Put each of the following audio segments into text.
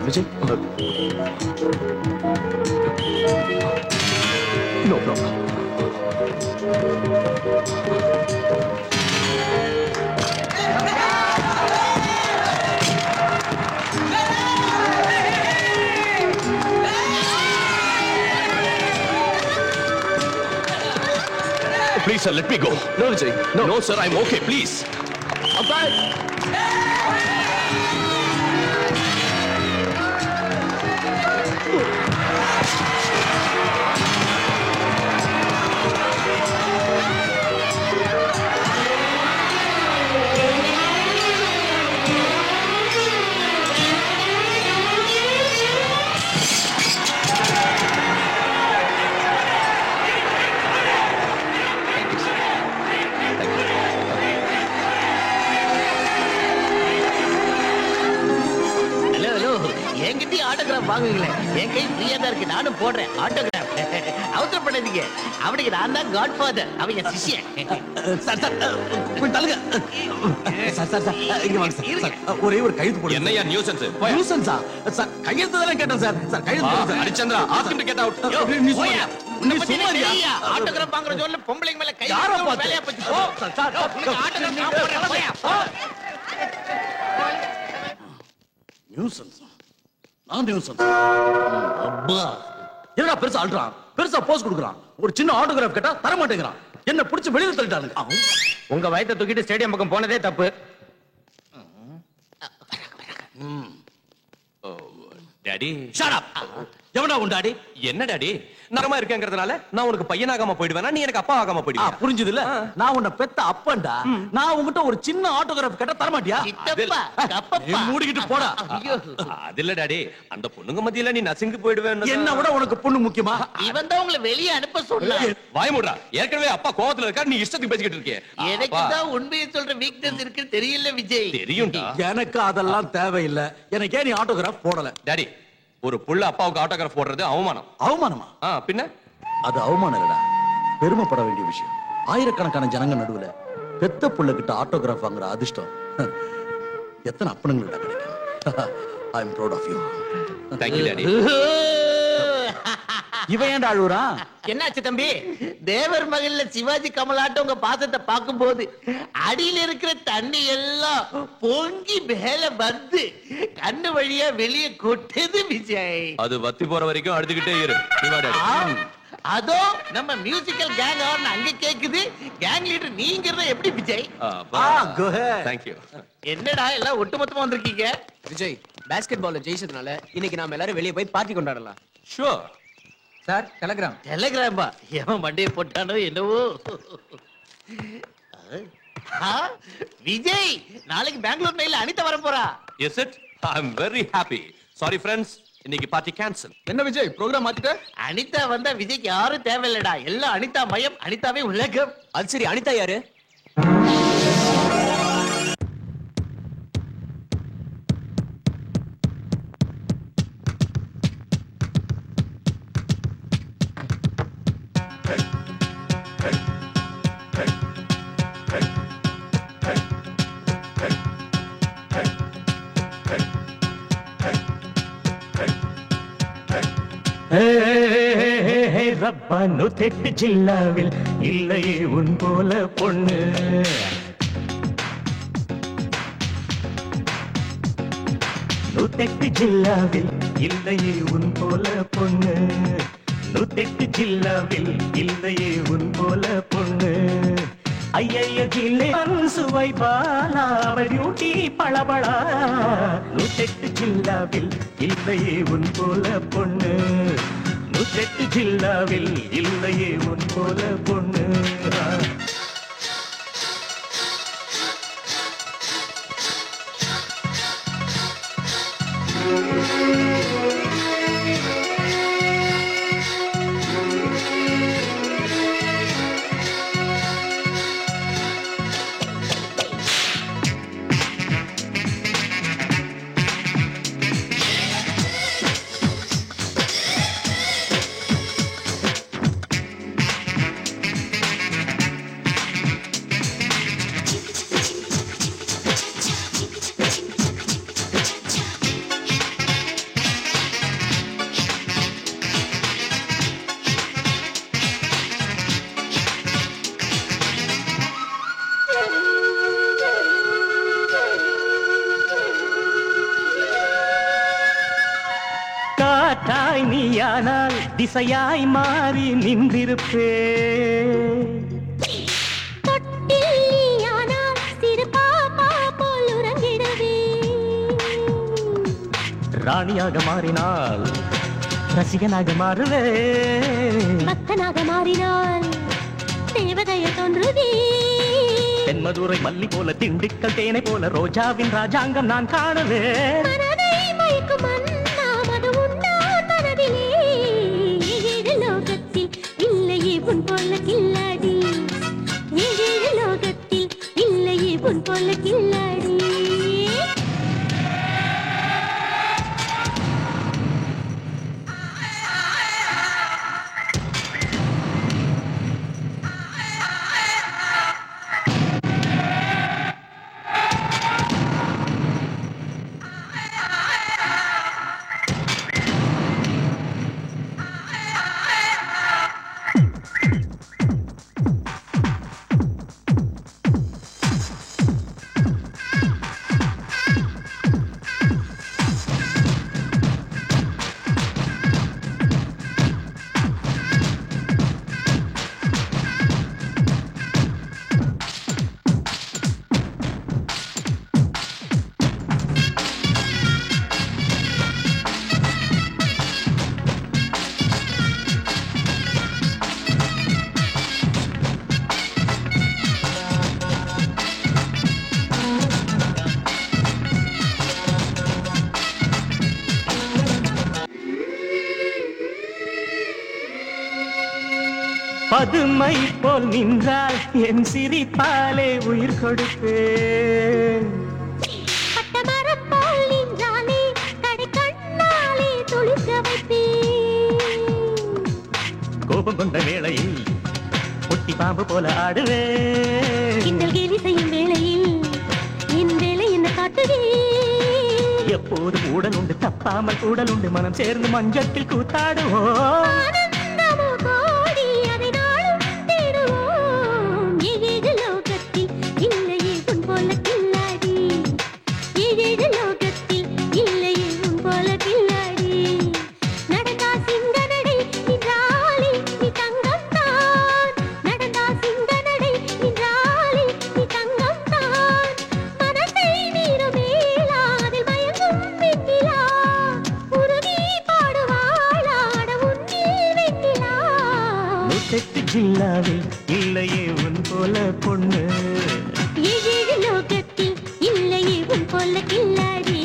Vijay, no problem. Please, sir, let me go. No, Vijay. No. No, sir, I'm okay. Please. Abhay! வாங்குங்களேன். என் கை ஃப்ரீயா தான் இருக்கு. நானும் போடுறேன் autograph. அவசரப்படாதீங்க. அவனுக்கு நான் தான் காட் ஃபாதர். அவன் என் சிஷ்யன். சார் சார் கொஞ்சம் தள்ளுங்க. சார் சார் சார் இங்க வாங்க சார். ஒரே ஒரு கையெழுத்து போடுங்க. என்னையா நியூசன்ஸ்? நியூசன்ஸா? சார் கையெழுத்து தானே கேட்டேன் சார். சார் கையெழுத்து போடுங்க. Harishchandra, ask him to get out. நீ சும்மா நீ சும்மாரியா? ஆட்டோகிராஃப் வாங்குற ஜோன்ல பொம்பளைங்க மேல கை யாரோ வைக்க பாத்து வேலையா போச்சு. போ. சார் சார் ஆட்டோகிராஃப் நான் போடுறேன். போயா. போ. நியூசன்ஸ். நான் நியூசன்ஸ். அப்பா என்னடா பெருசா அல்றான், பெருசா போஸ் கொடுக்குறான். ஒரு சின்ன ஆட்டோகிராஃப் கேட்டா தர மாட்டேங்கிறான். என்ன பிடிச்சு வெளியில தள்ளிட்டானுங்க. உங்க வயத்தை தூக்கிட்டு ஸ்டேடியம் பக்கம் போனதே தப்பு. Daddy, shut up. எவனா உன் டாடி? என்ன டாடி? நரமா இருக்கேங்கிறதுனால நான் உனக்கு பையனாகாம போயிடுவேனா, நீ எனக்கு அப்பா ஆகாம போயிடுவியா? புரிஞ்சது இல்ல? நான் உன்னை பெத்த அப்பன்டா. நான் உன்கிட்ட ஒரு சின்ன ஆட்டோகிராஃப் கேட்டா தர மாட்டியா? சித்தப்பா, கப்பப்பா. மூடிக்கிட்டு போடா. ஐயோ. அது இல்ல டாடி, அந்த பொண்ணுங்க மத்தியில நீ நசுங்கி போயிடுவேன்னு. என்ன விட உனக்கு பொண்ணு முக்கியமா? இவன் தான் உங்களை வெளியே அனுப்ப சொன்னான். வாய் மூடுறா. ஏற்கனவே அப்பா கோவத்துல இருக்கா, நீ இஷ்டத்துக்கு பேசிக்கிட்டு இருக்கியே. எனக்கு தான் உண்மையை சொல்ற வீக்னஸ் இருக்கு தெரியல விஜய். தெரியும்டா. எனக்கு அதெல்லாம் தேவையில்லை. எனக்கே நீ ஆட்டோகிராஃப் போடல. டாடி, ஒரு புள்ள அப்பாவுக்கு ஆட்டோகிராஃப் போடுறது அவமானம். அவமானமா? பின்ன அது அவமானம் இல்லடா, பெருமைப்பட வேண்டிய விஷயம். ஆயிரக்கணக்கான ஜனங்க நடுவுல பெத்த புள்ள கிட்ட ஆட்டோகிராஃப் வாங்குற அதிர்ஷ்டம் எத்தனை அப்பனுங்கள்ட்ட கிடைக்கும். I am proud of you. Thank you daddy. இவன் ஏன்டா அழுவுறான்? என்னாச்சு தம்பி? தேவர் மகள்ல சிவாஜி கமலாட்டம் உங்க பாசத்தை பார்க்கும்போது அடியில இருக்கிற தண்ணி எல்லாம் பொங்கி மேல வந்து கண்ணு வழியா வெளியே கொட்டுது விஜய். அது வத்தி போற வரைக்கும் அழுதுகிட்டே இரு. நீ வா டாடி. அதோ நம்ம மியூசிக்கல் கேங் ஆர்னு அங்க கேக்குது. கேங் லீடர் நீங்கிறத எப்படி Vijay? go ahead. Thank you. என்னடா எல்லாம் ஒட்டுமொத்தமா வந்திருக்கீங்க? விஜய், பாஸ்கெட் பால்ல ஜெயிச்சதுனால இன்னைக்கு நாம எல்லாரும் வெளியே போய் பார்ட்டி கொண்டாடலாம். Sure. Sir, telegram. டெலிகிராம்பா? எவன் மண்டையை போட்டானோ என்னவோ. விஜய், நாளைக்கு பெங்களூர் மெயில அனிதா வர போறா. Is it? I'm very happy. Sorry friends, இன்னைக்கு பார்ட்டி கேன்சல். என்ன விஜய், ப்ரோகிராம் மாத்திட்ட? அனிதா வந்தா விஜய்க்கு யாரும் தேவையில்லடா. எல்லாம் அனிதா மயம், அனிதாவே உலகம். அது சரி, அனிதா யாரு? ரப்பா 108 ஜில்லாவில் இல்லையே உன் போல பொண்ணு. 108 ஜில்லாவில் இல்லையே உன் போல பொண்ணு. 108 ஜில்லாவில் இல்லையே உன் போல பொண்ணு. ஐய ஜில்லே சுவை பாலா பியூட்டி பளபளா. 108 ஜில்லாவில் இல்லையே உன் போல பொண்ணு. 108 ஜில்லாவில் இல்லையே உன் போல பொண்ணு. திசையாய் நீயானால் திசையாய் மாறி நின்றிருப்பே. ராணியாக மாறினால் ரசிகனாக மாறுவே. பக்தனாக மாறினால் தேவதைய தோன்றுவே. தென்மதுரை மல்லி போல திண்டுக்கல் தேனை போல ரோஜாவின் ராஜாங்கம் நான் காணவே. மனதை மயக்கும் மன்னாமது உண்டான் மனதிலே. ஏழு லோகத்தில் இல்லையே உன் போல கில்லாடி. ஏழு லோகத்தில் இல்லையே உன் போல கில்லாடி. பதுமை போல் நின்றால் என் சிரிப்பாலே உயிர் கொடுப்பேன். பட்டமரம் போல் நின்றாலே கடை கண்ணாலே துளிக்க வைப்பேன். கோபம் கொண்ட வேளையில் ஒட்டி பாம்பு போல ஆடுவேன். கிண்டல் கேலி செய்யும் வேளையில் என் வேலை என்ன காட்டுவேன். எப்போது ஊடல் உண்டு தப்பாமல் கூடல் உண்டு மனம் சேர்ந்து மஞ்சத்தில் கூத்தாடுவோம். ஆனந்தமோ கோடி அதை நாளும் தேடுவோம். ஏழு லோகத்தில் இல்லையே உன் போல கில்லாடி. ஏழு லோகத்தில் இல்லையே உன் போல கில்லாடி. நடந்தா சிங்க நடை நின்றாலே நீ தங்கம் தான். நடந்தா சிங்க நடை நின்றாலே நீ தங்கம் தான். மனத்தை மீறும் மேலா அதில் மயங்கும் வெண்ணிலா. உருகி பாடுவாளாட உன்னில் வெண்ணிலா. முத்தெட்டு ஜில்லாவில் இல்லையே உன் போல பொண்ணு. ஏழு லோகத்தில் இல்லையே உன் போல கில்லாடி.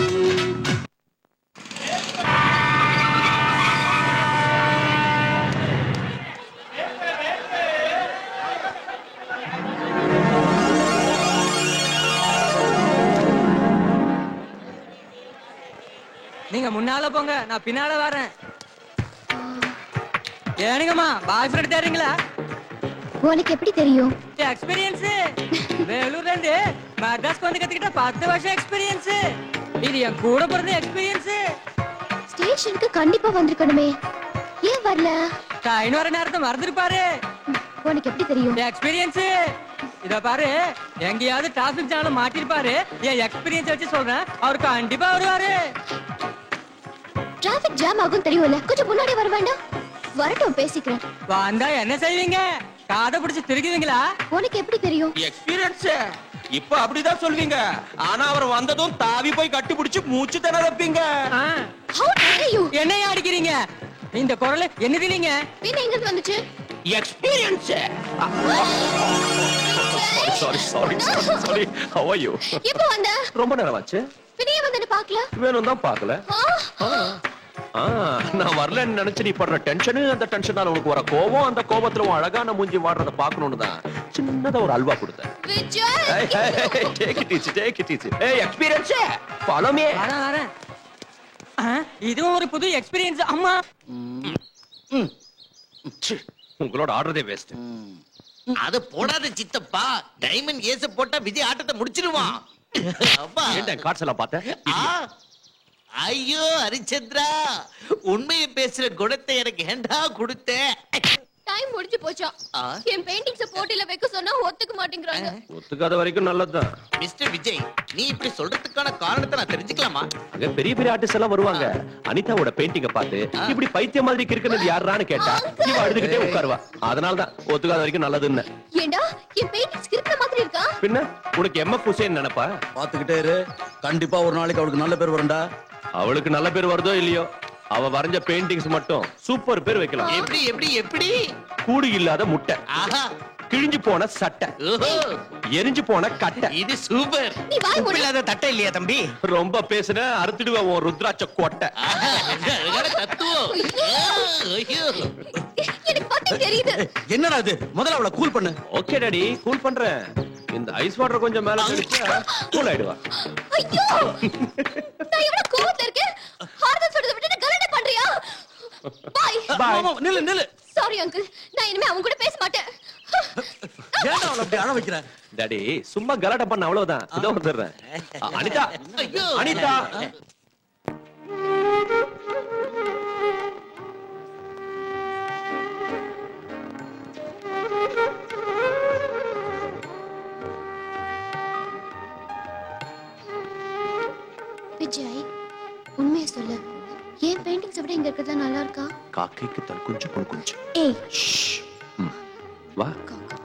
நீங்க முன்னால போங்க, நான் பின்னால வரேன். ஏனுங்கம்மா பாய் ஃப்ரெண்ட் தேடுறீங்களா? உனக்கு எப்படி தெரியும்? எக்ஸ்பீரியன்ஸ் வேலூர்ல இருந்து மெட்ராஸ்க்கு வந்து கத்துக்கிட்ட 10 வருஷம் எக்ஸ்பீரியன்ஸ். இது என் கூட பிறந்த எக்ஸ்பீரியன்ஸ். ஸ்டேஷனுக்கு கண்டிப்பா வந்திருக்கணுமே, ஏன் வரல? ட்ரெயின் வர நேரத்தை மறந்துருப்பாரு. உனக்கு எப்படி தெரியும்? எக்ஸ்பீரியன்ஸ் இத பாரு, எங்கேயாவது டிராபிக் ஜாம்ல மாட்டிருப்பாரு. என் எக்ஸ்பீரியன்ஸ் வச்சு சொல்றேன், அவரு கண்டிப்பா வருவாரு. டிராபிக் ஜாம் ஆகும் தெரியும்ல, கொஞ்சம் முன்னாடி வர வேண்டாம்? வரட்டும், பேசிக்கிறேன். வந்தா என்ன செய்வீங்க? காதை பிடிச்சு திருக்குவீங்களா? உனக்கு எப்படி தெரியும்? எக்ஸ்பீரியன்ஸ் இப்ப அப்படிதான் சொல்வீங்க. ஆனா அவர் வந்ததும் தாவி போய் கட்டி பிடிச்சு மூச்சு திணற வைப்பீங்க. How dare you? என்னைய அடிக்கிறீங்க? இந்த குரல் என்னது இல்லைங்க? பின்ன எங்க இருந்து வந்துச்சு? Experience. Sorry sorry sorry. How are you? எப்போ வந்த? ரொம்ப நேரம் ஆச்சு. பின்ன வந்து பார்க்கல? வேணும் தான் பார்க்கல. நான் வரலன்னு நினைச்சு நீ படுற டென்ஷனு, அந்த டென்ஷனால உனக்கு வர கோபம், அந்த கோபத்துல உன் அழகான மூஞ்சி வாடுறத பாக்கணும்னு தான் சின்னதா ஒரு அல்வா கொடுத்தேன். Take it easy, take it easy. Hey, experience, follow me. வரேன். இதுவும் ஒரு புது எக்ஸ்பீரியன்ஸ் அம்மா. உங்களோட ஆடுறதே வேஸ்ட். அது போடாத சித்தப்பா, டைமண்ட் ஏச போட்டா விஜய் ஆட்டத்தை முடிச்சிருவான். அப்பா என்ன கார்ட்ஸ் எல்லாம் பார்த்தேன். ஐயோ ஹரிச்சந்திரா, உண்மையை பேசுற குணத்தை எனக்கு ஏண்டா கொடுத்த? டைம் முடிஞ்சு போச்சா. என் பெயிண்டிங்ஸ் போட்டில வைக்க சொன்னா ஒத்துக்க மாட்டேங்கறாங்க. ஒத்துக்காத வரைக்கும் நல்லதுதான். மிஸ்டர் விஜய், நீ இப்படி சொல்றதுக்கான காரணத்தை நான் தெரிஞ்சுக்கலாமா? அங்க பெரிய பெரிய ஆர்டிஸ்ட் எல்லாம் வருவாங்க. அனிதாவோட பெயிண்டிங்க பார்த்து இப்படி பைத்தியம் மாதிரி கிறுக்குனது யாரான்னு கேட்டா இவ அழுதுகிட்டே உட்காருவா. அதனால தான் ஒத்துக்காத வரைக்கும் நல்லதுன்னு. ஏண்டா என் பெயிண்டிங்ஸ் கிறுக்குன மாதிரி இருக்கா? பின்ன உனக்கு எம்எஃப் ஹுசேன் நினைப்பா? பாத்துக்கிட்டே இரு, கண்டிப்பா ஒரு நாளைக்கு அவளுக்கு நல்ல பேர் வரும்டா. அவளுக்கு நல்ல பேர் வருதோ இல்லையோ, அவ வரைஞ்ச பெயிண்டிங்ஸ் மட்டும் சூப்பர் பேர் வைக்கலாம். எப்படி எப்படி எப்படி? கூடு இல்லாத முட்டை, ஆஹா, கிழிஞ்சு போன சட்டை, ஓஹோ, எரிஞ்சு போன கட்டை. இது சூப்பர். நீ வாய் மூடு. இல்லாத தட்டை இல்லையா தம்பி? ரொம்ப பேசுன அறுத்துடுவ உன் ருத்ராட்ச கோட்டை. ஆஹா, அழகான தத்துவம். ஐயோ, எனக்கு பத்தி தெரியுது. என்னடா இது? முதல்ல அவளை கூல் பண்ணு. ஓகே டாடி, கூல் பண்றேன். இந்த ஐஸ் வாட்டர் கொஞ்சம் மேல தெளிச்சா கூல் ஆயிடுவா. ஐயோ, நான் இவ்வளவு கோவத்துல இருக்கேன். ஹார்தன் சொல்றத விட்டுட்டு கலாட்டா பண்றியா? பாய். மாமா, நில்லு நில்லு. சாரி அங்கிள், நான் இனிமே அவங்க கூட பேச மாட்டேன். ஏன்டா அவளை அப்படி அழ வைக்கிற? டாடி சும்மா கலாட்டா பண்ண அவ்வளவுதான். இதோ வந்துடுறேன். அனிதா, ஐயோ. அனிதா. விஜய், உண்மையை சொல்லு. ஏன் பெயிண்டிங்ஸ் விட இங்க இருக்கிறது நல்லா இருக்கா? காக்கைக்கு தன் குஞ்சு பொன் குஞ்சு. ஏய், வா. காக்கா.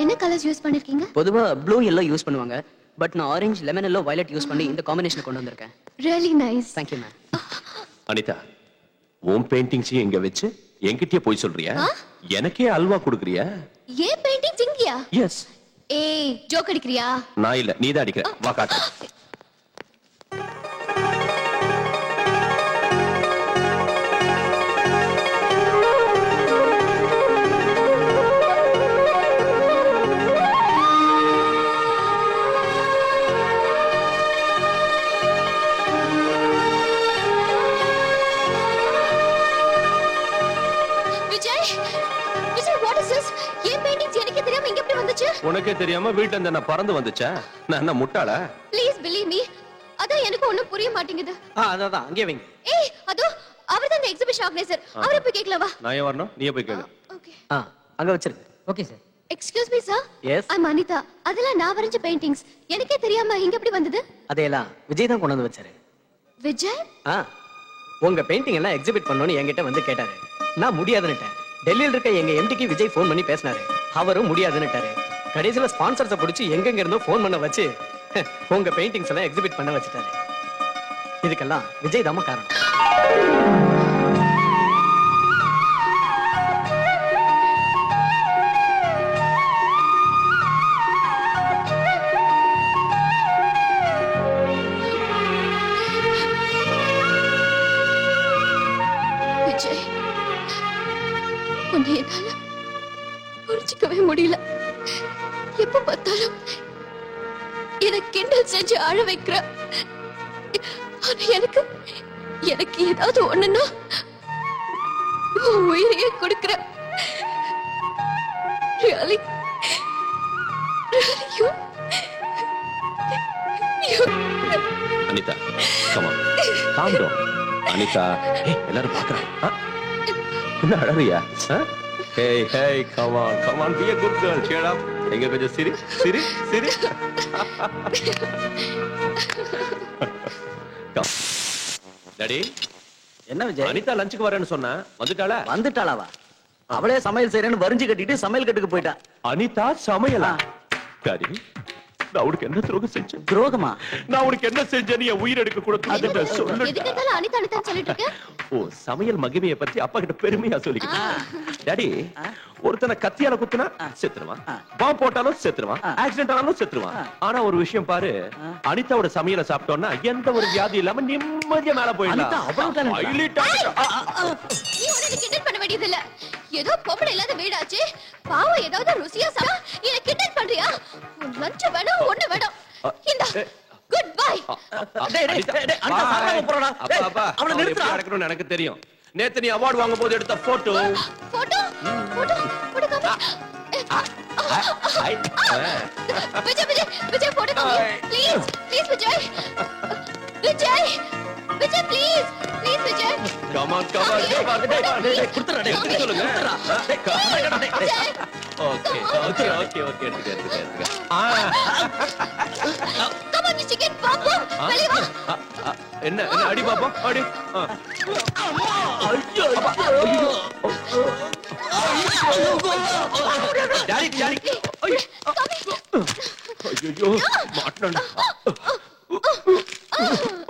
என்ன கலர்ஸ் யூஸ் பண்ணிருக்கீங்க? பொதுவா ப்ளூ எல்லோ யூஸ் பண்ணுவாங்க, பட் நான் orange lemon yellow violet use பண்ணி இந்த காம்பினேஷன் கொண்டு வந்திருக்கேன். Really nice. Thank you ma'am. Anitha, உன் பெயிண்டிங்ஸையும் இங்க வச்சு என்கிட்டயே போய் சொல்றியா? எனக்கே அல்வா கொடுக்குறியா? ஏன் பெயிண்டிங்ஸ் இங்கயா? எஸ். ஏய், ஜோக் அடிக்கிறியா? நான் இல்ல, நீதான் அடிக்கிற. வா காட்டு. Vijay, Vijay, what is this? ஏன் பெயிண்டிங்ஸ் எனக்கே தெரியாம இங்க எப்படி வந்துச்சு? உனக்கே தெரியாம வீட்டுல இருந்து நான் பறந்து வந்துச்சா? நான் என்ன முட்டாளா? Please believe me. அதான் எனக்கு ஒண்ணும் புரிய மாட்டேங்குது. அதான் அங்கே வைங்க. ஏய், அதோ அவர்தான் இந்த எக்ஸிபிஷன் ஆர்கனைசர். அவரை போய் கேட்கலாம் வா. நான் ஏன் வரணும்? நீயே போய் கேளு. ஓகே. அங்க வச்சிருங்க. Okay sir. Excuse me sir. Yes. ஐ அம் அனிதா. அதெல்லாம் நான் வரைஞ்ச பெயிண்டிங்ஸ். எனக்கே தெரியாம இங்க எப்படி வந்தது? அதையெல்லாம் விஜய் தான் கொண்டு வந்து வச்சாரு. விஜய்? உங்க பெயிண்டிங் எல்லாம் எக்ஸிபிட் பண்ணணும்னு என்கிட்ட வந்து கேட்டாரு. நான் முடியாதுன்னுட்டேன். டெல்லியில் இருக்க எங்க எம்டிக்கு விஜய் ஃபோன் பண்ணி பேசினாரு. அவரும் முடியாதுன்னுட்டாரு. கடைசியில ஸ்பான்சர்ஸை பிடிச்சி எங்கெங்க இருந்தோ ஃபோன் பண்ண வச்சு உங்க பெயிண்டிங்ஸ் எல்லாம் எக்ஸிபிட் பண்ண வச்சுட்டாரு. இதுக்கெல்லாம் விஜய் தாம காரணம். விஜய், உன்னை என்னால புரிஞ்சுக்கவே முடியல. எப்ப பார்த்தாலும் எனக்கு கிண்டல் செஞ்சு அழ வைக்கிற. ஆனா எனக்கு ஏதாவது ஒண்ணுன்னா உன் உயிரையே கொடுக்கிற. Really? Anitha, come on. Calm down. Anitha, எல்லாரும் பார்க்கறாங்க. என்ன அழறியா? Hey, hey, come on, be a good girl. Cheer up. எங்க கொஞ்சம் சிரி. டாடி, என்ன விஜய்? அனிதா லஞ்சுக்கு வரேன்னு சொன்னா வந்துட்டாளா? வந்துட்டாளாவா? அவளே சமையல் செய்யறேன்னு வரிஞ்சு கட்டிட்டு சமையல் கட்டுக்கு போயிட்டா. அனிதா சமையலா? டாடி, நான் உனக்கு என்ன துரோகம் செஞ்சேன்? துரோகமா? நான் உனக்கு என்ன செஞ்சேன்னு என் உயிர் எடுக்க கூட தூக்கிட்ட சொல்லு. எதுக்கு அனிதா அனிதான் சொல்லிட்டு இருக்க? ஓ, சமையல் மகிமையை பத்தி அப்பா கிட்ட பெருமையா சொல்லிக்கிட்டேன். டாடி, ஒருத்தனை கத்தியால குத்துனா செத்துருவான், பாம்பு போட்டாலும் செத்துருவான், ஆக்சிடென்ட் ஆனாலும் செத்துருவான். ஆனா ஒரு விஷயம் பாரு, அனிதாவோட சமையலை சாப்பிட்டோம்னா எந்த ஒரு வியாதி இல்லாம நிம்மதியா மேல போயிடலாம். நீ உடனே கிண்டல் பண்ண வேண்டியது இல்ல. ஏதோ பொம்பளை இல்லாத வீடாச்சு, பாவம் ஏதாவது ருசியா சாப்பிட்டா என்ன கிண்டல் பண்றியா? உன் லஞ்ச் வேணும், ஒண்ணு வேணும். இந்த குட் பை. அவளை நிறுத்தி நடக்கணும்னு எனக்கு தெரியும். நேத்து நீ அவார்டு வாங்கும் போது எடுத்த photo photo photo photo Vijay Vijay Vijay போடு please please Vijay Vijay Vijay please please Vijay come on குடுத்துறா டேய் சொல்லுங்க ஓகே ஓகே ஓகே ஓகே எடுத்துக்க கம் ஆன் சிக்கன் பாப்பா வெளிய வா என்ன அடி பாப்பா அடி டாடி டாடி ஐயோ மாட்டணும்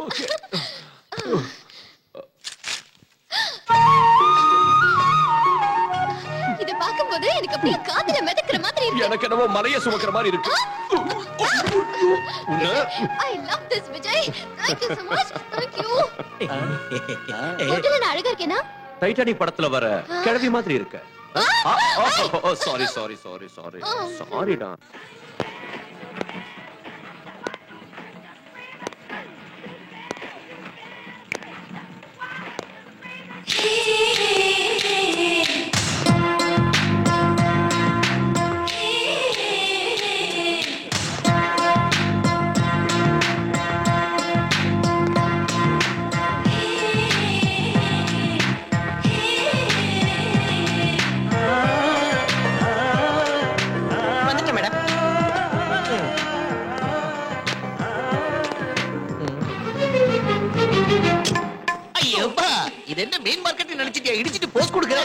ஓகே இத பாக்கும்போது எனக்கு அப்படியே காதுல மிதக்குற மாதிரி இருக்கு எனக்கு என்னவோ மலைய சுமக்கிற மாதிரி இருக்கு I love this Vijay thank you so much thank you ஹோட்டல்ல அழகா இருக்கேனா டைட்டானிக் படத்துல வர கிழவி மாதிரி இருக்க சாரி சாரி சாரி சாரி சாரிடா இது என்ன மெயின் மார்க்கெட் நினைச்சிட்டியா இடிச்சிட்டு போஸ்ட் கொடுக்கற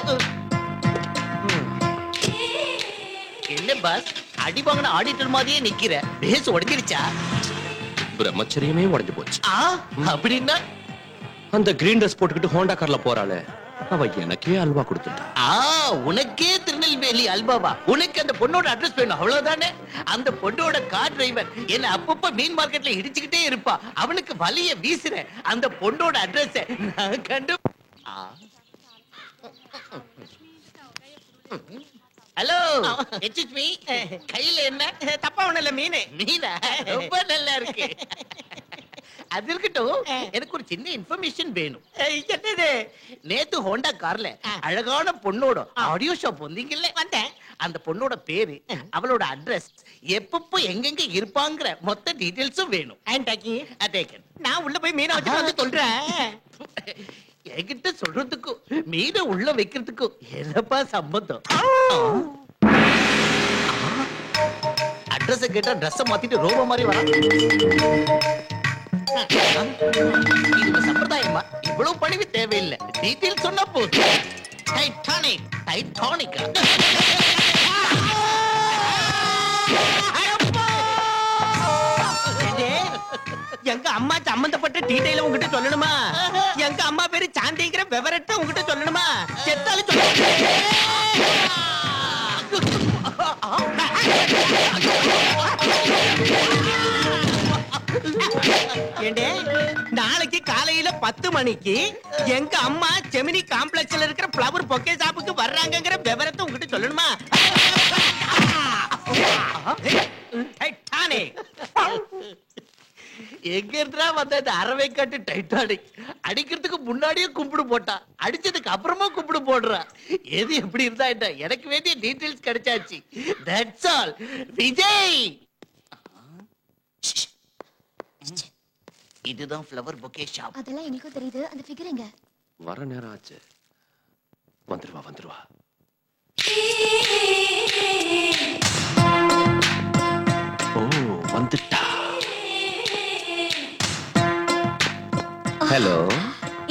என்ன பாஸ் அடி வாங்கின ஆடிட்டர் மாதிரியே நிக்கிற பேஸ் உடைஞ்சிருச்சா பிரம்மச்சரியமே உடைஞ்சு போச்சு அப்படின்னா அந்த கிரீன் ட்ரெஸ் போட்டுக்கிட்டு ஹோண்டா கார்ல போறாளே அவ எனக்கே அல்வா கொடுத்துட்டா உனக்கே திருநெல்வேலி அல்வாவா உனக்கு அந்த பொண்ணோட அட்ரஸ் வேணும் அவ்வளவுதானே அந்த பொண்ணோட கார் டிரைவர் என்ன அப்பப்ப மீன் மார்க்கெட்ல இடிச்சுக்கிட்டே இருப்பா அவனுக்கு வலிய வீசுற அந்த பொண்ணோட அட்ரஸ் நான் கண்டு ஹலோ எக்ஸ்கியூஸ் மீ கையில என்ன தப்பா ஒண்ணு இல்ல மீனு மீனா ரொம்ப நல்லா இருக்கு அது இருக்கட்டும் எனக்கு ஒரு சின்ன இன்ஃபர்மேஷன் வேணும் என்னது நேத்து ஹோண்டா கார்ல அழகான பொண்ணோட ஆடியோ ஷாப் வந்தீங்கல்ல வந்தேன் அந்த பொண்ணோட பேரு அவளோட அட்ரஸ் எப்பப்போ எங்கெங்க இருப்பாங்கற மொத்த டீடைல்ஸும் வேணும் நான் உள்ள போய் மீனை வச்சுட்டு வந்து சொல்றேன் என்கிட்ட சொல்றதுக்கும் மீனை உள்ள வைக்கிறதுக்கும் என்னப்பா சம்பந்தம் அட்ரஸ் கேட்டா ட்ரெஸ் மாத்திட்டு ரோபோ மாதிரி வரா இது சம்பிரதாயமா இவ்வளவு பணிவு தேவையில்லை டீடைல் சொன்னா போதும் டைட்டானிக் டைட்டானிக்கா எங்க அம்மா சம்பந்தப்பட்ட டீடைல உங்ககிட்ட சொல்லணுமா எங்க அம்மா பேரு சாந்திங்கிற விவரத்தை உங்ககிட்ட சொல்லணுமா செத்தாலும் ஏண்டே நாளைக்கு காலையில 10 மணிக்கு எங்க அம்மா ஜெமினி காம்ப்ளெக்ஸ்ல இருக்கிற ஃப்ளவர் பொக்கே ஷாப்புக்கு வர்றாங்கங்கிற விவரத்தை உங்ககிட்ட சொல்லணுமா எங்க இருந்தா வந்த அறவை காட்டு டைட்டானிக் அடிக்கிறதுக்கு முன்னாடியே கும்பிடு போட்டா அடிச்சதுக்கு அப்புறமா கும்பிடு போடுறா எது எப்படி இருந்தா என்ன எனக்கு வேண்டிய டீடைல்ஸ் கிடைச்சாச்சு தட்ஸ் ஆல் விஜய் இதுதான் ஃப்ளவர் பொக்கே ஷாப் அதெல்லாம் எனக்கும் தெரியுது அந்த ஃபிகர் எங்க வர நேரம் ஆச்சு வந்துருவா வந்துருவா ஓ வந்துட்டா ஹலோ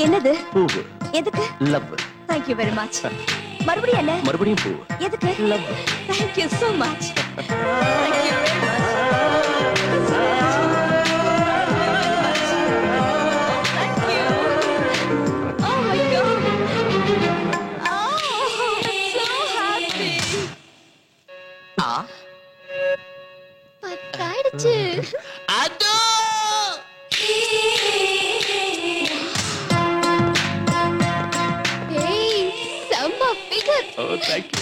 என்னது பூவு எதுக்கு love thank you very much மறுபடியும் என்ன மறுபடியும் பூவு எதுக்கு love thank you so much thank you very much thank you oh my god oh so happy பத்தாயிடுச்சு அதோ ஏய் செம்ம ஃபிகர் ஓ தேங்க் யூ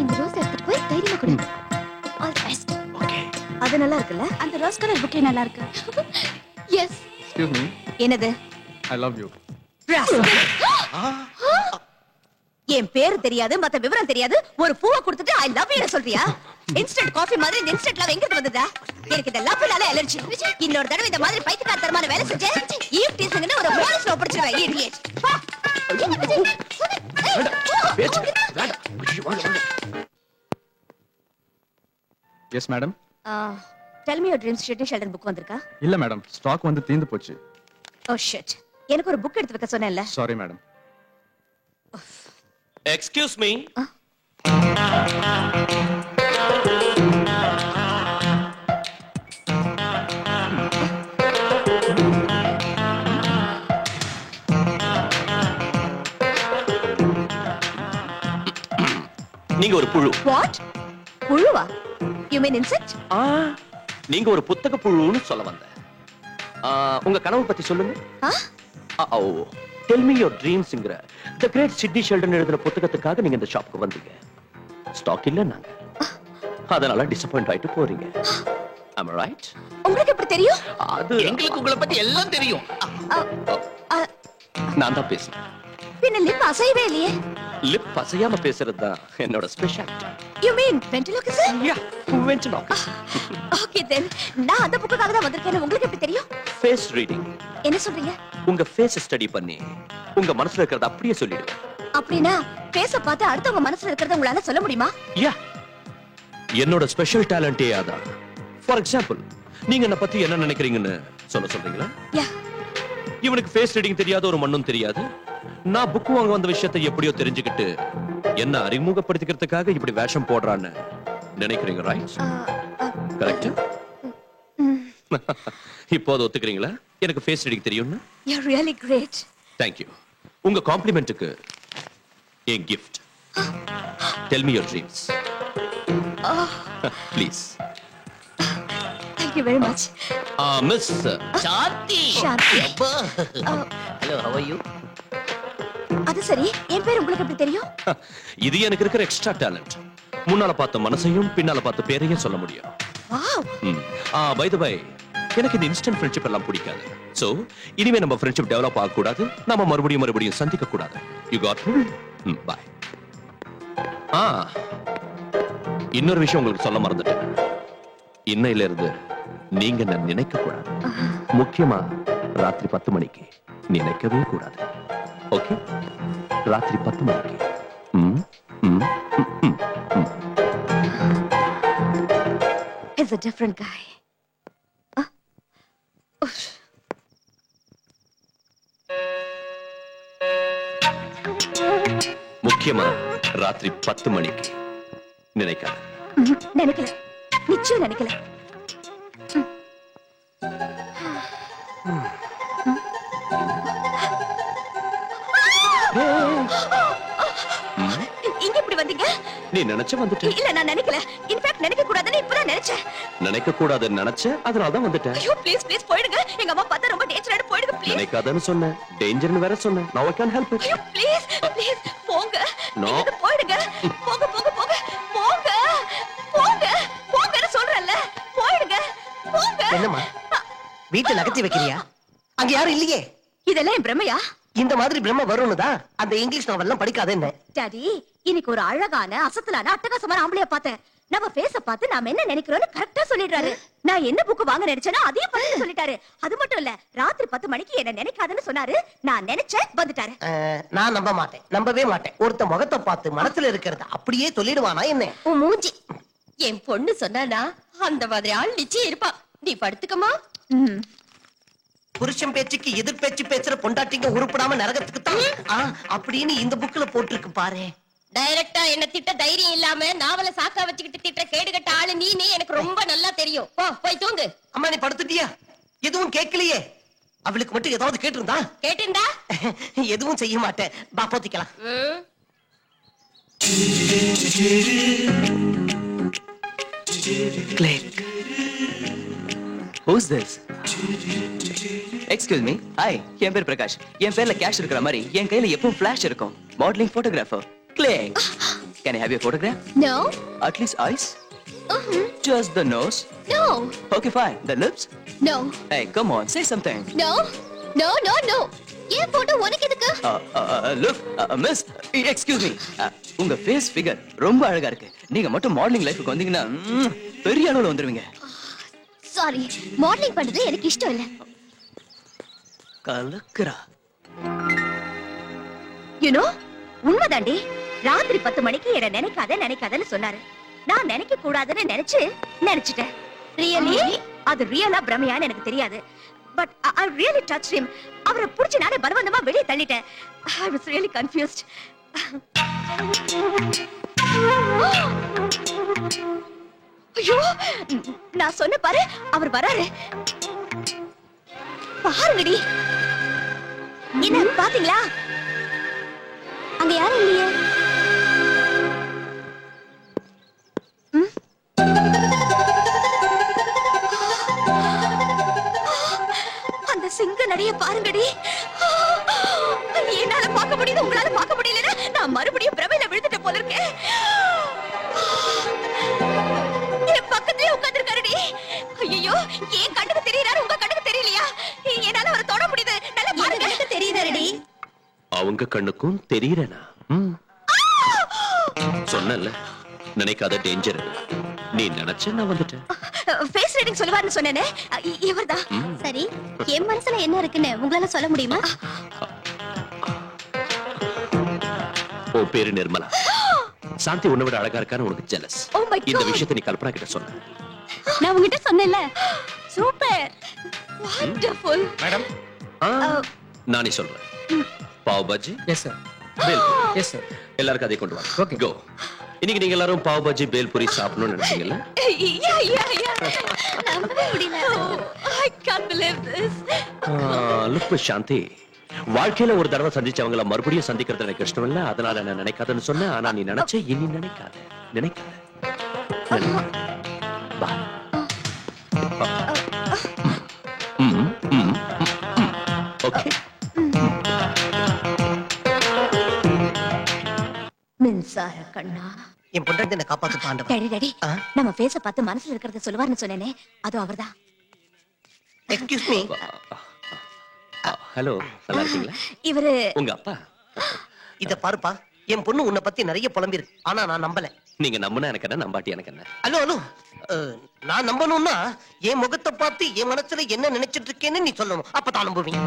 இந்த ரோஸ் எடுத்து போய் தைரியமா கொடு ஆல் தி பெஸ்ட் ஓகே அது நல்லா இருக்குல்ல அந்த ரோஸ் கலர் புக்கே நல்லா இருக்கு எஸ் Excuse me, என்னது I love you. என் பேரு தெரியாது, மத்த விவரம் தெரியாது, ஒரு பூவை கொடுத்துட்டு ஐ லவ் யூ சொல்றியா? இன்ஸ்டன்ட் காஃபி மாதிரி இந்த இன்ஸ்டன்ட் லவ் எங்க இருந்து வந்ததா? எனக்கு இந்த லவ்னால அலர்ஜி. இன்னொரு தடவை இந்த மாதிரி பைத்தியக்காரத்தனமான வேலை செஞ்ச ஈவ் டீசிங்னு ஒரு போலீஸ்ல ஒப்படைச்சிடுவேன். Idiot. Yes madam. Tell me your dreams Sidney Sheldon book வந்திருக்கா? இல்ல மேடம், ஸ்டாக் வந்து தீந்து போச்சு. Oh shit. எனக்கு ஒரு புக் எடுத்து வைக்க சொன்னேன்ல. Sorry madam. Excuse me. நீங்க ஒரு புழு. வாட்? புழுவா? You mean insect? நீங்க ஒரு புத்தக புழுன்னு சொல்ல வந்தேன். உங்க கனவு பத்தி சொல்லுங்க. டெல் மீ யுவர் ட்ரீம்ஸ்ங்கற தி கிரேட் சிட்னி ஷெல்டன் எழுதின புத்தகத்துக்காக நீங்க இந்த ஷாப்புக்கு வந்தீங்க. ஸ்டாக் இல்ல நாங்க. அதனால டிசப்பாயிண்ட் ஆயிட்டு போறீங்க. Am I right? உங்களுக்கு எப்படி தெரியும்? அது எங்களுக்கு உங்களை பத்தி எல்லாம் தெரியும். நான் தான் பேசுறேன். பின்ன லிப் அசையவே இல்லையே. லிப் அசையாம பேசுறது தான் என்னோட speciality. You mean ventriloquism? Yeah, ventriloquism. Okay then நான் அந்த புக்குக்காக தான் வந்திருக்கேன். உங்களுக்கு எப்படி தெரியும்? Face reading. என்ன சொல்றீங்க? உங்க ஃபேஸ் ஸ்டடி பண்ணி உங்க மனசுல இருக்கிறத அப்படியே சொல்லிடுவேன். அப்படினா ஃபேஸ பார்த்து அடுத்தவங்க மனசுல இருக்கிறத உங்களால சொல்ல முடியுமா? யா, என்னோட ஸ்பெஷல் டேலண்டே அதான். ஃபார் எக்ஸாம்பிள், நீங்க என்ன பத்தி என்ன நினைக்கிறீங்கன்னு சொல்றீங்களா? யா. இவனுக்கு ஃபேஸ் ரீடிங் தெரியாத ஒரு மண்ணும் தெரியாது. நான் புக் வாங்க வந்த விஷயத்தை எப்படியோ தெரிஞ்சுக்கிட்டு என்ன அறிமுகப்படுத்திக்கிறதுக்காக இப்படி வேஷம் போடுறான்னு நினைக்கிறீங்க, ரைட்? கரெக்ட். இப்போது ஒத்துக்கிறீங்களா எனக்கு ஃபேஸ் ரீடிங் தெரியும்னு? You are really great. Thank you. உங்க காம்ப்ளிமென்ட்க்கு a gift. Tell me your dreams. Please. Thank you very much. Miss சாந்தி. சாந்தி. அப்பா. Hello, how are you? அது சரி, என் பேர் உங்களுக்கு எப்படி தெரியும்? இது எனக்கு இருக்கிற எக்ஸ்ட்ரா டேலண்ட். முன்னால பார்த்த மனசையும் பின்னால பார்த்த பேரையும் சொல்ல முடியும். வாவ். பை தி பை, எனக்கு இந்த இன்ஸ்டன்ட் ஃப்ரெண்ட்ஷிப் எல்லாம் பிடிக்காது. சோ இனிமே நம்ம ஃப்ரெண்ட்ஷிப் டெவலப் ஆக கூடாது, நம்ம மறுபடியும் சந்திக்க கூடாது. You got me? பை. இன்னொரு விஷயம் உங்களுக்கு சொல்ல மறந்துட்டேன். இன்னையில இருந்து நீங்க என்ன நினைக்க கூடாது. முக்கியமா ராத்திரி 10 மணிக்கு நினைக்கவே கூடாது. ஓகே? ராத்திரி 10 மணிக்கு. He's a different guy. முக்கியமா ராத்திரி 10 மணிக்கு நினைக்காத. நினைக்கல, நிச்சயம் நினைக்கல. இங்க இப்படி வந்தீங்க? நீ நினைச்ச வந்துட்ட. இல்ல நான் நினைக்கல. இன்ஃபேக்ட் நினைக்க கூடாதுன்னு இப்பதான் நினைச்சேன். நினைக்க கூடாதுன்னு நினைச்ச, அதனால தான் வந்துட்டேன். ஐயோ ப்ளீஸ் ப்ளீஸ் போயிடுங்க. எங்க அம்மா பார்த்தா ரொம்ப டேஞ்சரான போயிடுங்க ப்ளீஸ். நினைக்காதன்னு சொன்னேன், டேஞ்சர்னு வேற சொன்னேன். Now I can't help it. ஐயோ ப்ளீஸ் ப்ளீஸ் போங்க. No. நீங்க போயிடுங்க. போங்க போங்க போங்க போங்க போங்க போங்கன்னு சொல்றேன்ல. போயிடுங்க போங்க. என்னம்மா வீட்டை நகர்த்தி வைக்கிறியா? அங்க யாரும் இல்லையே. இதெல்லாம் என் பிரமையா? இந்த மாதிரி பிரம்ம வரும்னு தான் அந்த இங்கிலீஷ் நாவல்லாம் படிக்காதேன்னு. டாடி, இன்னைக்கு ஒரு அழகான அசத்தலான அட்டகாசமான ஆம்பளைய பார்த்தேன். நம்ம ஃபேஸ பார்த்து நாம என்ன நினைக்கிறோம்னு கரெக்ட்டா சொல்லிடுறாரு. நான் என்ன புக் வாங்க நினைச்சேனோ அதையும் பார்த்து சொல்லிட்டாரு. அது மட்டும் இல்ல, ராத்திரி 10 மணிக்கு என்ன நினைக்காதன்னு சொன்னாரு. நான் நினைச்சேன், வந்துட்டாரு. நான் நம்ப மாட்டேன், நம்பவே மாட்டேன். ஒருத்த முகத்தை பார்த்து மனசுல இருக்கிறத அப்படியே சொல்லிடுவானா என்ன? உன் மூஞ்சி. என் பொண்ணு சொன்னானா அந்த மாதிரி ஆள் நிச்சயம் இருப்பா. நீ படுத்துக்கமா. புருஷன் பேச்சுக்கு எதிர் பேச்சு பேசுற பொண்டாட்டிங்க உருப்படாம நரகத்துக்கு தான் அப்படின்னு இந்த புக்ல போட்டிருக்கு பாரு. டைரக்டா என்ன திட்ட தைரியம் இல்லாம நாவல சாக்கா வச்சுக்கிட்டு திட்ட கேடுகட்ட ஆளு நீ எனக்கு ரொம்ப நல்லா தெரியும். போ போய் தூங்கு. அம்மா நீ படுத்துட்டியா? எதுவும் கேட்கலையே. அவளுக்கு மட்டும் ஏதாவது கேட்டிருந்தா? கேட்டிருந்தா எதுவும் செய்ய மாட்டேன். பா போத்திக்கலாம். Click. Who's this? Excuse me. Hi, என் பேர் பிரகாஷ். என் பேர்ல கேஷ் இருக்கிற மாதிரி என் கையில எப்பவும் ஃபிளாஷ் இருக்கும். Modelling photographer. Click. Can I have your photograph? No. At least eyes? Just the nose? No. Okay, fine. The lips? No. Hey, come on, say something. No. No, no, no. ஏன் photo உனக்கு எதுக்கு? Look miss excuse me, உங்க face figure ரொம்ப அழகா இருக்கு. நீங்க மட்டும் modelling லைஃப்க்கு வந்தீங்கன்னா பெரிய அளவுல வந்துருவீங்க. சாரி, மாடலிங் பண்றது எனக்கு இஷ்டம் இல்ல. கலக்குறா. யூனோ, உண்மைதாண்டி. ராத்திரி 10 மணிக்கு என்ன நினைக்காதன்னு சொன்னாரு. நான் நினைக்க கூடாதுன்னு நினைச்சிட்டேன். ரியலி அது ரியலா பிரமையான்னு எனக்கு தெரியாது. But I really touched him. அவரை புடிச்சு நானே பலவந்தமா வெளியே தள்ளிட்டேன். I was really confused. ஐயோ, நான் சொன்ன பாரு, அவர் வராரு. பாருங்கடி. என்ன பாத்தீங்களா? அங்க யாரும் இல்லையே. அந்த சிங்க நடைய பாருங்கடி. என்னால பார்க்க முடியுது, உங்களால பார்க்க முடியலன்னா நான் மறுபடியும் பிரமையில விழுந்துட்ட போல இருக்கேன். என் பக்கத்துலயே உட்கார்ந்திருக்காருடி. ஐயோ, என் கண்ணுக்கு தெரியறாரு, உங்க கண்ணுக்கு தெரியலையா? என்னால அவரை தொட முடியுது. நல்லா பாருங்க. எனக்கு தெரியுதாடி. அவங்க கண்ணுக்கும் தெரியறேனா? சொன்னல, நினைக்காத டேஞ்சர். நீ நினைச்ச நான் வந்துட்டேன். ஃபேஸ் ரீடிங் சொல்லுவாருன்னு சொன்னேனே, இவர்தான். சரி, என் மனசுல என்ன இருக்குன்னு உங்களால சொல்ல முடியுமா? ஓ பேரு நிர்மலா. சாந்தி உன்னை விட அழகா இருக்கான்னு உனக்கு ஜெலஸ். இந்த விஷயத்தை நீ கல்பனா கிட்ட சொன்ன. நான் உங்ககிட்ட சொன்னேன்ல. Super, wonderful. மேடம், நானே சொல்றேன். Pav bhaji. Yes sir. Bhel. Yes sir. எல்லாருக்கும் அதை கொண்டு வாங்க. ஓகே. கோ. இன்னைக்கு நீங்க எல்லாரும் பாவ் பாஜி பேல்பூரி சாப்பிடணும்னு நினைச்சீங்கல்ல? நம்பவே முடியல. I can't believe this. Look Shanti, வாழ்க்கையில ஒரு தடவை சந்திச்சவங்கள மறுபடியும் சந்திக்கிறது எனக்கு இஷ்டம் இல்ல. அதனால நான் நினைக்காதன்னு சொன்னேன். ஆனா நீ நினைச்ச, இனி நினைக்காத. பா. ஓகே. மின்சார கண்ணா, என் பொண்டாட்டி என்ன காப்பாத்து பாண்டவன். டேடி டேடி, நம்ம ஃபேஸ பார்த்து மனசுல இருக்கிறத சொல்லுவார்னு சொன்னேனே, அது அவர்தான். Excuse me. ஹலோ, நல்லா இருக்கீங்களா? இவரு உங்க அப்பா. இத பாருப்பா, என் பொண்ணு உன்னை பத்தி நிறைய புலம்பிருக்கு. ஆனா நான் நம்பல. நீங்க நம்பினா எனக்கு என்ன, நம்பாட்டி எனக்கு என்ன? ஹலோ, நான் நம்பணும்னா என் முகத்தை பார்த்து என் மனசுல என்ன நினைச்சிட்டு இருக்கேன்னு நீ சொல்லணும். அப்பதான் நம்புவீங்க.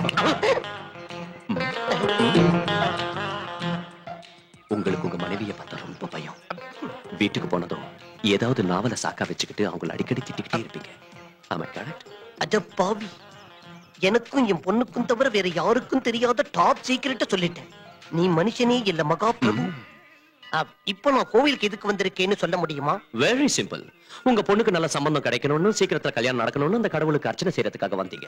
உங்களுக்கு உங்க மனைவியை பார்த்தா ரொம்ப பயம். வீட்டுக்கு போனதும் ஏதாவது நாவல சாக்கா வச்சுக்கிட்டு அவங்களை அடிக்கடி திட்டிக்கிட்டே இருப்பீங்க. ஆமா, கரெக்ட்? அட பாவி, எனக்கும் என் பொண்ணுக்கும் தவிர வேற யாருக்கும் தெரியாத டாப் சீக்கிரட்ட சொல்லிட்டேன். நீ மனுஷனே இல்ல மகா பிரபு. இப்போ நான் கோவிலுக்கு எதுக்கு வந்திருக்கேன்னு சொல்ல முடியுமா? Very simple. உங்க பொண்ணுக்கு நல்ல சம்பந்தம் கிடைக்கணும்னு, சீக்கிரத்துல கல்யாணம் நடக்கணும்னு அந்த கடவுளுக்கு அர்ச்சனை செய்யறதுக்காக வந்தீங்க.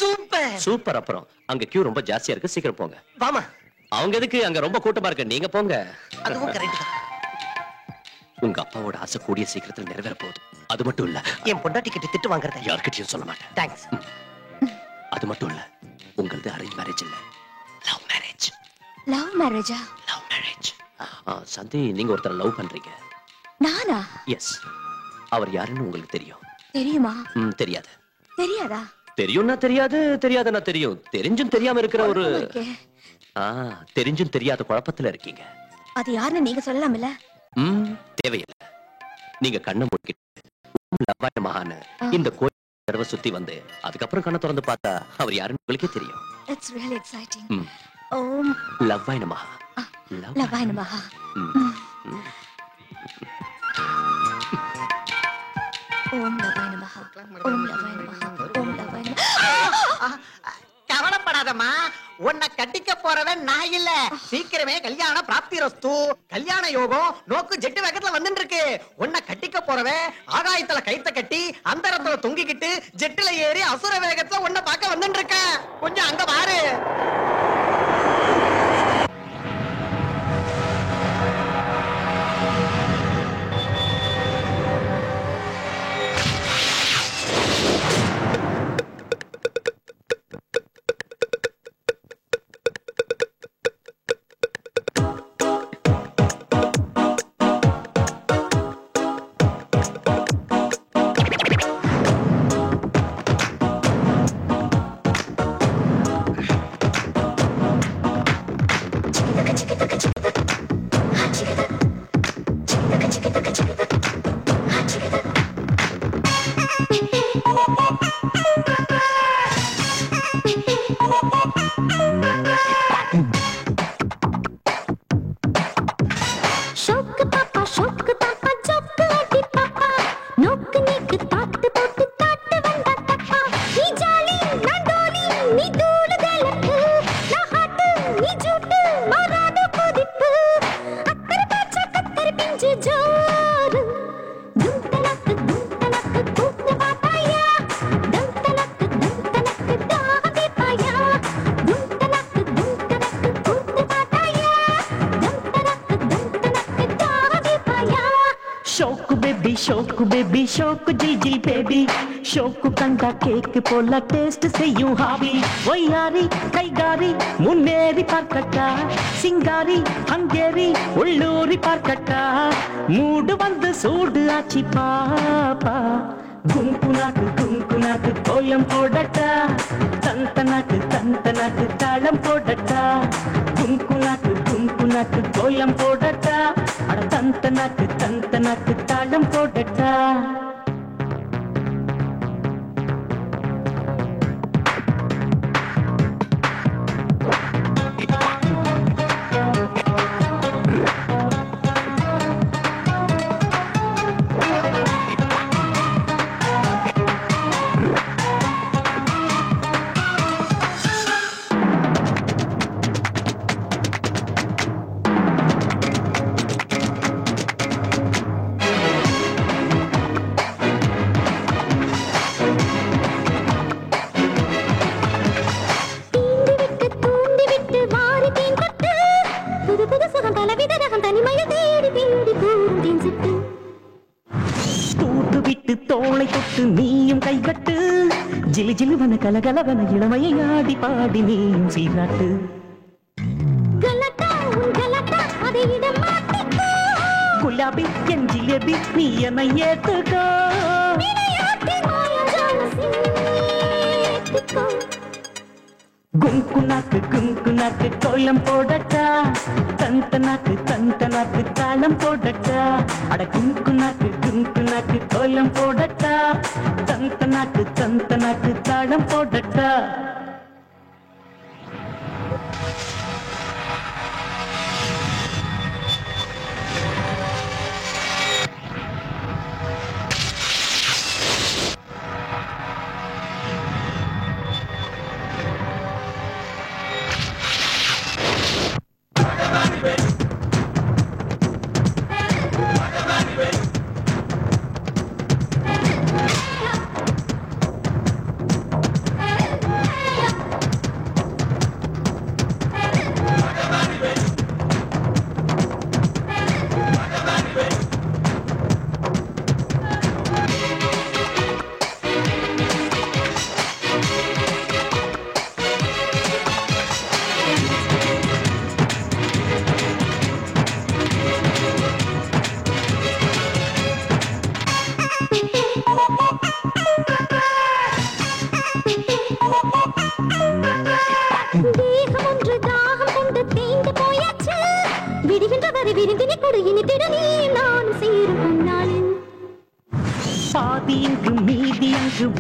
Super super. அப்புறம் அங்க கியூ ரொம்ப ஜாஸ்தியா இருக்கு, சீக்கிரம் போங்க. வாமா. அவங்க எதுக்கு, அங்க ரொம்ப கூட்டமா இருக்கு, நீங்க போங்க. அதுவும் கரெக்ட் தான். உங்க அப்பாவோட ஆசை கூடிய சீக்கிரத்துல நிறைவேற போகுது. அது மட்டும் இல்ல, என் பொண்டாட்டி கிட்ட திட்டு வாங்குறத யார்கிட்டயும் சொல்ல மாட்டேன். தேங்க்ஸ். அது மட்டும் இல்ல, உங்களது அரேஞ்ச் மேரேஜ் இல்ல, லவ் மேரேஜ். லவ் மேரேஜா? Love marriage. சந்தி, நீங்க ஒருத்தர் லவ் பண்றீங்க. நானா? எஸ். அவர் யாருன்னு உங்களுக்கு தெரியும்? தெரியுமா? தெரியாது. தெரியாதா? தெரியும்னா தெரியாது, தெரியாதுன்னா தெரியும். தெரிஞ்சும் தெரியாம இருக்கிற ஒரு தெரிஞ்சும் தெரியாத குழப்பத்துல இருக்கீங்க. அது யாருன்னு நீங்க சொல்லலாம்ல? தேவையில்லை. நீங்க கண்ணை மூடிக்கிட்டு மகான் இந்த கோயிலை சுத்தி வந்து அதுக்கப்புறம் கண்ணை திறந்து பார்த்தா அவர் யாருன்னு உங்களுக்கே தெரியும். It's really exciting. ஓம் லவ்வாய நமஹ. லவ்வாய நமஹ. ஓம் லவ்வாய நமஹ. ஓம் லவ்வாய நமஹ. ஓம் லவ்வாய நமஹ. கவலைப்படாதம்மா, உன்னை கட்டிக்க போறவன் நான் இல்ல. சீக்கிரமே கல்யாண பிராப்திரஸ்து. கல்யாண யோகம் நோக்கு ஜெட்டு வேகத்துல வந்துட்டு இருக்கு. உன்னை கட்டிக்க போறவன் ஆகாயத்துல கைத்த கட்டி அந்தரத்துல தொங்கிக்கிட்டு ஜெட்டுல ஏறி அசுர வேகத்துல உன்னை பார்க்க வந்துட்டு இருக்க. கொஞ்சம் அங்க பாரு. ஷோக்கு பேபி ஷோக்கு ஜில் ஜில் பேபி ஷோக்கு கண்டா கேக்கு போல டேஸ்ட் செய்யும் ஹாபி ஒய்யாரி கைகாரி முன்னேறி பார்க்கட்டா சிங்காரி ஹங்கேரி உள்ளூரி பார்க்கட்டா மூடு வந்து சூடு ஆச்சி பாப்பா குங்குனாக்கு கோலம் போடட்டா தந்தனாக்கு தாளம் போடட்டா குங்குனாக்கு கோலம் போடட்டா அட தந்தனாக்கு தாளம் போடட்டா தோளை தொட்டு நீயும் கைகட்டு ஜிலு ஜிலுவன கலகலவன இளமையை ஆடி பாடி நீயும் சீராட்டு குலாபி என் ஜிலேபி நீ என்னை ஏத்துக்கோ குங்குனாக்கு கோலம் போடட்டா தந்தனாக்கு தாளம் போடட்டா அட குங்குனாக்கு கோலம் போடட்டா தந்தனாக்கு தாளம் போடட்டா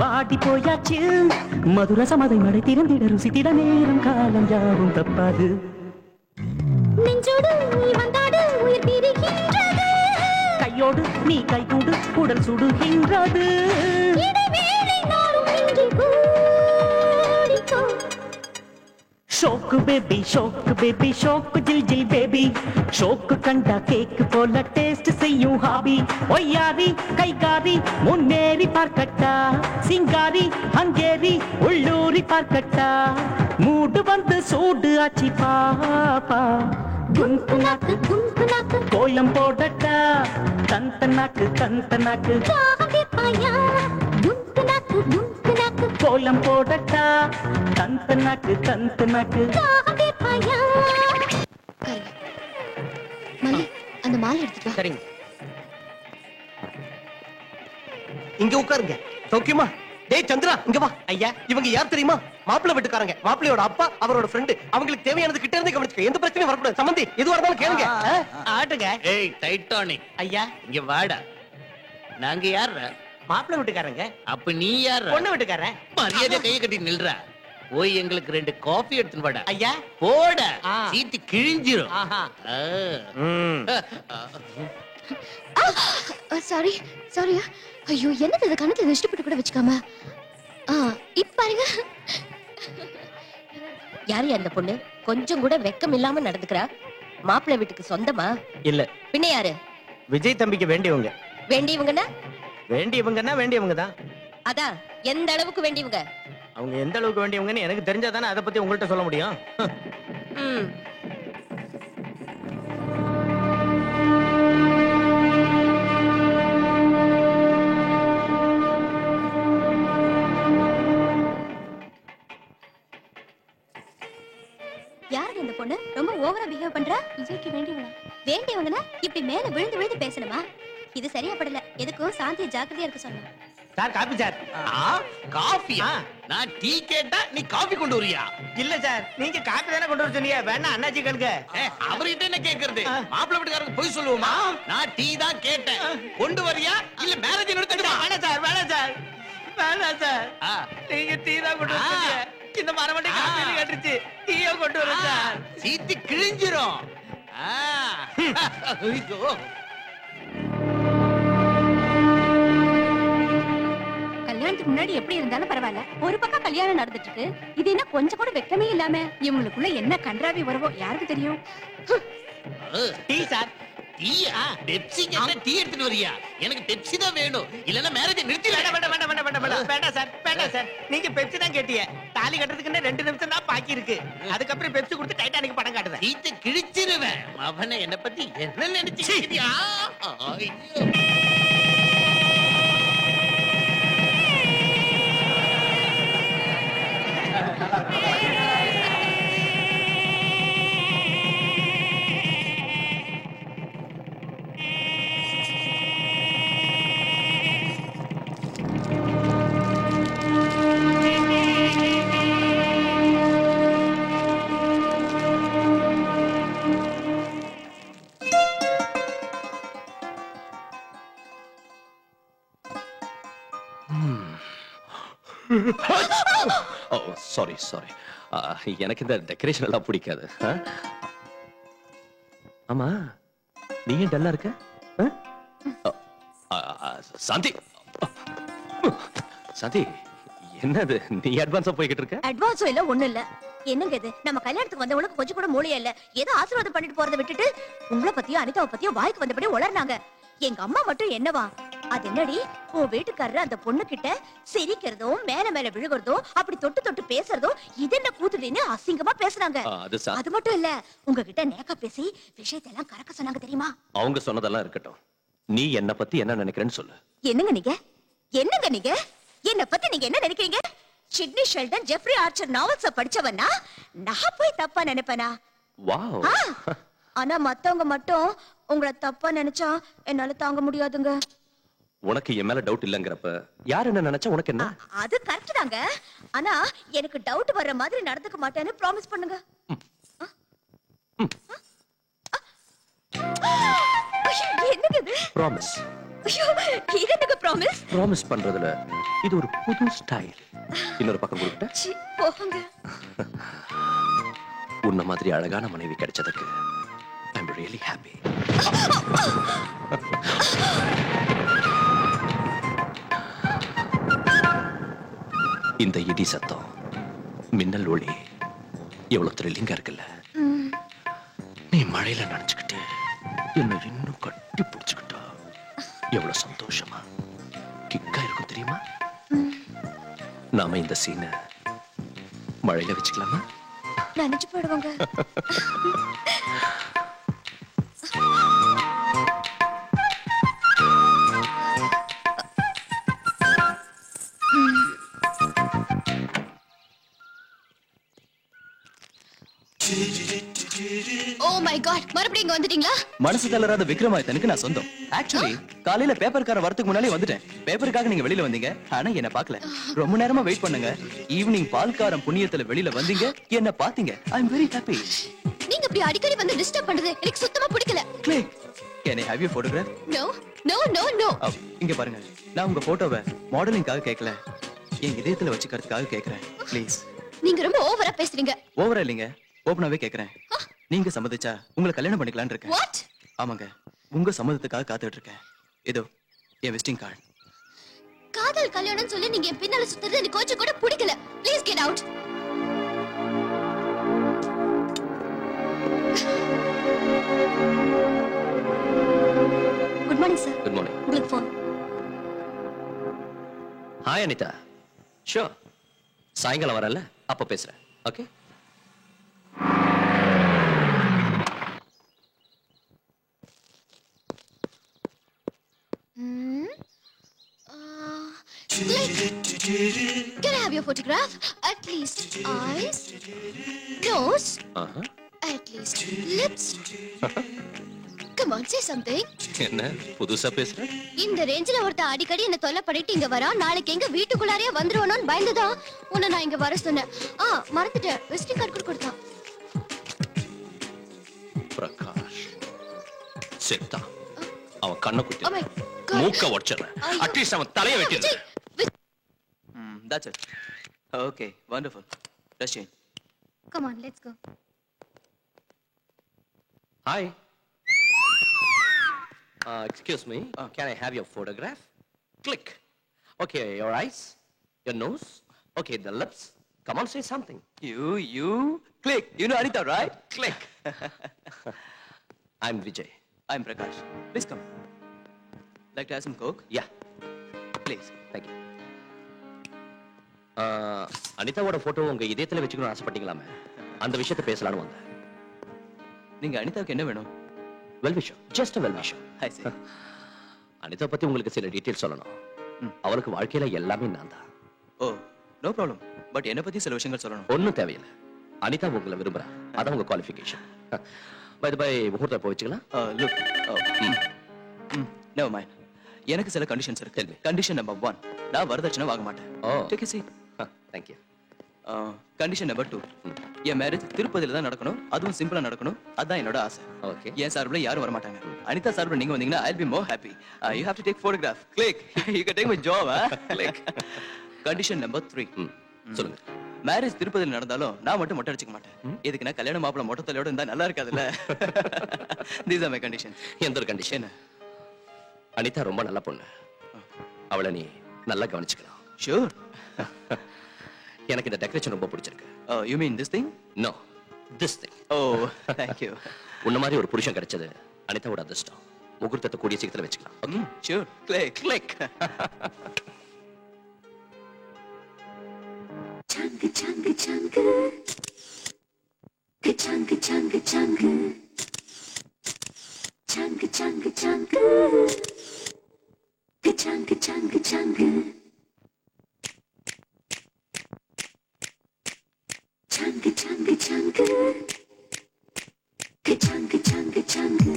வாடி போயாச்சு மதுர சமதை மடை திறந்திட ருசித்திட நேரம் காலம் யாரும் தப்பாது நெஞ்சோடு நீ வந்தாடு உயிர் பிரிகின்றது கையோடு நீ கைகூடு உடல் சுடுகின்றது இடைவேளை நாளும் இங்கே கூடிக்கோ ஷோக்கு பேபி ஷோக்கு ஜில் ஜில் பேபி ஷோக்கு கண்டா கேக்கு போல டேஸ்ட் செய்யும் ஹாபி ஒய்யாரி கைகாரி முன்னேறி பார்க்கட்டா சிங்காரி ஹங்கேரி உள்ளூரி பார்க்கட்டா மூடு வந்து சூடு ஆச்சி பாப்பா குங்குனாக்கு கோலம் போடட்டா தந்தனாக்கு பாயா குங்குனாக்கு கோலம் போடட்டா தந்தனாக்கு பாயா மல்லி அந்த மாலை எடுத்துட்டு வா. சரிங்க. இங்க உட்காருங்க. சௌக்கியமா? டேய் சந்திரா, இங்க வா. ஐயா, இவங்க யார் தெரியுமா? மாப்பிள்ளை வீட்டுக்காரங்க, மாப்பிள்ளையோட அப்பா, அவரோட ஃப்ரெண்டு, அவங்களுக்கு தேவையானது கிட்ட இருந்து கவனிச்சுக்க. எந்த பிரச்சனையும் வரக்கூடாது. சம்பந்தி எதுவா இருந்தாலும் கேளுங்க. ஆட்டுங்க. ஏய் டைட்டானிக் ஐயா இங்க வாடா. நாங்க யார்? மாப்பிள்ளை வீட்டுக்காரங்க. அப்ப நீ யார்? பொண்ணு வீட்டுக்காரன். மரியாதை கையை கட்டி நில்றா. போய் எங்களுக்கு 2 காஃபி எடுத்துன்னு வாடா. ஐயா போட சீட்டு கிழிஞ்சிரும். Sorry sorry. ஐயோ என்னது இது, கணத்துல வெஸ்ட் கூட வச்சுக்காம. இப்ப பாருங்க. யாரு அந்த பொண்ணு? கொஞ்சம் கூட வெக்கம் இல்லாம நடந்துக்கிறா. மாப்பிள்ளை வீட்டுக்கு சொந்தமா? இல்ல. பின்ன யாரு? விஜய் தம்பிக்கு வேண்டியவங்க. வேண்டியவங்கன்னா? வேண்டியவங்கன்னா வேண்டியவங்க தான். அதான் எந்த அளவுக்கு வேண்டியவங்க? அவங்க எந்த அளவுக்கு வேண்டியவங்கன்னு எனக்கு தெரிஞ்சாதானே அதை பத்தி உங்கள்கிட்ட சொல்ல முடியும். யாரு இந்த பொண்ணு? ரொம்ப ஓவரா பிஹேவ் பண்றா. விஜய்க்கு வேண்டியவங்க. வேண்டியவங்கன்னா இப்படி மேல விழுந்து விழுந்து பேசணுமா? இது சரியா படல. எதுக்கும் சாந்தியை ஜாக்கிரதையா இருக்க சொன்னேன். Sir coffee sir. காஃபியா? நான் டீ கேட்டா நீ காஃபி கொண்டு வரியா? இல்ல சார், நீங்க காபி தானே கொண்டு வர சொன்னீங்க. வேணா அண்ணாச்சி கேளுங்க. அவர்கிட்ட என்ன கேக்குறது? மாப்பிள்ளை வீட்டுக்காரருக்கு போய் சொல்லுவோமா? நான் டீ தான் கேட்டேன். கொண்டு வரியா இல்ல மேரேஜ் நிறுத்திடுமா? வேணாம் சார், வேணாம் சார், வேணாம் சார். நீங்க டீ தான் கொண்டு வந்தீங்க. இந்த மரமண்டி காபி கேட்டுச்சு. டீயோ கொண்டு வர சார். சீட்டு கிழிஞ்சிரும். ஐயோ கல்யாணத்துக்கு முன்னாடி எப்படி இருந்தாலும் பரவாயில்ல. ஒரு பக்கம் கல்யாணம் நடந்துட்டு இருக்கு. இது என்ன கொஞ்சம் கூட வெக்கமே இல்லாம இவங்களுக்குள்ள என்ன கன்றாவி வரவோ யாருக்கு தெரியும்? Tea sir. டீயா? பெப்சி கேட்டா டீ எடுத்துட்டு வரியா? எனக்கு பெப்சி தான் வேணும். இல்லன்னா மேரேஜ் நிறுத்தி. வேண்டாம் வேண்டாம் வேண்டாம் வேண்டாம் வேண்டாம் வேண்டாம் சார், வேண்டாம் சார். நீங்க பெப்சி தான் கேட்டீங்க. தாலி கட்டுறதுக்கு 2 நிமிஷம் தான் பாக்கி இருக்கு. அதுக்கப்புறம் பெப்சி கொடுத்து டைட்டானிக் படம் காட்டுவேன். சீட்டு கிழிச்சிருவேன். அவனை என்ன பத்தி என்ன நினைச்சியா? Sorry sorry. எனக்கு இந்த டெக்கரேஷன் எல்லாம் பிடிக்காது. ஆமா நீ ஏன் டல்லா இருக்க? சாந்தி, சாந்தி என்னது நீ அட்வான்ஸா போய்கிட்டு இருக்க? அட்வான்ஸும் இல்ல ஒண்ணும் இல்ல. என்னங்க இது? நம்ம கல்யாணத்துக்கு வந்தவங்களுக்கு கொஞ்சம் கூட மூளையே இல்ல. ஏதோ ஆசீர்வாதம் பண்ணிட்டு போறதை விட்டுட்டு உங்களை பத்தியும் அனிதாவை பத்தியும் வாய்க்கு வந்தபடி உளர்னாங்க. எங்க அம்மா மட்டும் என்னவா, அது என்னடி உன் வீட்டுக்காரரு அந்த பொண்ணு கிட்ட சிரிக்கிறதும் மேல மேல விழுகிறதும் அப்படி தொட்டு தொட்டு பேசுறதும் இது என்ன கூத்துடின்னு அசிங்கமா பேசுறாங்க. அது மட்டும் இல்ல, உங்ககிட்ட நேக்கா பேசி விஷயத்தை எல்லாம் கறக்க சொன்னாங்க தெரியுமா? அவங்க சொன்னதெல்லாம் இருக்கட்டும். நீ என்ன பத்தி என்ன நினைக்கிறேன்னு சொல்லு. என்னங்க நீங்க? என்னங்க நீங்க? என்ன பத்தி நீங்க என்ன நினைக்கிறீங்க? Sidney Sheldon, Jeffrey Archer novels படிச்சவனா? நான் போய் தப்பா நினைப்பேனா? வாவ். ஆனா மத்தவங்க மட்டும் உங்களை தப்பா நினைச்சா என்னால தாங்க முடியாதுங்க. உனக்கு என் மேல டவுட் இல்லங்கறப்ப யார் என்ன நினைச்சா உனக்கு என்ன? அது கரெக்ட் தாங்க. ஆனா எனக்கு டவுட் வர்ற மாதிரி நடந்துக்க மாட்டேன்னு ப்ராமிஸ் பண்ணுங்க. என்னங்க இது? ப்ராமிஸ். ஐயோ, இது என்னங்க ப்ராமிஸ்? ப்ராமிஸ் பண்றதுல இது ஒரு புது ஸ்டைல். இன்னொரு பக்கம் கொடுக்கட்டா? போங்க. உன்ன மாதிரி அழகான மனைவி கிடைச்சதுக்கு ஐ அம் ரியலி ஹாப்பி. இந்த இடி சத்தம், மின்னல் ஒளி எவ்வளவு த்ரில்லிங்கா இருக்குல்ல. நீ மழையில நனைச்சுக்கிட்டு என்ன இன்னும் கட்டி பிடிச்சுக்கிட்டா எவ்வளவு சந்தோஷமா கிக்கா இருக்கும் தெரியுமா? நாம இந்த சீனை மழையில வச்சுக்கலாமா? நினைச்சு போடுவாங்க. ஓ மை காட், மறுபடியும் இங்க வந்துட்டீங்களா? மனசு தளராத விக்ரமாதித்தனுக்கு நான் சொந்தம். ஆக்சுவலி காலையில பேப்பர்கார வரதுக்கு முன்னாலே வந்துட்டேன். பேப்பருக்காக நீங்க வெளியில வந்தீங்க, ஆனா என்ன பார்க்கல. ரொம்ப நேரமா வெயிட் பண்ணுங்க. ஈவினிங் பால்காரன் புண்ணியத்துல வெளியில வந்தீங்க, என்ன பாத்தீங்க. I am very happy. நீங்க இப்படி அடிக்கடி வந்து டிஸ்டர்ப் பண்றது எனக்கு சுத்தமா பிடிக்கல. Click. Can I have your photograph? No no no no. இங்க பாருங்க, நான் உங்க போட்டோவை மாடலிங்காக கேட்கல, என் இதயத்துல வச்சுக்கிறதுக்காக கேக்குறேன். ப்ளீஸ். நீங்க ரொம்ப ஓவரா பேசுறீங்க. ஓவரா இல்லைங்க, ஓபனாவே கேக்குறேன். நீங்க சம்மதிச்சா உங்களை கல்யாணம் பண்ணிக்கலாம்னு இருக்கேன். வாட்? ஆமாங்க, உங்க சம்மதத்துக்காக காத்துட்டு இருக்கேன். இதோ என் விசிட்டிங் கார்டு. காதல் கல்யாணம் சொல்லி நீங்க என் பின்னால சுத்துறது எனக்கு கொஞ்சம் கூட பிடிக்கல. Please get out. Good morning sir. Good morning. உங்களுக்கு ஃபோன். ஹாய் அனிதா. ஷூர், சாயங்காலம் வரல, அப்ப பேசுறேன். Okay. Can I have your photograph? At least eyes, nose, at least lips. Come on, say something. என்ன புதுசா பேசுற? இந்த ரேஞ்சில ஒருத்த அடிக்கடி என்ன தொல்லை பண்ணிட்டு இங்க வரா, நாளைக்கு எங்க வீட்டுக்குள்ளாரே வந்துருவானோன்னு பயந்துதான் உன்னை நான் இங்க வர சொன்னேன். மறந்துட்டேன், விசிட்டிங் கார்டு கூட கொடுத்தான். பிரகாஷ் செத்தா. அவன் கண்ணை குத்தி Oh my God. மூக்க உடைச்சிடுறேன். அட்லீஸ்ட் அவன் தலையை வெட்டிடுறேன். That's it. Okay, wonderful. Let's change. Come on, let's go. Hi. Excuse me. Can I have your photograph? Click. Okay, your eyes, your nose. Okay, the lips. Come on, say something. You click. You know Anita, right? Click. I'm Vijay. I'm Prakash. Please come. Like to have some Coke? Yeah. Please. Thank you. அனிதாவோட photo உங்க இதயத்துல வச்சுக்கணும்னு ஆசைப்பட்டீங்களாமே, அந்த விஷயத்தை பேசலாம்னு வந்தேன். நீங்க அனிதாவுக்கு என்ன வேணும்? வெல் விஷயம், ஜஸ்ட் வெல் விஷயம். I see. அனிதா பத்தி உங்களுக்கு சில டீடைல்ஸ் சொல்லணும். அவளுக்கு வாழ்க்கையில எல்லாமே நான் தான். ஓ, நோ ப்ராப்ளம். பட் என்ன பத்தி சில விஷயங்கள் சொல்லணும். ஒன்னும் தேவையில்லை. அனிதா உங்களை விரும்புறா, அதான் உங்க குவாலிஃபிகேஷன். பை பை, முகூர்த்தம் போய் வச்சுக்கலாம். Look, never mind. எனக்கு சில கண்டிஷன்ஸ் இருக்கு. கண்டிஷன் நம்பர் 1, நான் வரதட்சணை வாங்க மாட்டேன். Take a seat. Thank you. Condition number 2, என் மேரேஜ் திருப்பதியில தான் நடக்கணும், அதுவும் சிம்பிளா நடக்கணும். அதான் என்னோட ஆசை. Okay. என் சார்பில் யாரும் வர மாட்டாங்க. அனிதா சார்பில் நீங்க வந்தீங்கன்னா I'll be more happy. You have to take photograph. Click. You can take my job, huh? Click. Condition number 3. சொல்லுங்க. மேரேஜ் திருப்பதியில நடந்தாலும் நான் மட்டும் மொட்டை அடிச்சுக்க மாட்டேன். இதுக்கு நான் கல்யாண மாப்பிள மொட்டை தலையோட இருந்தா நல்லா இருக்காதுல்ல. These are my conditions. எந்த ஒரு கண்டிஷன்? அனிதா ரொம்ப நல்ல பொண்ணு, அவளை நீ நல்லா கவனிச்சுக்கலாம். Sure. எனக்கு இந்த டெக்கரேஷன் ரொம்ப பிடிச்சிருக்கு. You mean this thing? No, this thing. Oh, thank you. உன்ன மாதிரி ஒரு புருஷன் கிடைச்சது அனிதாவோட அதிர்ஷ்டம். முகூர்த்தத்தை கூடிய சீக்கிரத்துல வச்சுக்கலாம். Okay? Sure. Click. Click. Chunga chunga chunga. Chunga chunga chunga. Chunga chunga chunga. Chunga chunga chunga. Chunga chunga chunga. Chunga chunga chunga.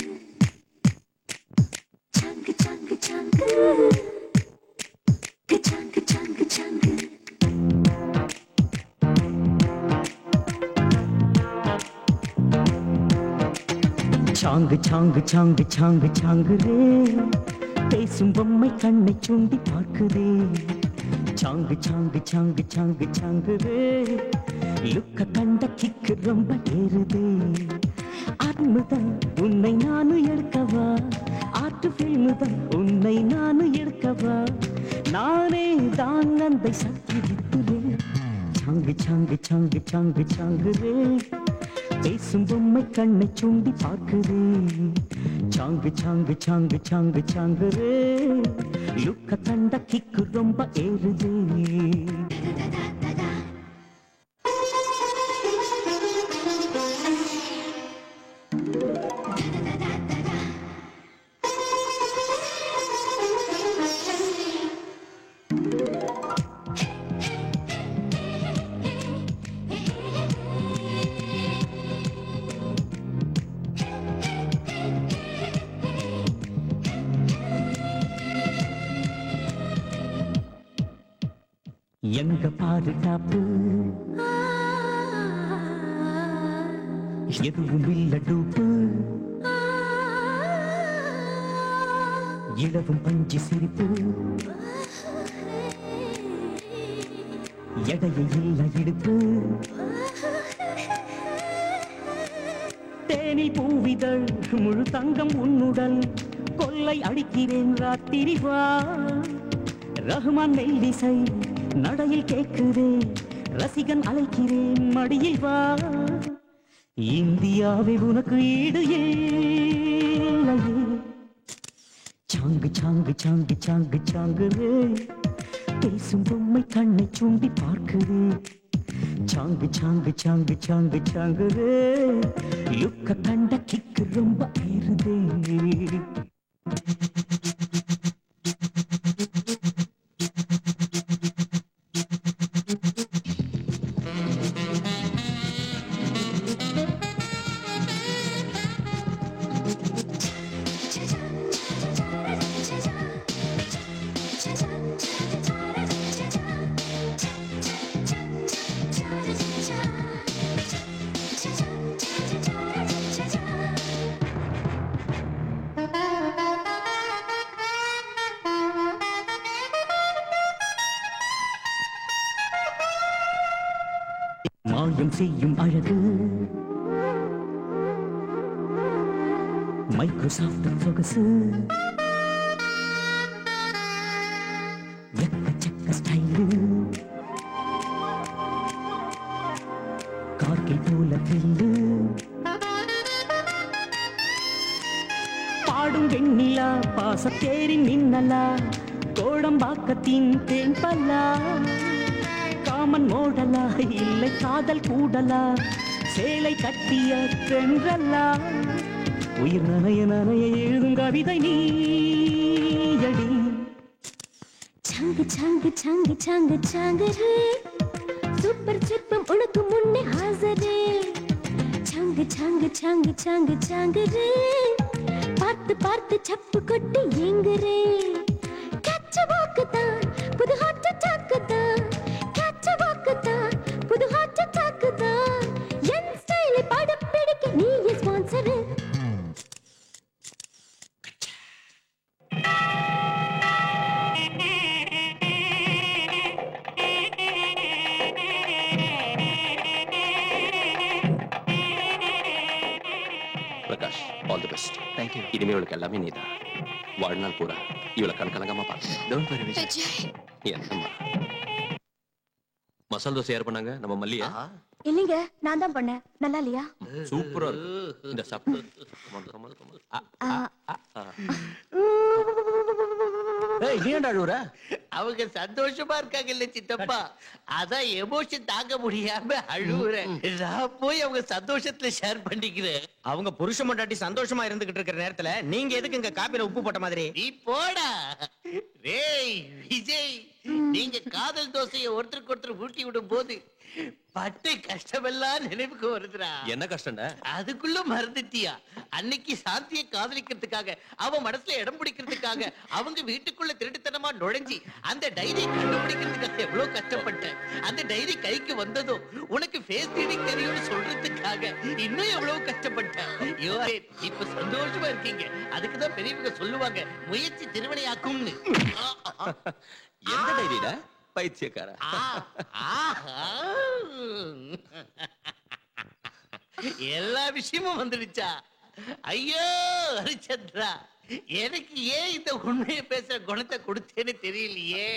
Chunga chunga chunga. Chunga chunga chunga. சாங்கு சாங்கு சாங்கு சாங்கு சாங்கு ரே, பேசும் பொம்மை கண்ணை சுண்டி பார்க்குதே. சாங்கு சாங்கு சாங்கு சாங்கு சாங்கு ரே, லுக்க கண்ட கிக்கு ரொம்ப ஏறுதே. அன்புதான் உன்னை நானும் எடுக்கவா, ஆட்டு ஃபில்முதான் உன்னை நானும் எடுக்கவா. நானே தான் அந்த சக்தி விட்டுறேன். சாங்கு சாங்கு சாங்கு சாங்கு சாங்கு ரே, பேசும் பொம்மை கண்ணை சுண்டி பார்க்குதே. சாங்கு சாங்கு சாங்கு சாங்கு சாங்கு ரே, லுக்க கண்ட கிக்கு ரொம்ப ஏறுதே. எங்க பாதுகாப்பு எதுவும் இல்ல டூப்பு இளவும் பஞ்சு சிரிப்பு எடையை இல்ல இடுப்பு தேனில் பூவிதழ் முழு தங்கம் உன்னுடல் கொள்ளை அடிக்கிறேன் ராத்திரி வா ரஹ்மான் மெல்லிசை நடையில் கேட்குதே ரசிகன் அழைக்கிறேன் மடியில் வா இந்தியாவை உனக்கு ஈடு இல்லையே சாங்கு சாங்கு சாங்கு சாங்கு சாங்கு பேசும் பொம்மை கண்ணை சூண்டி பார்க்குதே சாங்கு சாங்கு சாங்கு சாங்கு சாங்கு லுக்க கண்ட கிக்கு ரொம்ப ஏறுதே மாயம் செய்யும் அழகு மைக்ரோசாஃப்ட் சொகசு எக்கச்சக்க ஸ்டைலு கார்கில் போல தில்லு பாடும் வெண்ணிலா பாசத்தேரின் மின்னலா கோடம்பாக்கத்தின் தேன்பல்லா காமன் மோடலா இல்லை காதல் கூடலா சேலை கட்டிய தென்றலா உயிர் நனைய நனைய எழுதும் கவிதை நீயடி சாங்கு சாங்கு சாங்கு சாங்கு சாங்கு ரே சூப்பர் சிற்பம் உனக்கு முன்னே ஹாசரே சாங்கு சாங்கு சாங்கு சாங்கு சாங்கு ரே பார்த்து பார்த்து சப்பு கொட்டி எங்குரே கச்ச வாக்குதான் புது ஹாட் அட்டாக்குதான் கச்ச வாக்குதான் புது ஹாட் அட்டாக்குதான் என் ஸ்டைலை படம் பிடிக்க நீ sponsor Prakash all the best. Thank you. இனிமே இவளுக்கு எல்லாமே நீதான். வாழ்நாள் பூரா இவளை கண்கலங்கமா பார்த்து. Don't worry Vijay. விஜய் என்னம்மா மசால் தோசை யார் பண்ணாங்க? நம்ம மல்லியா? இல்லைங்க நான் தான் பண்ணேன் நல்லா இல்லையா சூப்பரா இருக்கு. இந்த சாப்பிடு. ஏய், நீ ஏன்டா அழுவுற? அவங்க சந்தோஷமா இருக்காங்க இல்ல சித்தப்பா, அதான் எமோஷன் தாங்க முடியாம அழுவுறேன். நான் போய் அவங்க சந்தோஷத்துல ஷேர் பண்ணிக்கிறேன். அவங்க புருஷ மண்டாட்டி சந்தோஷமா இருந்துகிட்டு இருக்கிற நேரத்துல நீங்க எதுக்கு இங்க காப்பில உப்பு போட்ட மாதிரி? நீ போடா. டேய் விஜய், நீங்க காதல் தோசையை ஒருத்தருக்கு ஒருத்தர் ஊட்டி விடும் போது பட்ட கஷ்டமெல்லாம் நினைவுக்கு வருதுடா. என்ன கஷ்டம்டா? அதுக்குள்ள மறந்துட்டியா? அன்னைக்கு சாந்தியை காதலிக்கிறதுக்காக அவ மனசுல இடம் பிடிக்கிறதுக்காக அவங்க வீட்டுக்குள்ள திருட்டுத்தனமா நுழைஞ்சி அந்த டைரி கண்டுபிடிக்கிறதுக்காக எவ்வளவு கஷ்டப்பட்டேன். அந்த டைரி கைக்கு வந்ததும் உனக்கு ஃபேஸ் ரீடிங் தெரியும்னு சொல்றதுக்காக இன்னும் எவ்வளவு கஷ்டப்பட்டேன். ஐயோ, இப்ப சந்தோஷமா இருக்கீங்க. அதுக்குதான் பெரியவங்க சொல்லுவாங்க முயற்சி திருவினையாக்கும்னு. எந்த டைரிடா பைத்தியக்கார? எல்லா விஷயமும் வந்துடுச்சா? ஐயோ ஹரிச்சந்திரா, எனக்கு ஏன் இந்த உண்மையை பேசுற குணத்தை கொடுத்தேன்னு தெரியலையே.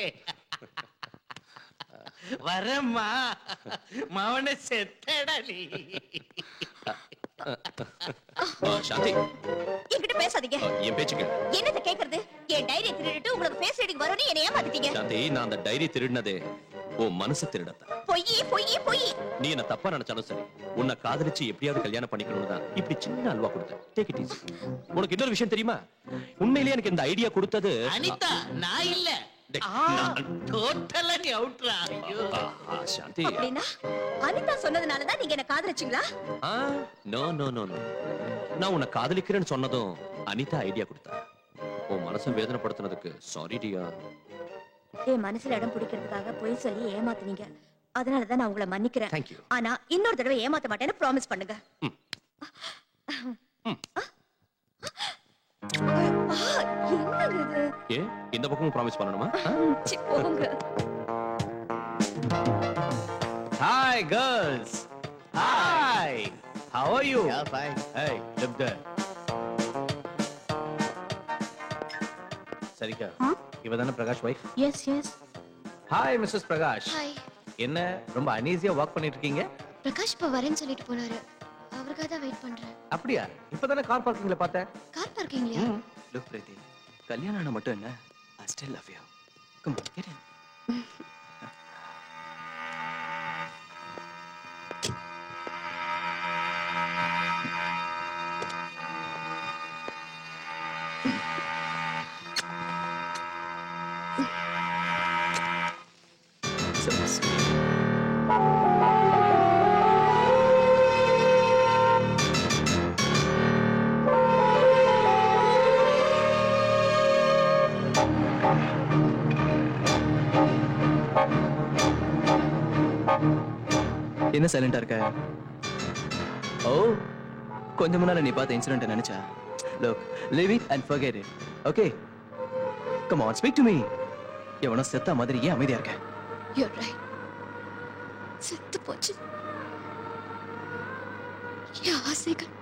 வரம்மா, மவன செத்தடா நீ. சாந்தி, என்கிட்ட பேசாதீங்க. என் பேச்சுக்கு என்னது கேக்குறது? என் டைரி திருடிட்டு உங்களுக்கு ஃபேஸ் ரீடிங் வரும்னு என்னை ஏமாத்திட்டீங்க. சாந்தி, நான் அந்த டைரி திருடினதே உன் மனசு திருடத்தான். பொய் பொய் பொய். நீ என்ன தப்பா நினைச்சாலும் சரி, உன்னை காதலிச்சு எப்படியாவது கல்யாணம் பண்ணிக்கணும்னு தான் இப்படி சின்ன அல்வா கொடுத்தேன். Take it easy. உனக்கு இன்னொரு விஷயம் தெரியுமா? உண்மையிலேயே எனக்கு இந்த ஐடியா கொடுத்தது அனிதா, நான் இல்ல. டோட்டலா நீ அவுட்ரா. ஐயோ சாந்தி, அப்படின்னா அனிதா சொன்னதுனால தான் நீங்க என்ன காதலிச்சீங்களா? No no no no. நான் உன்னை காதலிக்கிறேன்னு சொன்னதும் அனிதா ஐடியா கொடுத்தா. உன் மனசை வேதனைப்படுத்தினதுக்கு சாரி டியா. என் மனசுல இடம் பிடிக்கிறதுக்காக பொய் சொல்லி ஏமாத்துனீங்க. அதனாலதான் நான் உங்களை மன்னிக்கிறேன். Thank you. ஆனா இன்னொரு தடவை ஏமாத்த மாட்டேன்னு ப்ராமிஸ் பண்ணுங்க. என்னங்க இது? ஏ இந்த பக்கமும் ப்ராமிஸ் பண்ணணுமா? சி, போங்க. Hi girls. Hi. How are you? Yeah, fine. Hey, look there. சரிக்கா. இவதானே Prakash wife? Yes, yes. Hi Mrs Prakash. Hi. என்ன ரொம்ப அனீசியா வாக் பண்ணிட்டு இருக்கீங்க? பிரகாஷ் இப்ப வரேன்னு சொல்லிட்டு போனாரு. அவருக்காக தான் வெயிட் பண்றேன். அப்படியா? இப்பதானே கார் பார்க்கிங்ல பார்த்தேன். கார் பார்க்கிங்லயா? Look Preeti, கல்யாணம் ஆன மட்டும் என்ன? I still love you. Come on, get in. என்ன சைலண்டா இருக்க? ஓ, கொஞ்சம் முன்னால நீ பார்த்த இன்சிடென்ட் நினைச்சா? Look, leave it and forget it. Okay? Come on, speak to me. எவனோ செத்த மாதிரி ஏன் அமைதியா இருக்க? You're right. செத்து போச்சு. என் ஆசைகள்,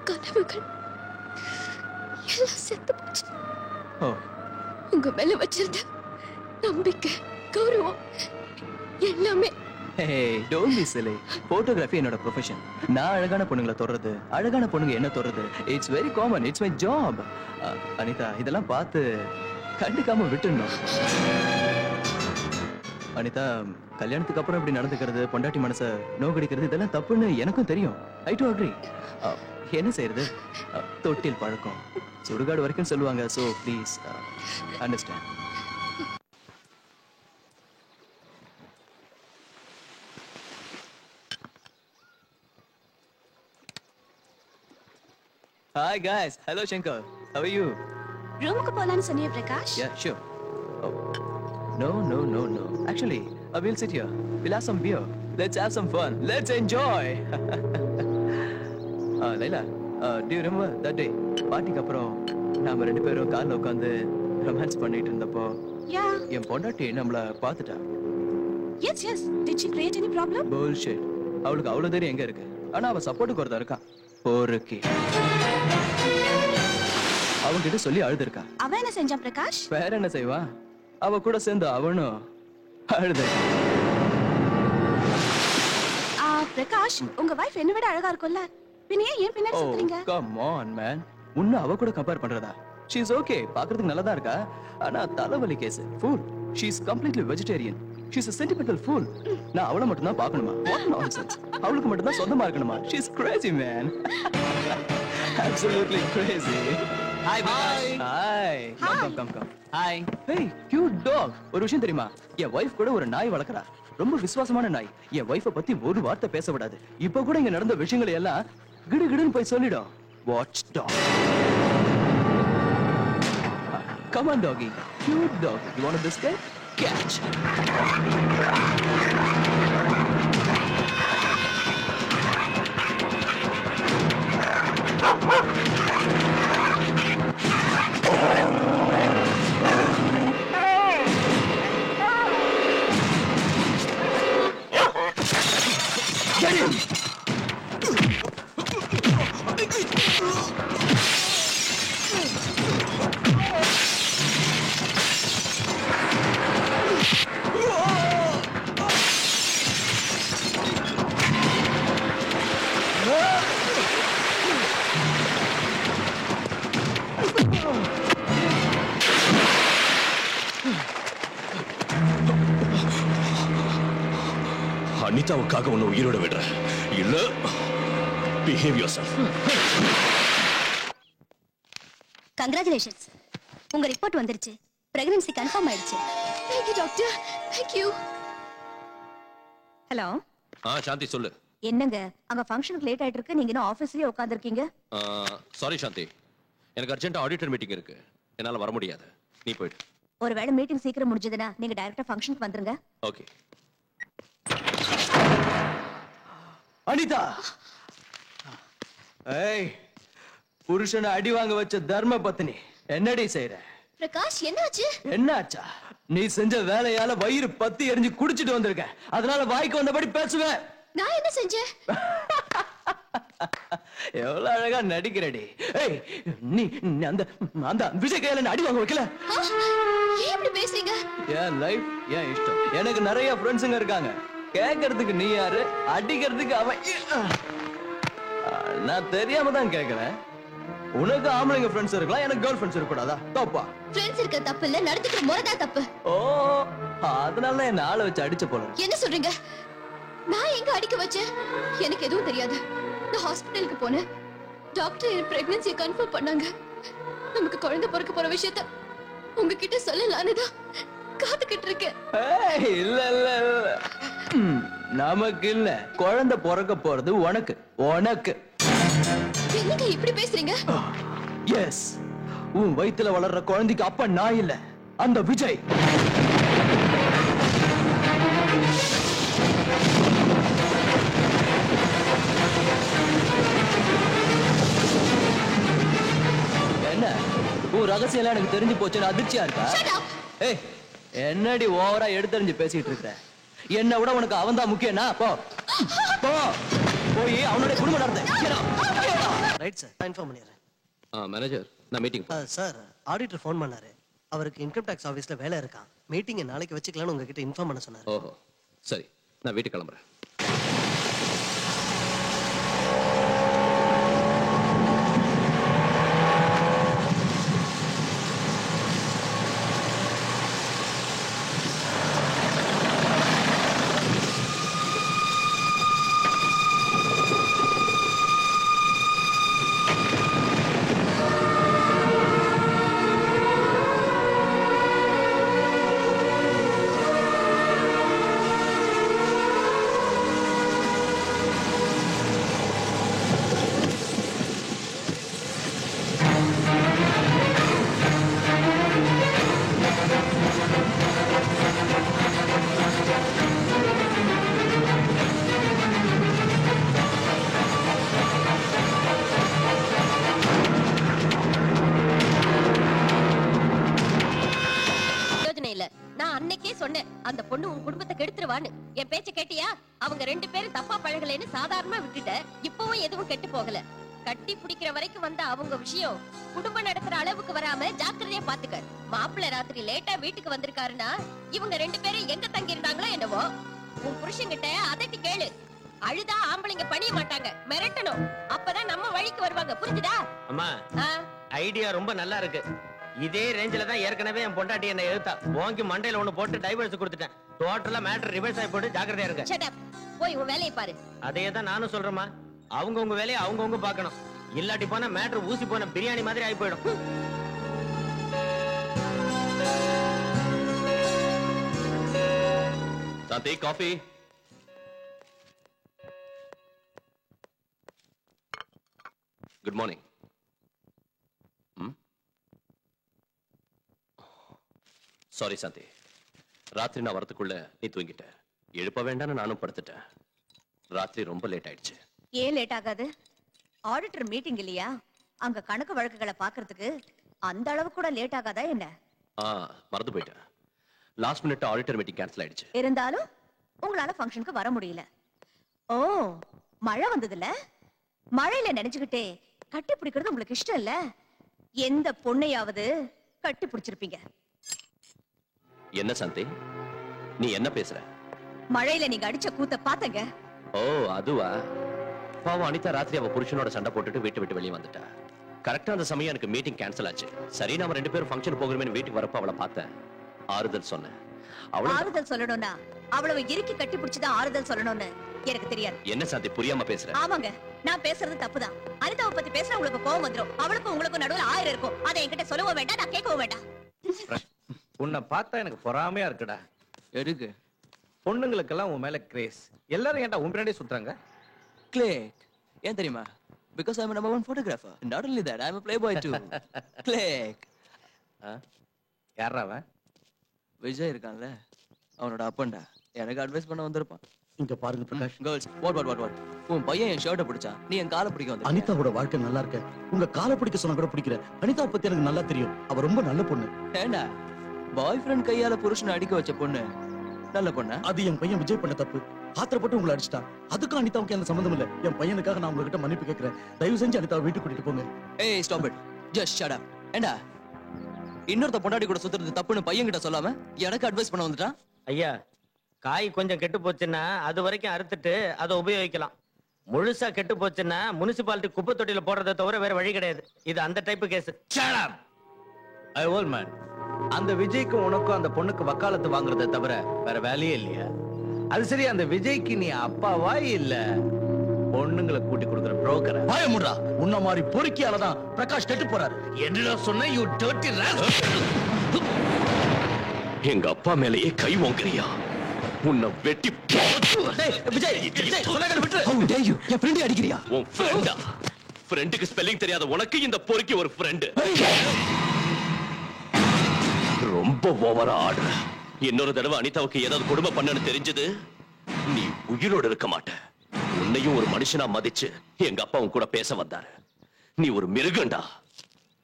கனவுகள் எல்லாம் செத்து போச்சு. ஓ, உங்க மேல வச்சிருந்த நம்பிக்கை, கௌரவம் எல்லாமே. hey, don't be silly. Photography என்னோட ப்ரொஃபஷன். நான் அழகான பொண்ணுங்களை தொடுறது, அழகான பொண்ணுங்க என்ன தொடுறது, it's very common, it's my job. Anitha, இதெல்லாம் பார்த்து கண்டுக்காம விட்டுடணும். அனிதா, கல்யாணத்துக்கு அப்புறம் இப்படி நடந்துக்கிறது, பொண்டாட்டி மனசை நோக்கடிக்கிறது, இதெல்லாம் தப்புன்னு எனக்கும் தெரியும். I do agree. என்ன செய்யறது? தொட்டில் பழக்கம் சுடுகாடு வரைக்கும் சொல்லுவாங்க. So please understand. Hi guys. Hello Shankar. How are you? ரூமுக்கு போலான்னு சொன்னியே Prakash? Yeah, sure. Oh. No. Actually, we'll sit here. We'll have some beer. Let's have some fun. Let's enjoy. Laila, do you remember that day? பார்ட்டிக்கு அப்புறம் நாம ரெண்டு பேரும் கார்ல உட்கார்ந்து ரொமான்ஸ் பண்ணிட்டு இருந்தப்போ Yeah. என் பொண்டாட்டி நம்மள பார்த்துட்டா. Yes. Did she create any problem? Bullshit. அவளுக்கு அவ்வளவு தைரியம் எங்க இருக்கு? ஆனா அவ சப்போர்ட்டுக்கு ஒருத்தன் இருக்கான். போருக்கு. அவன்கிட்ட சொல்லி அழுதுருக்கா. அவன் என்ன செஞ்சான் பிரகாஷ்? வேற என்ன செய்வா? அவ கூட சேர்ந்து அவனும் அழுது. பிரகாஷ், உங்க வைஃப் என்ன விட அழகா இருக்கும்ல? பின்ன ஏன் பின்னாடி சுத்துறீங்க? Come on man. உன்ன அவ கூட கம்பேர் பண்றதா? She is okay. பார்க்கிறதுக்கு நல்லதா இருக்கா. ஆனா தலைவலி case. Fool. She is completely vegetarian. She is a sentimental fool. நான் அவளை மட்டும் தான் பார்க்கணுமா? What nonsense. அவளுக்கு மட்டும் தான் சொந்தமா இருக்கணுமா? She is crazy man. Absolutely crazy. Hi Prakash. Hi. Come. Hi. Hey, cute dog. ஒரு விஷயம் தெரியுமா? என் வைஃப் கூட ஒரு நாய் வளர்க்கறா. ரொம்ப விசுவாசமான நாய். என் வைஃபை பத்தி ஒரு வார்த்தை பேச விடாது. இப்போ கூட இங்க நடந்த விஷயங்களை எல்லாம் கிடுகிடுன்னு போய் சொல்லிடும். Watch dog. Come on doggy. Cute dog. You want a biscuit? Catch. Get him! அனிதாவுக்காக உன்னை உயிரோட விடுறேன். இல்ல behave yourself. Congratulations. உங்க ரிப்போர்ட் வந்துருச்சு. பிரெக்னன்சி கன்ஃபார்ம் ஆயிடுச்சு. Thank you doctor. Thank you. Hello. Shanti சொல்லு. என்னங்க அங்க ஃபங்க்ஷனுக்கு லேட் ஆயிட்டு இருக்கு, நீங்க இன்னும் ஆபீஸ்லயே உட்கார்ந்திருக்கீங்க? சாரி சாந்தி, எனக்கு அர்ஜென்ட் ஆடிட்டர் மீட்டிங் இருக்கு, என்னால வர முடியாது. நீ போயிடு. ஒருவேளை மீட்டிங் சீக்கிரம் முடிஞ்சதுன்னா நீங்க டைரக்டா ஃபங்க்ஷனுக்கு வந்துருங்க. ஓகே. அனிதா, ஏய், புருஷனை அடி வாங்க வச்ச தர்ம பத்னி என்னடி செய்யற? பிரகாஷ் என்னாச்சு? என்னாச்சா? நீ செஞ்ச வேலையால வயிறு பத்தி எரிஞ்சு குடிச்சிட்டு வந்திருக்க. அதனால வாய்க்கு வந்தபடி பேசுவேன். நான் என்ன செஞ்சேன்? எவ்வளவு அழகா நடிக்கிறடி. ஏய், நீ அந்த அந்த விஜய் கையில அடி வாங்க வைக்கல? ஏன் இப்படி பேசுறீங்க? என் லைஃப் என் இஷ்டம். எனக்கு நிறைய ஃப்ரெண்ட்ஸுங்க இருக்காங்க. கேட்கறதுக்கு நீ யாரு, அடிக்கிறதுக்கு அவன். நான் தெரியாம தான் கேட்கிறேன். உனக்கு ஆம்பளைங்க ஃப்ரெண்ட்ஸ் இருக்கலாம், எனக்கு கேர்ள் ஃப்ரெண்ட்ஸ் இருக்கக்கூடாதா? தப்பா? ஃப்ரெண்ட்ஸ் இருக்க தப்பு இல்ல, நடந்துக்கிற முறை தான் தப்பு. ஓ, அதனால என்ன ஆளை வச்சு அடிச்ச போல. என்ன சொல்றீங்க? நான் எங்க அடிக்க வச்சேன்? எனக்கு எதுவும் தெரியாது. நான் ஹாஸ்பிடலுக்கு போனேன். டாக்டர் என் பிரெக்னன்சியை கன்ஃபார்ம் பண்ணாங்க. நமக்கு குழந்தை பிறக்க போற விஷயத்த உங்ககிட்ட சொல்லலான்னு தான் காத்துக்கிட்டு இருக்கேன். இல்ல இல்ல இல்ல, நமக்கு இல்ல, குழந்தை பிறக்க போறது உனக்கு. உனக்கு என்னங்க இப்படி பேசுறீங்க? எஸ், உன் வயித்துல வளர்ற குழந்தைக்கு அப்ப நான் இல்ல, அந்த விஜய். என்ன உன் ரகசியம் எல்லாம் எனக்கு தெரிஞ்சு போச்சுன்னு அதிர்ச்சியா இருக்கா? ஏய், என்னடி ஓவரா எடுத்தறிஞ்சு பேசிட்டு இருக்க? என்ன விட உனக்கு அவன் தான் முக்கியம்னா? போ போ, போய் அவனோட குடும்பம் நடத்த. ரைட் சார், நான் இன்ஃபார்ம் பண்ணிடுறேன். மேனேஜர், நான் மீட்டிங். சார், ஆடிட்டர் ஃபோன் பண்ணாரு. அவருக்கு இன்கம் டாக்ஸ் ஆபீஸ்ல வேலை இருக்கான். மீட்டிங்கை நாளைக்கு வச்சுக்கலாம்னு உங்ககிட்ட இன்ஃபார்ம் பண்ண சொன்னாரு. ஓஹோ, சரி, நான் வீட்டுக்கு கிளம்புறேன். அந்த பொண்ணு உன் குடும்பத்தை கெடுத்துருவான்னு. என் பேச்ச கேட்டியா? அவங்க 2 பேரும் தப்பா பழகலைன்னு சாதாரணமா விட்டுட்ட. இப்பவும் எதுவும் கெட்டு போகல. கட்டி பிடிக்கிற வரைக்கும் வந்த அவங்க விஷயம் குடும்பம் நடத்துற அளவுக்கு வராம ஜாக்கிரதையா பாத்துக்க. மாப்பிள்ளை ராத்திரி லேட்டா வீட்டுக்கு வந்திருக்காருன்னா இவங்க 2 பேரும் எங்க தங்கி இருந்தாங்களோ என்னவோ. உன் புருஷன்கிட்ட அதட்டி கேளு. அழுதா ஆம்பளைங்க பணிய மாட்டாங்க, மிரட்டணும். அப்பதான் நம்ம வழிக்கு வருவாங்க. புரிஞ்சுதா? அம்மா, ஐடியா ரொம்ப நல்லா இருக்கு. இதே ரேஞ்சில தான் ஏற்கனவே என் பொண்டாட்டி என்ன எழுத்தா வாங்கி மண்டையில ஒண்ணு போட்டு டைவர்ஸ் கொடுத்துட்டேன். டோட்டலா மேட்டர் ரிவர்ஸ் ஆகி போட்டு ஜாக்கிரதையா இருங்க. Shut up. போய் உன் வேலையை பாரு. அதே தான் நானும் சொல்றேம்மா. அவங்கவங்க வேலையை அவங்கவங்க பார்க்கணும். இல்லாட்டி போனா மேட்டர் ஊசி போன பிரியாணி மாதிரி ஆகி போயிடும். சாந்தி, காஃபி. Good morning. சாரி சாந்தி, ராத்திரி நான் வரதுக்குள்ள நீ தூங்கிட்ட. எழுப்ப வேண்டாம்னு நானும் படுத்துட்டேன். ராத்திரி ரொம்ப லேட் ஆயிடுச்சு. ஏன் லேட் ஆகாது? ஆடிட்டர் மீட்டிங் இல்லையா? அங்க கணக்கு வழக்குகளை பாக்குறதுக்கு அந்த அளவு கூட லேட் ஆகாதா என்ன? மறந்து போயிட்டேன். Last minute auditor meeting cancel ஆயிடுச்சு. இருந்தாலும் உங்களால ஃபங்க்ஷனுக்கு வர முடியல. ஓ, மழை வந்ததுல மழையில நினைச்சுக்கிட்டே கட்டி பிடிக்கிறது உங்களுக்கு இஷ்டம் இல்ல? எந்த பொண்ணையாவது கட்டி பிடிச்சிருப்பீங்க? என்ன சாந்தி, நீ என்ன பேசுற? மழையில நீங்க அடிச்ச கூத்த பாத்தங்க. ஓ, அதுவா? பாவம் அனிதா ராத்திரி அவ புருஷனோட சண்டை போட்டுட்டு வீட்டு விட்டு வெளியே வந்துட்டா. கரெக்டா அந்த சமயம் எனக்கு மீட்டிங் கேன்சல் ஆச்சு. சரி, நாம 2 பேரும் ஃபங்க்ஷன் போகிறோமே வீட்டுக்கு வரப்ப அவளை பார்த்தேன். ஆறுதல் சொன்னேன். ஆறுதல் சொல்லணும்னா அவ்வளவு இறுக்கி கட்டி பிடிச்சுதான் ஆறுதல் சொல்லணும்னு எனக்கு தெரியாது. என்ன சாந்தி, புரியாம பேசுற? ஆமாங்க, நான் பேசுறது தப்புதான். அனிதாவை பத்தி பேசுற உங்களுக்கு கோவம் வந்துரும். அவளுக்கும் உங்களுக்கும் நடுவுல 1000 இருக்கும். அதை என்கிட்ட சொல்லவும் வேண்டாம், நான் கேட்கவும் வேண்டாம். உன்னை பார்த்தா எனக்கு பொறாமையா இருக்குடா. எதுக்கு? பொண்ணுங்களுக்கெல்லாம் உன் மேல கிரேஸ். எல்லாரும் ஏன்டா உன் பின்னாடியே சுத்துறாங்க? கிளிக். ஏன் தெரியுமா? Because I'm a number 1 photographer. Not only that, I'm a playboy too. Click. யாரா அவன்? விஜய் இருக்கான்ல, அவனோட அப்பன்டா. எனக்கு அட்வைஸ் பண்ண வந்திருப்பான். இங்க பாருங்க பிரகாஷ். Girls, what. உன் பையன் என் ஷர்ட்டை பிடிச்சா, நீ என் காலை பிடிக்க வந்த. அனிதாவோட வாழ்க்கை நல்லா இருக்க. உங்க காலை பிடிக்க சொன்னா கூட பிடிக்கிற. அனிதாவை பத்தி எனக்கு நல்லா தெரியும். அவ ரொம்ப நல்ல பொண்ணு. ஏண்டா, பாய் ஃப்ரெண்ட் கையால புருஷனை அடிக்க வச்ச பொண்ணு நல்ல பொண்ணு? அது என் பையன் விஜய் பண்ண தப்பு. ஆத்திரப்பட்டு உங்களை அடிச்சிட்டான். அதுக்கும் அனிதாவுக்கு எந்த சம்மந்தம் இல்ல. என் பையனுக்காக நான் உங்ககிட்ட மன்னிப்பு கேட்கிறேன். தயவு செஞ்சு அனிதாவை வீட்டுக்கு கூட்டிட்டு போங்க. ஏய், stop it. Just shut up. ஏண்டா, இன்னொருத்த பொண்டாட்டி கூட சுத்துறது தப்புன்னு பையன் கிட்ட சொல்லாம எனக்கு அட்வைஸ் பண்ண வந்துட்டான். ஐயா, காய் கொஞ்சம் கெட்டு போச்சுன்னா அது வரைக்கும் அறுத்துட்டு அதை உபயோகிக்கலாம். முழுசா கெட்டு போச்சுன்னா முனிசிபாலிட்டி குப்பை தொட்டியில போடுறதை தவிர வேற வழி கிடையாது. இது அந்த டைப் கேஸ். ஐ ஓல் மேன், அந்த விஜய்க்கும் உனக்கும் அந்த பொண்ணுக்கு வக்காலத்து வாங்குறதை தவிர வேற வேலையே இல்லையா? அது சரி, அந்த விஜய்க்கு நீ அப்பாவா இல்ல பொண்ணுங்களை கூட்டி கொடுக்குற புரோக்கர்? பயமுடா, உன்ன மாதிரி பொறுக்கியாலதான் பிரகாஷ் கெட்டு போறாரு. என்னடா சொன்ன? You dirty rascal. எங்க அப்பா மேலேயே கை வாங்குறியா? உன்னை வெட்டி விஜய் சொல்லாத விட்டு. How dare you? என் ஃப்ரெண்ட் அடிக்கிறியா? உன் ஃப்ரெண்டா? ஃப்ரெண்டுக்கு ஸ்பெல்லிங் தெரியாத உனக்கு இந்த பொறுக்கி ஒரு ஃப்ரெண்ட்? ரொம்ப ஓவரா ஆடுற. இன்னொரு தடவை அனிதாவுக்கு ஏதாவது கொடுமை பண்ணனு தெரிஞ்சது, நீ உயிரோடு இருக்க மாட்ட. உன்னையும் ஒரு மனுஷனா மதிச்சு எங்க அப்பா உன் கூட பேச வந்தாரு. நீ ஒரு மிருகண்டா.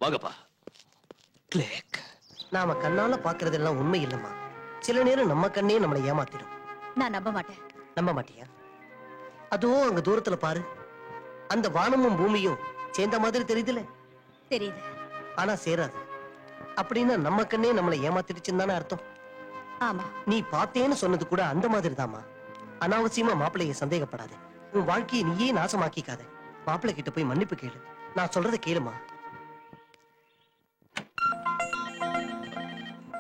வாங்கப்பா. கிளிக். நாம கண்ணால பாக்குறதெல்லாம் உண்மை இல்லம்மா. சில நேரம் நம்ம கண்ணே நம்மளை ஏமாத்திடும். நான் நம்ப மாட்டேன். நம்ப மாட்டியா? அதுவும் அங்க தூரத்துல பாரு, அந்த வானமும் பூமியும் சேர்ந்த மாதிரி தெரியுதுல? தெரியுது. ஆனா சேராது. அப்படின்னா நம்ம கண்ணே நம்மளை ஏமாத்திடுச்சுன்னு தானே அர்த்தம்? ஆமா. நீ பார்த்தேன்னு சொன்னது கூட அந்த மாதிரி தாமா. அனாவசியமா மாப்பிள்ளைய சந்தேகப்படாத. உன் வாழ்க்கையை நீயே நாசமாக்கிக்காத. மாப்பிள்ளை கிட்ட போய் மன்னிப்பு கேளு. நான் சொல்றதை கேளுமா.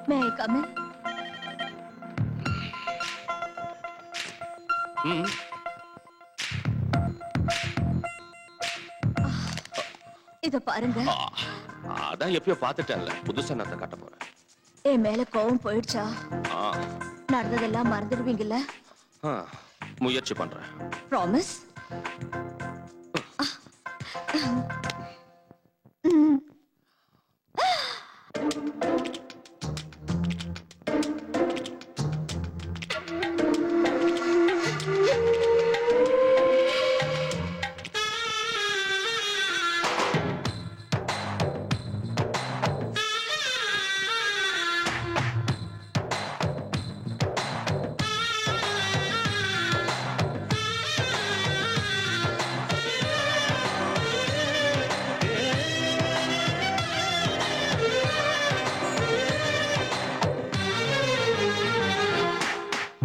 May I come in? இத பாருங்க. அதான் எப்பயோ பாத்துட்டேன்ல, புதுசா நான் காட்ட போறேன். என் மேல கோவம் போயிடுச்சா? நடந்ததெல்லாம் மறந்துடுவீங்கல்ல? முயற்சி பண்றேன். ப்ராமிஸ்?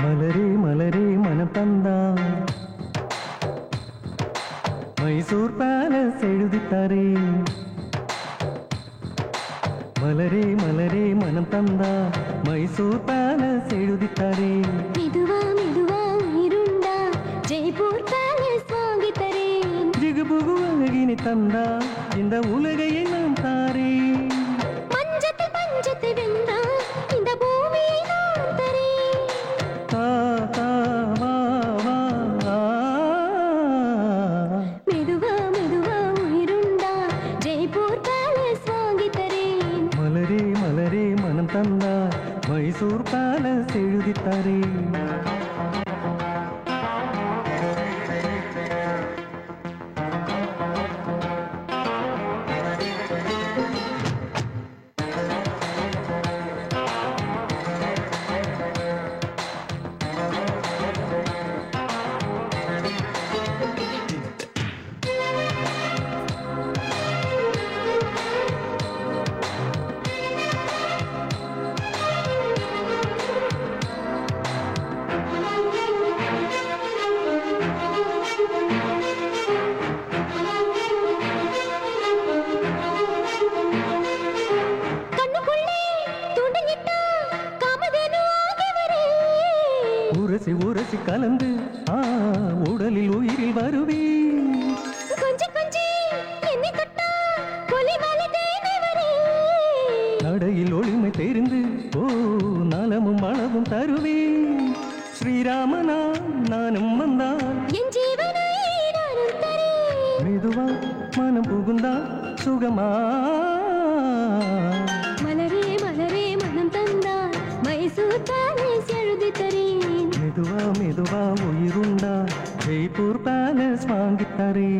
மலரே மலரே மனம் தந்தா மைசூர் பேலஸ் எழுதித்தாரே. மலரே மலரே மனம் தந்தா மைசூர் பேலஸ் எழுதித்தாரே. மெதுவா மெதுவா உயிருண்டா ஜெய்ப்பூர் பேலஸ் வாங்கி தரேன். ஜிகுபுகு அழகினி தந்தா இந்த உலகையை நான் தாரே. மஞ்சத்தை பஞ்சத்தை வென்றா இந்த பூமியை நான் தரேன். தா தா வா வா. மெதுவா மெதுவா உயிருண்டா ஜெய்ப்பூர் பேலஸ் வாங்கி தரேன். மலரே மலரே மனம் தந்தா மைசூர் பேலஸ் எழுதித்தாரே. உரசி உரசி கலந்து உடலில் உயிரில் வருவே. கொஞ்சம் கொஞ்சம் என்னை தொட்டா கொலிமலை தேனை வரே. நடையில் ஒளிமை தெரிந்து நலமும் அளவும் தருவே. ஸ்ரீராமனா நானும் வந்தான் என் ஜீவனை நானும் தரேன். மெதுவா மனம் புகுந்தா சுகமா. மலரே மலரே மனம் தந்தால் மைசூர் மெதுவா உயிருண்டா ஜெய்ப்பூர் பேலஸ் வாங்கித்தாரே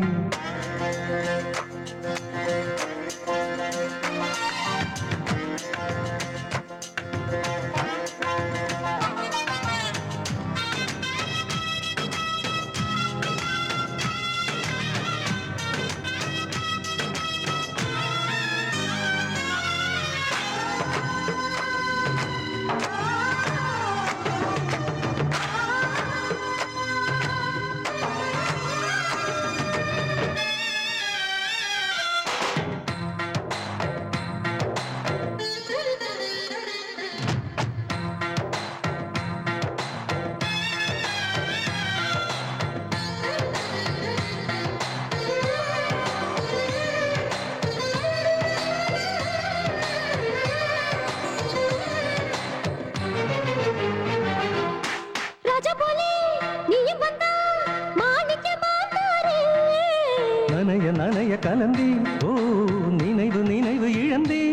நனைய நனைய கலந்தி ஓ நினைவு நினைவு இழந்தி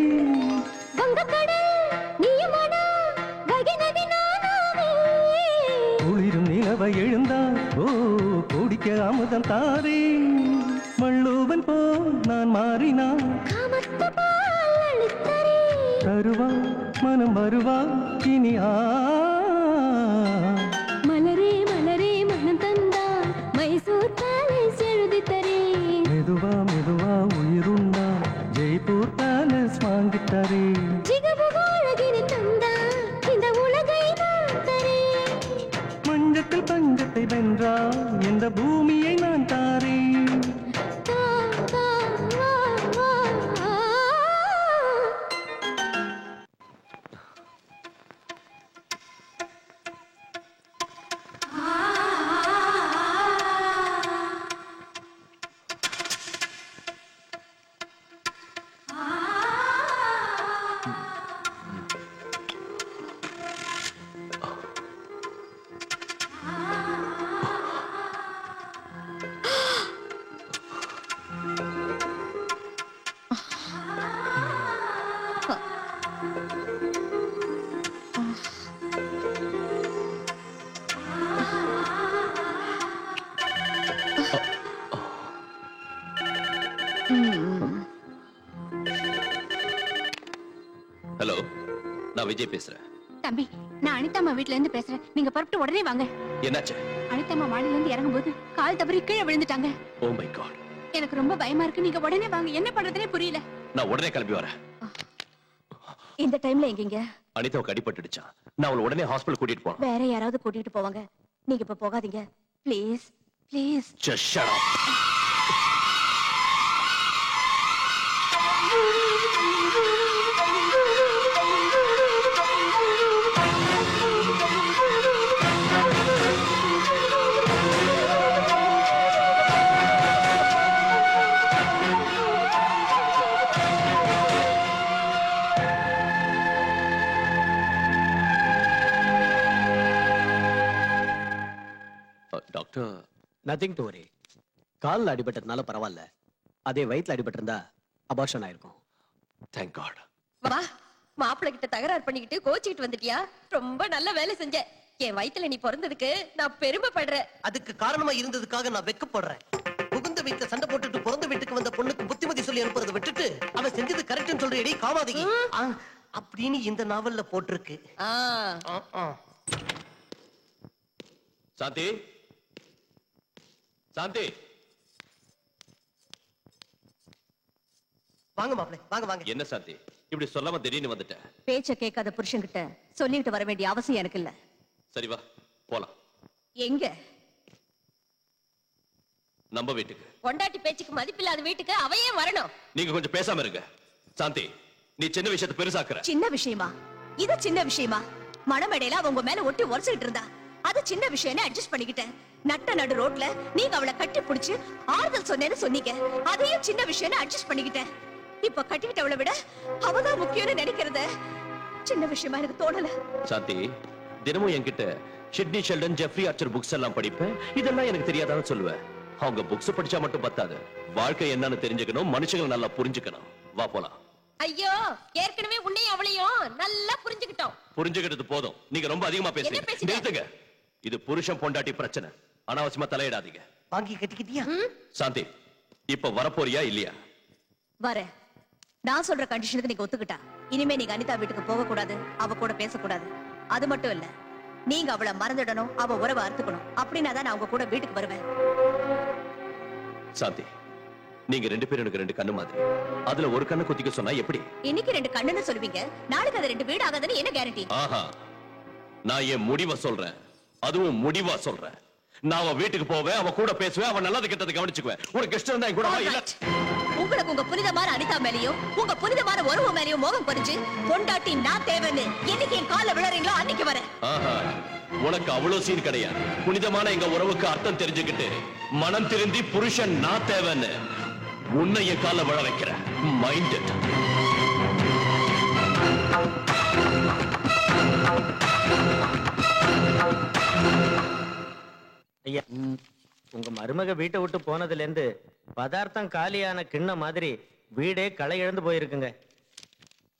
குளிரும் நிலவை எழுந்தால் ஓ குடிக்க அமுதம் தாரே மள்ளூவன் போ நான் மாறினான் தருவா மனம் வருவா இனி மலரே மலரே மனம் தந்தா மைசூர் பேலஸ் எழுதி தரே மெதுவா மெதுவா உயிருண்டா ஜெய்ப்பூர் பேலஸ் வாங்கித்தாரே ஜிகபுகோழகினி தந்தா இந்த உலகை நான் தரே மஞ்சத்தில் பஞ்சத்தை வென்றா இந்த பூமியை நான் தாரே ஹலோ, நான் விஜய் பேசுறேன். தம்பி, நான் அனிதாம்மா வீட்ல இருந்து பேசுறேன். நீங்க புறப்பட்டு உடனே வாங்க. என்னாச்சு? அனிதாம்மா மாடியில இருந்து இறங்கும்போது கால் தவறி கீழே விழுந்துட்டாங்க. Oh my God. எனக்கு ரொம்ப பயமா இருக்கு. நீங்க உடனே வாங்க. என்ன பண்றதுனே புரியல. நான் உடனே கிளம்பி வரேன். இந்த டைம்ல எங்கீங்க? அனிதாவுக்கு அடிபட்டுடுச்சான். நான் அவளை உடனே ஹாஸ்பிடல் கூட்டிட்டு போறேன். வேற யாராவது கூட்டிட்டு போவாங்க. நீங்க இப்ப போகாதீங்க please please. Just shut up. Doctor, nothing to worry. கால்ல அடிபட்டதுனால பரவாயில்ல. அதே வயித்துல அடிபட்டிருந்தா அபார்ஷன் ஆயிருக்கும். Thank God. வா, மாப்பிள்ளை கிட்ட தகராறு பண்ணிக்கிட்டு கோச்சிக்கிட்டு வந்துட்டியா? ரொம்ப நல்ல வேலை செஞ்ச. என் வயித்துல நீ பிறந்ததுக்கு நான் பெருமைப்படுறேன். அதுக்கு காரணமா இருந்ததுக்காக நான் வெக்கப்படுறேன். புகுந்த வீட்டுல சண்டை போட்டுட்டு பிறந்த வீட்டுக்கு வந்த பொண்ணுக்கு புத்திமதி சொல்லி அனுப்புறதை விட்டுட்டு அவன் செஞ்சது கரெக்ட்னு சொல்றேடி காமாதிகி அப்படின்னு இந்த நாவல்ல போட்டிருக்கு. சாந்தி, சாந்தி, வாங்க மாப்பிள்ளை, வாங்க வாங்க. என்ன சாந்தி இப்படி சொல்லாம திடீர்னு வந்துட்ட? பேச்ச கேட்காத புருஷன்கிட்ட சொல்லிட்டு வர வேண்டிய அவசியம் எனக்கு இல்ல. சரி வா போலாம். எங்க? நம்ம வீட்டுக்கு. பொண்டாட்டி பேச்சுக்கு மதிப்பில்லாத வீட்டுக்கு அவ ஏன் வரணும்? நீங்க கொஞ்சம் பேசாம இருங்க. சாந்தி, நீ சின்ன விஷயத்தை பெருசாக்குற. சின்ன விஷயமா? இது சின்ன விஷயமா? மணமேடையில அவங்க மேல ஒட்டி உரசிட்டு இருந்தா அது சின்ன விஷயம்னு அட்ஜஸ்ட் பண்ணிக்கிட்டேன். நட்ட நடு ரோட்ல நீங்க அவளை கட்டி பிடிச்சு ஆறுதல் சொன்னேன்னு சொன்னீங்க. அதையும் சின்ன விஷயம்னு அட்ஜஸ்ட் பண்ணிக்கிட்டேன். இப்ப கட்டிக்கிட்டவளை விட அவதான் முக்கியம்னு நினைக்கிறத சின்ன விஷயமா எனக்கு தோணல. சாந்தி, தினமும் என்கிட்ட Sidney Sheldon, Jeffrey Archer books எல்லாம் படிப்பேன். இதெல்லாம் எனக்கு தெரியாதான்னு சொல்லுவேன். அவங்க புக்ஸ் படிச்சா மட்டும் பத்தாது. வாழ்க்கை என்னன்னு தெரிஞ்சுக்கணும், மனுஷங்களை நல்லா புரிஞ்சுக்கணும். வா போலாம். ஐயோ, ஏற்கனவே உன்னையும் அவளையும் நல்லா புரிஞ்சுக்கிட்டோம். புரிஞ்சுக்கிட்டது போதும். நீங்க ரொம்ப அதிகமா பேசுறீங்க. நிறுத்துங்க. இது புருஷன் பொண்டாட்டி பிரச்சனை. அனாவசியமா தலையிடாதீங்க. வாங்கி கட்டிக்கிட்டியா? சாந்தி, இப்ப வரப்போறியா இல்லையா? வரேன். நான் சொல்ற கண்டிஷனுக்கு நீங்க ஒத்துக்கிட்டா இனிமே நீங்க அனிதா வீட்டுக்கு போக கூடாது, அவ கூட பேசக்கூடாது. அது மட்டும் இல்ல, நீங்க அவளை மறந்துடணும், அவ உறவை அறுத்துக்கணும். அப்படின்னா தான் நான் உங்க கூட வீட்டுக்கு வருவேன். சாந்தி, நீங்க 2 பேரும் எனக்கு 2 கண்ணு மாதிரி. அதுல ஒரு கண்ணு குத்திக்க சொன்னா எப்படி? இன்னைக்கு 2 கண்ணுன்னு சொல்லுவீங்க, நாளைக்கு அது 2 வீடு ஆகாதுன்னு என்ன கேரண்டி? ஆஹா, நான் என் முடிவை சொல்றேன், அதுவும் முடிவா சொல்றேன். நான் அவன் வீட்டுக்கு போவேன், அவன் கூட பேசுவேன், அவன் நல்லது கெட்டது கவனிச்சுக்குவேன். உனக்கு இஷ்டம் இருந்தா கூட இல்ல. உங்களுக்கு உங்க புனிதமான அனிதா மேலயும் உங்க புனிதமான உறவு மேலயும் மோகம் புரிஞ்சு பொண்டாட்டி நான் தேவைன்னு என்னைக்கு என் கால விழறீங்களோ அன்னைக்கு வரேன். ஆஹா, உனக்கு அவ்வளவு சீன் கிடையாது. புனிதமான எங்க உறவுக்கு அர்த்தம் தெரிஞ்சுக்கிட்டு மனம் திருந்தி புருஷன் நான் தேவைன்னு உன்னை என் கால விழ வைக்கிற மைண்ட். ஐயா, உங்க மருமக வீட்டை விட்டு போனதுல இருந்து பதார்த்தம் காலியான கிண்ண மாதிரி வீடே களை இழந்து போயிருக்குங்க.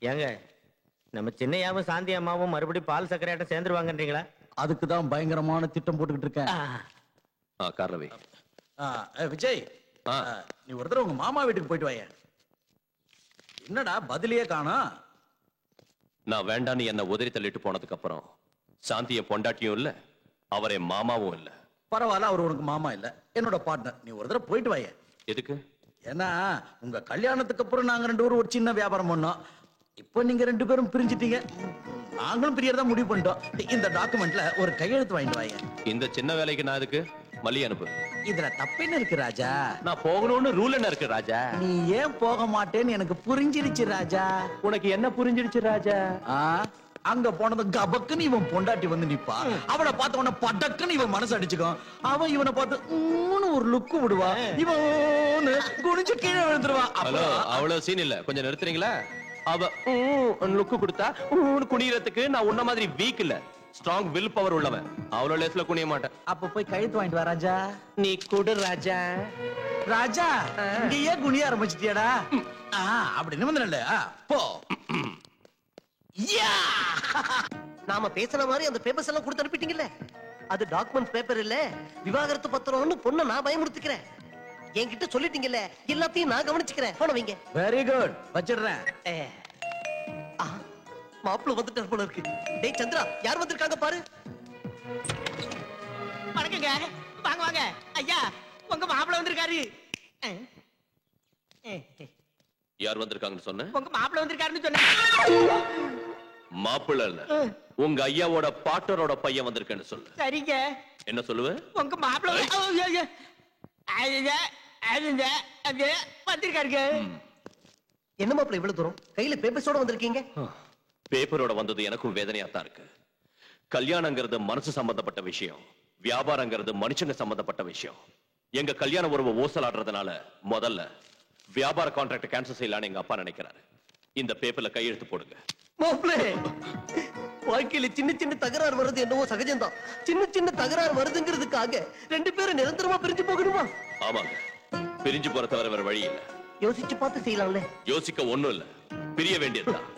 ஏங்க, நம்ம சின்னையாவும் சாந்தி அம்மாவும் மறுபடியும் பால் சக்கரையாட்டம் சேர்ந்துருவாங்கன்றீங்களா? அதுக்கு தான் பயங்கரமான திட்டம் போட்டுக்கிட்டு இருக்கேன். காரணவே விஜய், நீ ஒரு தடவை உங்க மாமா வீட்டுக்கு போயிட்டு வாய. என்னடா பதிலையே காணோம்? நான் வேண்டான்னு என்ன உதறி தள்ளிட்டு போனதுக்கு அப்புறம் சாந்திய பொண்டாட்டியும் இல்ல, அவரே மாமாவும் இல்ல. பரவாயில்ல, அவர் உனக்கு மாமா இல்ல, என்னோட பார்ட்னர். நீ ஒரு தடவை போயிட்டு வாய. எதுக்கு? ஏன்னா உங்க கல்யாணத்துக்கு அப்புறம் நாங்க 2 பேரும் ஒரு சின்ன வியாபாரம் பண்ணோம். இப்போ நீங்க 2 பேரும் பிரிஞ்சிட்டீங்க, நாங்களும் பிரியறதா முடிவு பண்ணிட்டோம். இந்த டாக்குமெண்ட்ல ஒரு கையெழுத்து வாங்கிட்டு வாங்க. இந்த சின்ன வேலைக்கு நான் எதுக்கு? மல்லி அனுப்பு. இதுல தப்பென்ன இருக்கு ராஜா? நான் போகணும்னு ரூல் என்ன இருக்கு ராஜா? நீ ஏன் போக மாட்டேன்னு எனக்கு புரிஞ்சிருச்சு ராஜா. உனக்கு என்ன புரிஞ்சிருச்சு ராஜா? அங்க போனது கபக்குன்னு இவன் பொண்டாட்டி வந்து நிப்பா. அவனை பார்த்த உடனே படக்குன்னு இவன் மனசு அடிச்சுக்கும். அவன் இவனை பார்த்து ஒரு லுக்கு விடுவா, இவன் குனிஞ்சு கீழே விழுந்துருவான். ஹலோ, அவ்வளவு சீன் இல்ல, கொஞ்சம் நிறுத்துறீங்களா? அவ லுக்கு கொடுத்தா குனியறதுக்கு நான் உன்ன மாதிரி வீக் இல்ல, ஸ்ட்ராங் வில் பவர் உள்ளவன். அவ்வளவு லேஸ்ல குனிய மாட்டேன். அப்ப போய் கையெழுத்து வாங்கிட்டு வா ராஜா. நீ கொடு ராஜா. ராஜா, இங்கேயே குனிய ஆரம்பிச்சிட்டியாடா? அப்படி நிமிந்தல போ. நாம பேசின மாதிரி அந்த பேப்பர்ஸ் எல்லாம் கொடுத்து அனுப்பிட்டீங்கல்ல? அது டாக்குமெண்ட் பேப்பர் இல்ல, விவாகரத்து பத்திரம்னு பொண்ணை நான் பயமுறுத்திக்கிறேன். என்கிட்ட சொல்லிட்டீங்கல்ல, எல்லாத்தையும் நான் கவனிச்சுக்கிறேன். போன வைங்க. வெரி குட், வச்சிடுறேன். மாப்பிள்ள வந்துட்டார் போல இருக்கு. டேய் சந்திரா, யார் வந்திருக்காங்க பாரு. வணக்கங்க, வாங்க வாங்க. ஐயா, உங்க மாப்பிள்ள வந்திருக்காரு. யார் வந்திருக்காங்கன்னு சொன்ன? உங்க மாப்பிள்ள வந்திருக்காருன்னு சொன்ன. மாப்பிள்ள இல்ல, உங்க ஐயாவோட பாட்டரோட பையன் வந்திருக்கேன்னு சொல்லு. சரிங்க. என்ன சொல்லுவ? உங்க மாப்பிள்ள வந்திருக்காருங்க. என்ன மாப்பிள்ள இவ்வளவு தூரம் கையில பேப்பர்ஸோட வந்திருக்கீங்க? பேப்பரோட வந்தது எனக்கும் வேதனையா தான் இருக்கு. கல்யாணங்கிறது மனசு சம்பந்தப்பட்ட விஷயம், வியாபாரங்கிறது மனுஷங்க சம்பந்தப்பட்ட விஷயம். எங்க கல்யாண உறவு ஓசலாடுறதுனால முதல்ல வியாபார கான்ட்ராக்ட் கேன்சல் செய்யலான்னு எங்க அப்பா நினைக்கிறாரு. இந்த பேப்பர்ல கையெழுத்து போடுங்க. மாப்பிள்ளை, வாழ்க்கையில சின்ன சின்ன தகராறு வருது என்னவோ சகஜம்தான். சின்ன சின்ன தகராறு வருதுங்கிறதுக்காக 2 பேரும் நிரந்தரமா பிரிஞ்சு போகணுமா? ஆமாங்க, பிரிஞ்சு போற தவிர வேற வழி இல்ல. யோசிச்சு பார்த்து செய்யலாம்ல. யோசிக்க ஒண்ணும் இல்ல, பிரிய வேண்டியதுதான்.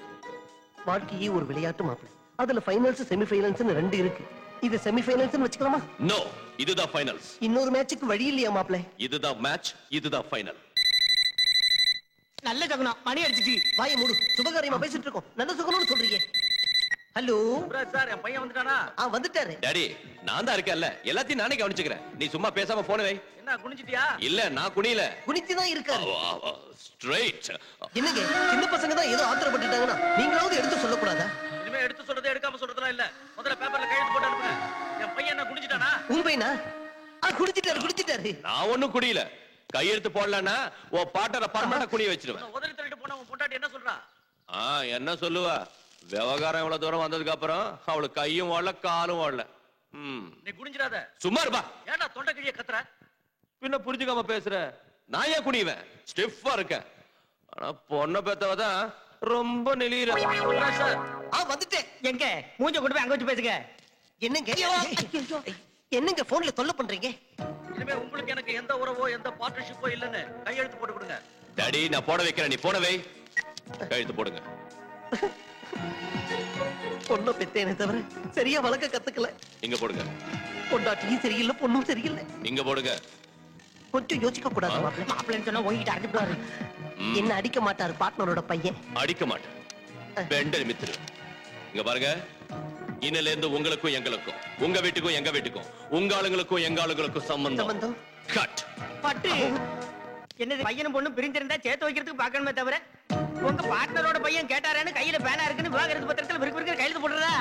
வாழ்க்கையே ஒரு விளையாட்டு மாப்பிள்ளை. அதுல ஃபைனல்ஸ் செமி ஃபைனல்ஸ் 2 இருக்கு. இது செமி ஃபைனல்ஸ் வச்சுக்கலாமா? நோ, இதுதான் ஃபைனல்ஸ். இன்னொரு மேட்சுக்கு வழி இல்லையா மாப்பிள்ளை? இதுதான் மேட்ச், இதுதான் ஃபைனல். நல்ல சகுனம், மணி அடிச்சிச்சு. வாயை மூடு, சுபகாரியமா பேசிட்டு இருக்கோம். நல்ல சுகணும்னு சொல்றீங்க. ஹலோ சார், என் பையன் வந்துட்டானா? வந்துட்டாரு. டாடி, நான் தான் இருக்கேன்ல, எல்லாத்தையும் நானே கவனிச்சுக்கிறேன். நீ சும்மா பேசாம போன வை. என்ன குனிஞ்சிட்டியா? இல்ல, நான் குனியல. குனிச்சுதான் இருக்காரு. ஸ்ட்ரைட். என்னங்க, சின்ன பசங்க தான் ஏதோ ஆத்திரப்பட்டுட்டாங்கன்னா நீங்களாவது எடுத்து சொல்லக்கூடாதா? இனிமே எடுத்து சொல்றது எடுக்காம சொல்றதுலாம் இல்ல. முதல்ல பேப்பர்ல கையெழுத்து போட்டு அனுப்புங்க. என் பையன் என்ன குனிஞ்சிட்டானா? உங்க பையனா? குடிச்சிட்டாரு. நான் ஒண்ணும் குடியல. கையெழுத்து போடலன்னா உன் பாட்டரை பர்மனண்டா குனிய வச்சிருவேன். உதறி தள்ளிட்டு போன உன் பொண்டாட்டி என்ன சொல்றா? என்ன சொல்லுவா? விவகாரம் இவ்வளவு தூரம் வந்ததுக்கு அப்புறம் அவளுக்கு கையும் ஓடல, காலும் ஓடல. நீ குனிஞ்சிடாத. சும்மா இருப்பா. ஏன்டா தொண்டை கிழிய கத்துற? பின்ன புரிஞ்சுக்காம பேசுற? நான் ஏன் குனிவேன்? ஸ்டிஃபா இருக்கேன். ஆனா பொண்ணை பெத்தவதான் ரொம்ப நெளியிற. சார், வந்துட்டேன். எங்க மூஞ்ச கொண்டு போய் அங்க வச்சு பேசுங்க. என்னங்க போன்ல தொல்லை பண்றீங்க? இனிமே உங்களுக்கு எனக்கு எந்த உறவோ எந்த பார்ட்னர்ஷிப்போ இல்லன்னு கையெழுத்து போட்டு கொடுங்க. டாடி, நான் போட வைக்கிறேன், நீ போன வை. கையெழுத்து போடுங்க. பொண்ணை பெத்தேனே தவிர சரியா வளர்க்க கத்துக்கல. இங்க போடுங்க. பொண்டாட்டியும் சரியில்லை, பொண்ணும் சரியில்லை. நீங்க போடுங்க. கொஞ்சம் யோசிக்க கூடாது மாப்பிள்ளை. மாப்பிள்ளைன்னு சொன்னா உங்ககிட்ட அடிப்பாரு. என்ன அடிக்க மாட்டாரு பார்ட்னரோட பையன். அடிக்க மாட்டேன், பெண்டல் மித்துரு. இங்க பாருங்க, இன்னில இருந்து உங்களுக்கும் எங்களுக்கும், உங்க வீட்டுக்கும் எங்க வீட்டுக்கும், உங்க ஆளுங்களுக்கும் எங்க ஆளுங்களுக்கும் சம்பந்தம் கட். பட்டு என்னது பையனும் பொண்ணும் பிரிஞ்சிருந்தா சேர்த்து வைக்கிறதுக்கு பார்க்கணுமே தவிர உங்க பார்ட்னரோட பையன் கேட்டாரேன்னு கையில பேனா இருக்குன்னு விவாகரத்து பத்திரத்துல விருக்கு கையெழுத்து போடுறா.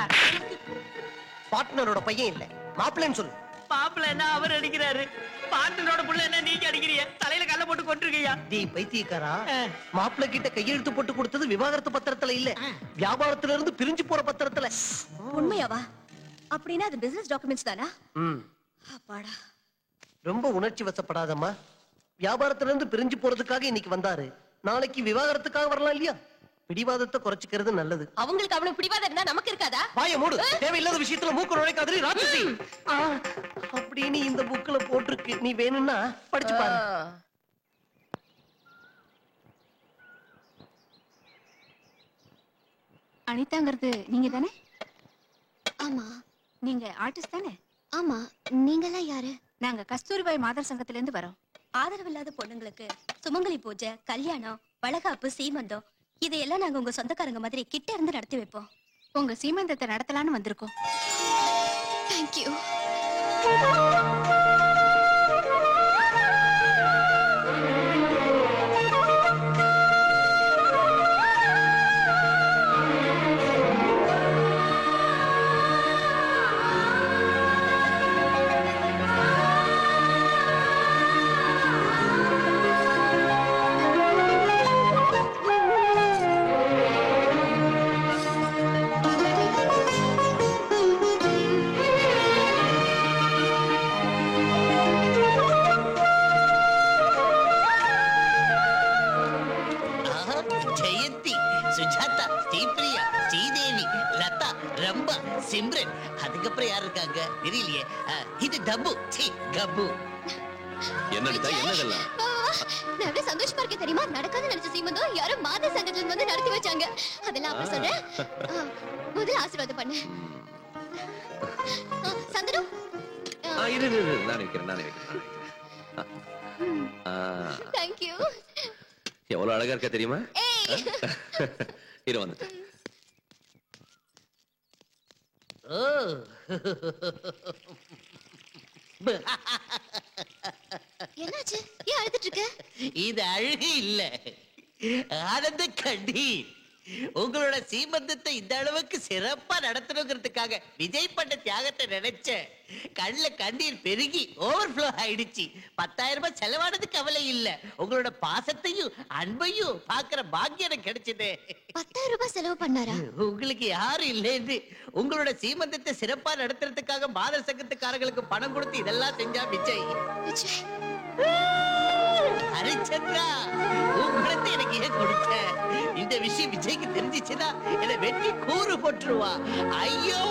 பார்ட்னரோட பையன் இல்ல, மாப்பிள்ளைன்னு சொல்லு. மாப்பிள்ள என்ன அவர் அடிக்கிறாரு, பார்ட்னரோட புள்ள என்ன நீங்க அடிக்கிறீங்க, தலையில கல்ல போட்டு கொண்டிருக்கீங்க. நீ பைத்தியக்காரா, மாப்பிள்ளை கிட்ட கையெழுத்து போட்டு கொடுத்தது விவாகரத்து பத்திரத்துல இல்ல, வியாபாரத்துல இருந்து பிரிஞ்சு போற பத்திரத்துல. உண்மையாவா? அப்படின்னா அது பிசினஸ் டாக்குமெண்ட்ஸ் தானா? அப்பாடா. ரொம்ப உணர்ச்சி வசப்படாதம்மா. வியாபாரத்துல இருந்து பிரிஞ்சு போறதுக்காக இன்னைக்கு வந்தாரு, நாளைக்கு விவாகரத்துக்காக வரலாம் இல்லையா? பிடிவாதத்தை குறைச்சிக்கிறது நல்லது. அவங்களுக்கு அவ்வளவு பிடிவாதம் இருந்தா நமக்கு இருக்காதா? வாய மூடு. தேவையில்லாத விஷயத்துல மூக்கு நுழைக்காதே ராட்சசி. அப்படின்னு இந்த புக்ல போட்டிருக்கு, நீ வேணும்னா படிச்சு பாரு. அனிதாங்கிறது நீங்க தானே? ஆமா. நீங்க ஆர்டிஸ்ட் தானே? ஆமா. நீங்கெல்லாம் யாரு? நாங்க கஸ்தூரிபாய் மாதர் சங்கத்துல இருந்து வரோம். ஆதரவில்லாத பொண்ணுங்களுக்கு சுமங்கலி பூஜை, கல்யாணம், வளகாப்பு, சீமந்தம் இதையெல்லாம் நாங்க உங்க சொந்தக்காரங்க மாதிரி கிட்ட இருந்து நடத்தி வைப்போம். உங்க சீமந்தத்தை நடத்தலான்னு வந்திருக்கோம். தேங்க்யூ. ஜெயந்தி, சுஜாதா, ஸ்ரீபிரியா, ஸ்ரீதேவி, லதா, ரம்பா, சிம்ரன், அதுக்கப்புறம் யார் இருக்காங்க தெரியலையே. இது டப்பு, சீ கப்பு. என்னதெல்லாம் நான் எவ்வளவு சந்தோஷமா இருக்கேன் தெரியுமா? நடக்காத நினைச்ச சீமந்தம் யாரோ மாத சங்கத்துல வந்து நடத்தி வச்சாங்க. அதெல்லாம் அப்புறம் சொல்றேன். முதல்ல ஆசீர்வாதம் பண்ணு. சந்தனம் நானே வைக்கிறேன். தேங்க்யூ. எவ்வளவு அழகா இருக்க தெரியுமா? இரு வந்துட்டு. என்னாச்சு? ஏன் அழுதுட்டு இருக்க? இது அழுகு இல்ல, ஆனந்த கண்ணீர். உங்களோட சீமந்தத்தை இந்த அளவுக்கு சிறப்பா நடத்தணுங்கிறதுக்காக விஜய் பண்ண தியாகத்தை நினைச்ச கண்ணுல கண்ணீர் பெருகி ஓவர்ஃப்ளோ ஆயிடுச்சு. 10,000 ரூபாய் செலவானது கவலை இல்ல, உங்களோட பாசத்தையும் அன்பையும் பாக்குற பாக்கியம் எனக்கு கிடைச்சது. 10,000 ரூபாய் செலவு பண்ணாரா? உங்களுக்கு யாரும் இல்லைன்னு உங்களோட சீமந்தத்தை சிறப்பா நடத்துறதுக்காக மாத சங்கத்துக்காரங்களுக்கு பணம் கொடுத்து இதெல்லாம் செஞ்சா விஜய். ஹரிச்சந்திரா, உங்களுக்கு எனக்கு ஏன் கொடுத்த? இந்த விஷயம் விஜய்க்கு தெரிஞ்சிச்சுன்னா என்ன வெட்டி கூறு போட்டுருவா. ஐயோ,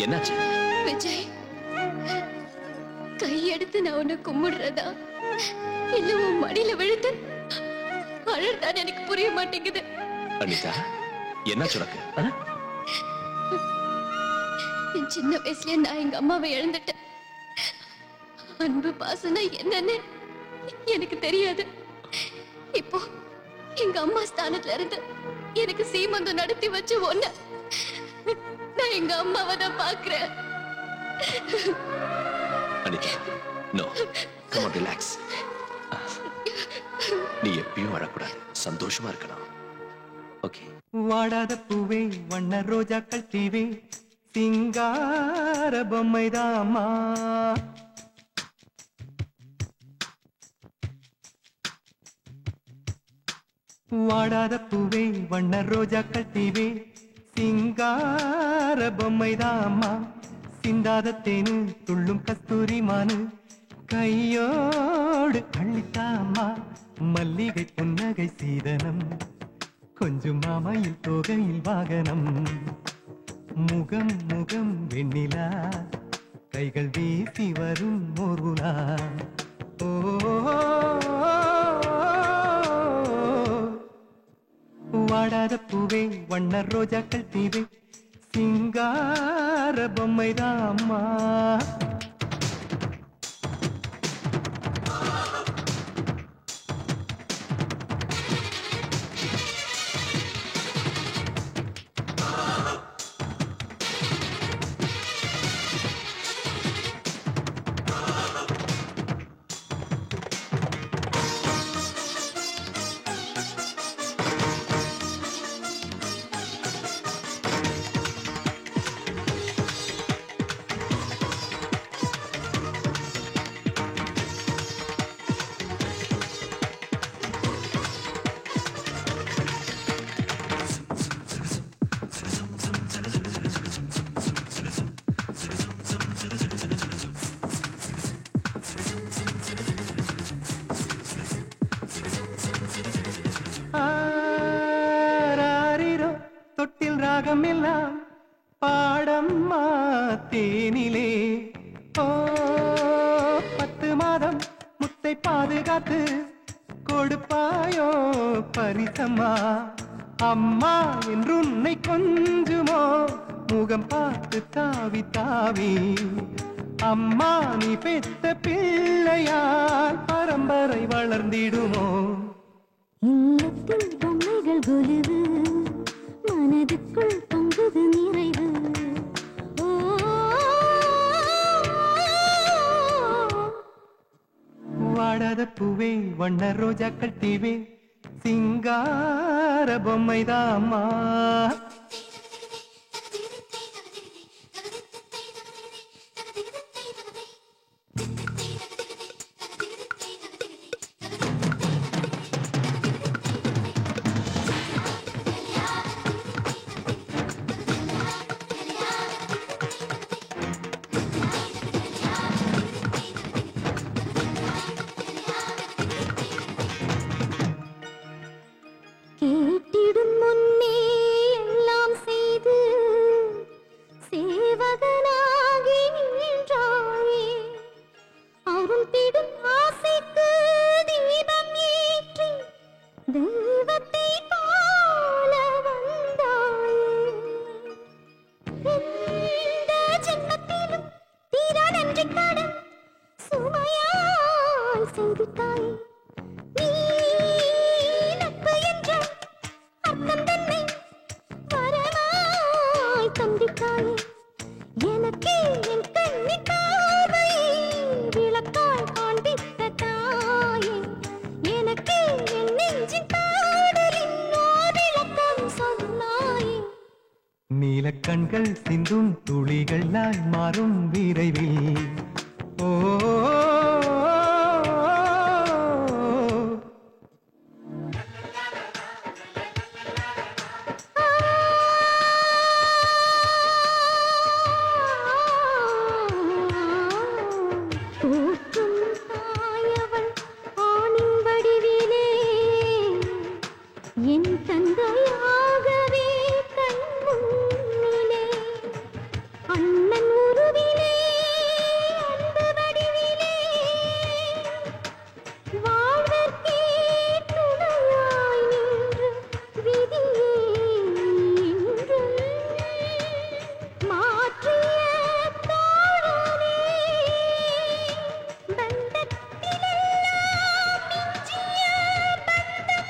என்னாச்சு? விஜய், கையெடுத்து நான் உன்னை கும்பிடுறதா இல்ல உன் மடியில விழுந்து அழறதான் எனக்கு புரிய மாட்டேங்குது. அனிதா, என்ன சொல்லுங்க? என் சின்ன வயசுலயே நான் எங்க அம்மாவை இழந்துட்டேன். அன்பு பாசம்னா என்னன்னு எனக்கு தெரியாது. இப்போ எங்க அம்மா ஸ்தானத்துல இருந்து எனக்கு சீமந்தம் நடத்தி வச்சு ஒண்ணு நான் எங்க அம்மாவை தான் பாக்குறேன். Anitha, no, come on, relax. நீ எப்பயும் அழக்கூடாது, சந்தோஷமா இருக்கணும். ஓகே. வாடாத பூவே, வண்ண ரோஜாக்கள் தீவே, சிங்கார பொம்மைதாமா. வாடாத பூவே, வண்ண ரோஜாக்கள் தீவே, சிங்கார பொம்மைதாமா. சிந்தாத தேனு, துள்ளும் கஸ்தூரி மானு, கையோடு அள்ளித்தாமா. மல்லிகை புன்னகை சீதனம், கொஞ்சம் மாமையில் தோகையில் வாகனம். முகம் முகம் வெண்ணிலா, கைகள் வீசி வரும் ஒரு நாள். ஓ, வாடாத பூவே வண்ண ரோஜாக்கள் தீவே சிங்கார பொம்மைதான் அம்மா. தொட்டில் ராகம் எல்லாம் பாடம்மா தேனிலே. ஓ 10 மாதம் முத்தை பாதுகாத்து கொடுப்பாயோ பரிசம்மா. அம்மா என்று உன்னை கொஞ்சுமோ முகம் பார்த்து தாவி தாவி. அம்மா நீ பெத்த பிள்ளையால் பரம்பரை வளர்ந்திடுமோ. இல்லத்தில் பொம்மைகள் கொலுவு மனதுக்குள் பொங்குது நிறைவு. வாடாத பூவே வண்ண ரோஜாக்கள் தீவே சிங்கார பொம்மைதான் அம்மா. கேட்டிடும் முன்னே எல்லாம் செய்து சேவகனாகி நின்றாயே. அருந்திடும் ஆசைக்கு தீபம் ஏற்றி தெய்வத்தை போல வந்தாயே. எந்த ஜென்மத்திலும் தீரா நன்றி கடன் சுமையாய் செய்திட்டாயே. எனக்கே என் கண்ணி பார்வையை விளக்காய் காண்பித்த தாயே. எனக்கே என் நெஞ்சின் பாடலின் விளக்கம் சொன்னாயே. நீலக்கண்கள் சிந்தும் துளிகளாய் மாறும் விரைவில். ஓ என் தந்தையாகவே கண்முன்னிலே அண்ணன் உருவிலே அன்பு வடிவிலே வாழ்வர்க்கே துணையாய் நின்று விதியே இன்றும் மாற்றிய தோழனே. பந்தத்திலெல்லாம் மிஞ்சிய பந்தம்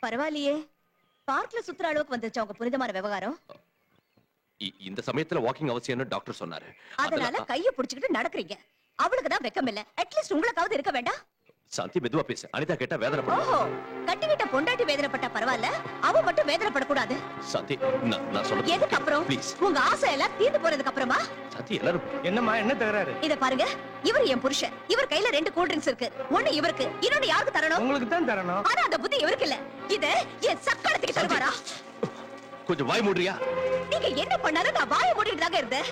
பரவாயில்லையே, பார்க்ல சுத்துற அளவுக்கு வந்துருச்சு உங்க புனிதமான விவகாரம். இந்த சமயத்துல வாக்கிங் அவசியம்னு டாக்டர் சொன்னாரு. அதனால கைய புடிச்சுக்கிட்டு நடக்கறீங்க. அவளுக்கு தான் வெக்கம் இல்ல. அட்லீஸ்ட் உங்களுக்காவது இருக்க வேண்டாம்? சாந்தி மெதுவா பேசு. அனிதா கேட்டா வேதனைப்படும். ஓஹோ, கட்டிக்கிட்ட பொண்டாட்டி வேதனைப்பட்டா பரவாயில்ல, அவ மட்டும் வேதனைப்படக்கூடாது. சாந்தி நான் சொல்றது எதுக்கு அப்புறம்? ப்ளீஸ். உங்க ஆசை எல்லாம் தீர்ந்து போறதுக்கு அப்புறமா? சாந்தி எல்லாரும் என்னம்மா என்ன தகராறு? இத பாருங்க, இவர் என் புருஷன். இவர் கையில 2 கூல் ட்ரிங்க்ஸ் இருக்கு. ஒண்ணு இவருக்கு, இன்னொன்னு யாருக்கு தரணும்? உங்களுக்கு தான் தரணும். ஆனா அந்த புத்தி இவருக்கு இல்ல. இது என் சக்கடத்துக்கு தருவாரா? கொஞ்சம் வாய் மூடுறியா? நீங்க என்ன பண்ணாலும் நான் வாயை மூடிட்டு தாங்க இருந்தேன்.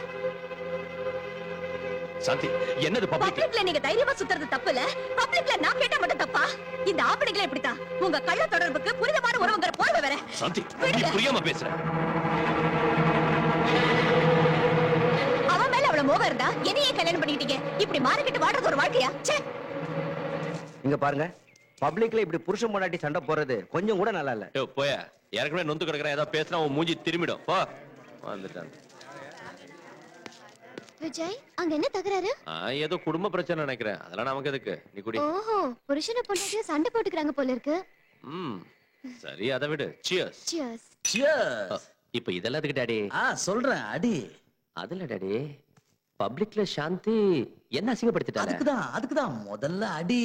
சாந்தி என்னது பப்ளிக்ல நீங்க தைரியமா சுத்துறது தப்பு இல்ல. பப்ளிக்ல நான் கேட்டா மட்டும் தப்பா? இந்த ஆம்பளைங்களே இப்படித்தான். உங்க கள்ள தொடர்புக்கு புனிதமான உறவுங்கிற போர்வை வேற. சாந்தி நீ புரியாம பேசுற. அவன் மேல அவ்வளவு மோகம் இருந்தா என்னையே கல்யாணம் பண்ணிக்கிட்டீங்க. இப்படி மாறிக்கிட்டு வாடுறது ஒரு வாழ்க்கையா? ச்சே. இங்க பாருங்க, பப்ளிக்ல இப்படி புருஷன் பொண்டாட்டி சண்டை போறது கொஞ்சம் கூட நல்லா இல்ல. ஏய் போய, ஏற்கனவே நொந்து கிடக்குறேன். ஏதாவது பேசினா உன் மூஞ்சி திரும்பிடும். போ. வந்துட்டான். விஜய், அங்க என்ன தகராறு? ஏதோ குடும்ப பிரச்சனை நினைக்கிறேன். அதெல்லாம் நமக்கு எதுக்கு? நீ குடி. ஓஹோ, புருஷனை பொண்டாட்டியும் சண்டை போட்டுக்கறாங்க போல இருக்கு. சரி, அதை விடு. சியர்ஸ். சியர்ஸ். சியர்ஸ். இப்போ இதெல்லாம் எதுக்கு டாடி? சொல்றேன் அடி. அதுல டாடி, பப்ளிக்ல சாந்தி என்ன அசிங்கப்படுத்திட்டாங்க. அதுக்குதான் முதல்ல அடி.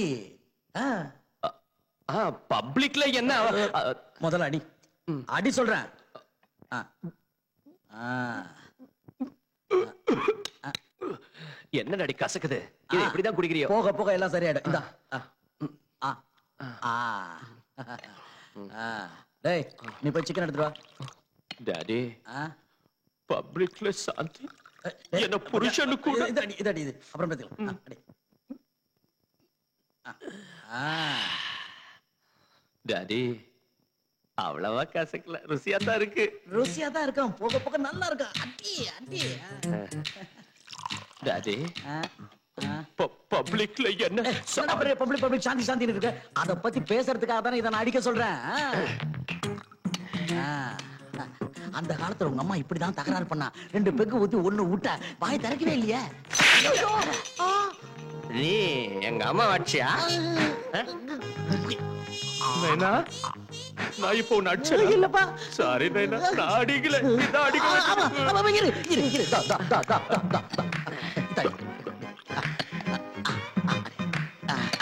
பப்ளிக்ல என்ன முதல்ல அடி. அடி சொல்றேன். என்ன டாடி கசக்குது? இது இப்படிதான் குடிக்கிறியோ? போக போக எல்லாம் சரியாயிடும். இந்தா. டேய், நீ போய் சிக்கன் எடுத்துட்டு வா. டாடி, பப்ளிக்ல சாந்தி என்ன புருஷனு கூட இது அடி. அப்புறம் பேசிக்கலாம். அடி. டாடி, அவ்வளவா கசக்கல. ருசியா தான் இருக்கு. ருசியா தான் இருக்கும். போக போக நல்லா இருக்கும். அடி அடி. டாடி, பப்ளிக்ல என்ன பப்ளிக் சாந்தி சாந்தி இருக்கு. அத பத்தி பேசுறதுக்காக தானே இதை நான் அடிக்க சொல்றேன். அந்த காலத்துல உங்க அம்மா இப்படிதான் தகராறு பண்ணா. 2 பெக்கு ஊத்தி 1 விட்டா வாய் திறக்கவே இல்லையே. நீ எங்க அம்மா வாட்சியா? நைனா, நான் இப்போ உன்னை அடிச்சேன். இல்லப்பா. சாரி நைனா, நான் அடிக்கல. இதான் அடிக்கல. இரு.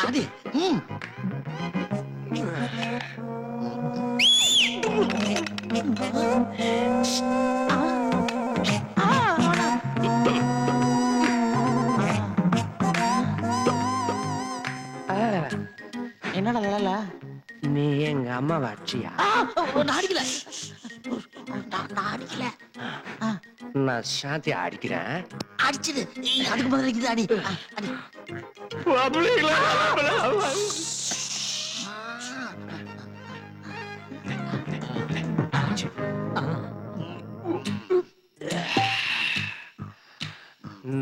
அடி. என்னடா வேல? நீ எங்க அம்மா வாட்சியா? நான் அடிக்கல. நான் சாந்தி அடிக்கிறேன். அடிச்சுது. அதுக்கு பதிலா இது அடி. அடி.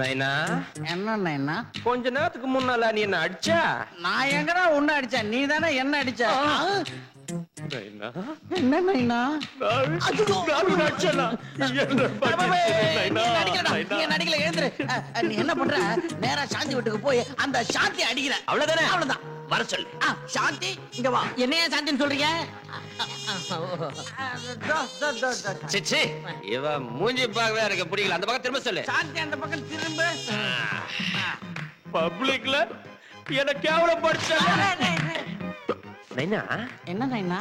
நைனா, என்ன நைனா? கொஞ்ச நேரத்துக்கு முன்னால நீ என்ன அடிச்சா? நான் எங்கடா உன்ன அடிச்சேன்? நீ தானே என்ன அடிச்ச? நைனா, என்ன நைனா? நடிக்கல. எழுந்துரு. நீ என்ன பண்ற? நேரா சாந்தி வீட்டுக்கு போய் அந்த சாந்தி அடிக்கிற. அவ்வளவுதானே? அவ்வளவுதான். வர சொல்லு. சாந்தி இங்க வா. என்னைய சாந்தின்னு சொல்றீங்க? சிச்சி, இவ மூஞ்சி பார்க்கவே எனக்கு பிடிக்கல. அந்த பக்கம் திரும்ப சொல்லு. சாந்தி அந்த பக்கம் திரும்ப. பப்ளிக்ல என்ன கேவலப்படுத்த. நைனா, என்ன நைனா?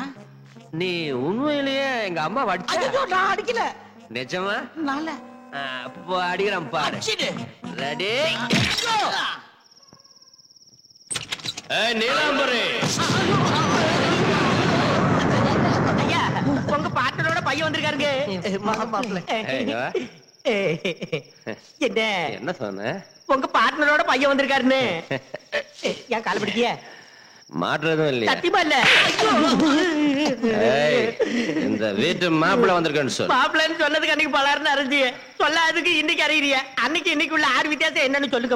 நீ உண்மையிலேயே எங்க அம்மா அடிச்ச? நான் அடிக்கல. நிஜமா? நால. அப்போ அடிக்கிறேன் பாரு. ரெடி? ஏய் நீலாம்பரி, ஐயா, உங்க பாட்டனோட பையன் வந்திருக்காருங்க. என்ன என்ன சொன்ன? உங்க பார்ட்னரோட பையன் வந்திருக்காருன்னு. ஏன் கால பிடிக்கிய? மாற்றதும் இல்லையா? சத்தியமா இல்ல. இந்த வீட்டு மாப்பிள்ள வந்திருக்கேன்னு சொல்லு. மாப்பிள்ளன்னு சொன்னதுக்கு அன்னைக்கு பலாருன்னு அறிஞ்சிய. சொல்லாததுக்கு இன்னைக்கு அறியறிய. அன்னைக்கு இன்னைக்கு உள்ள 6 வித்தியாசம் என்னன்னு சொல்லுங்க.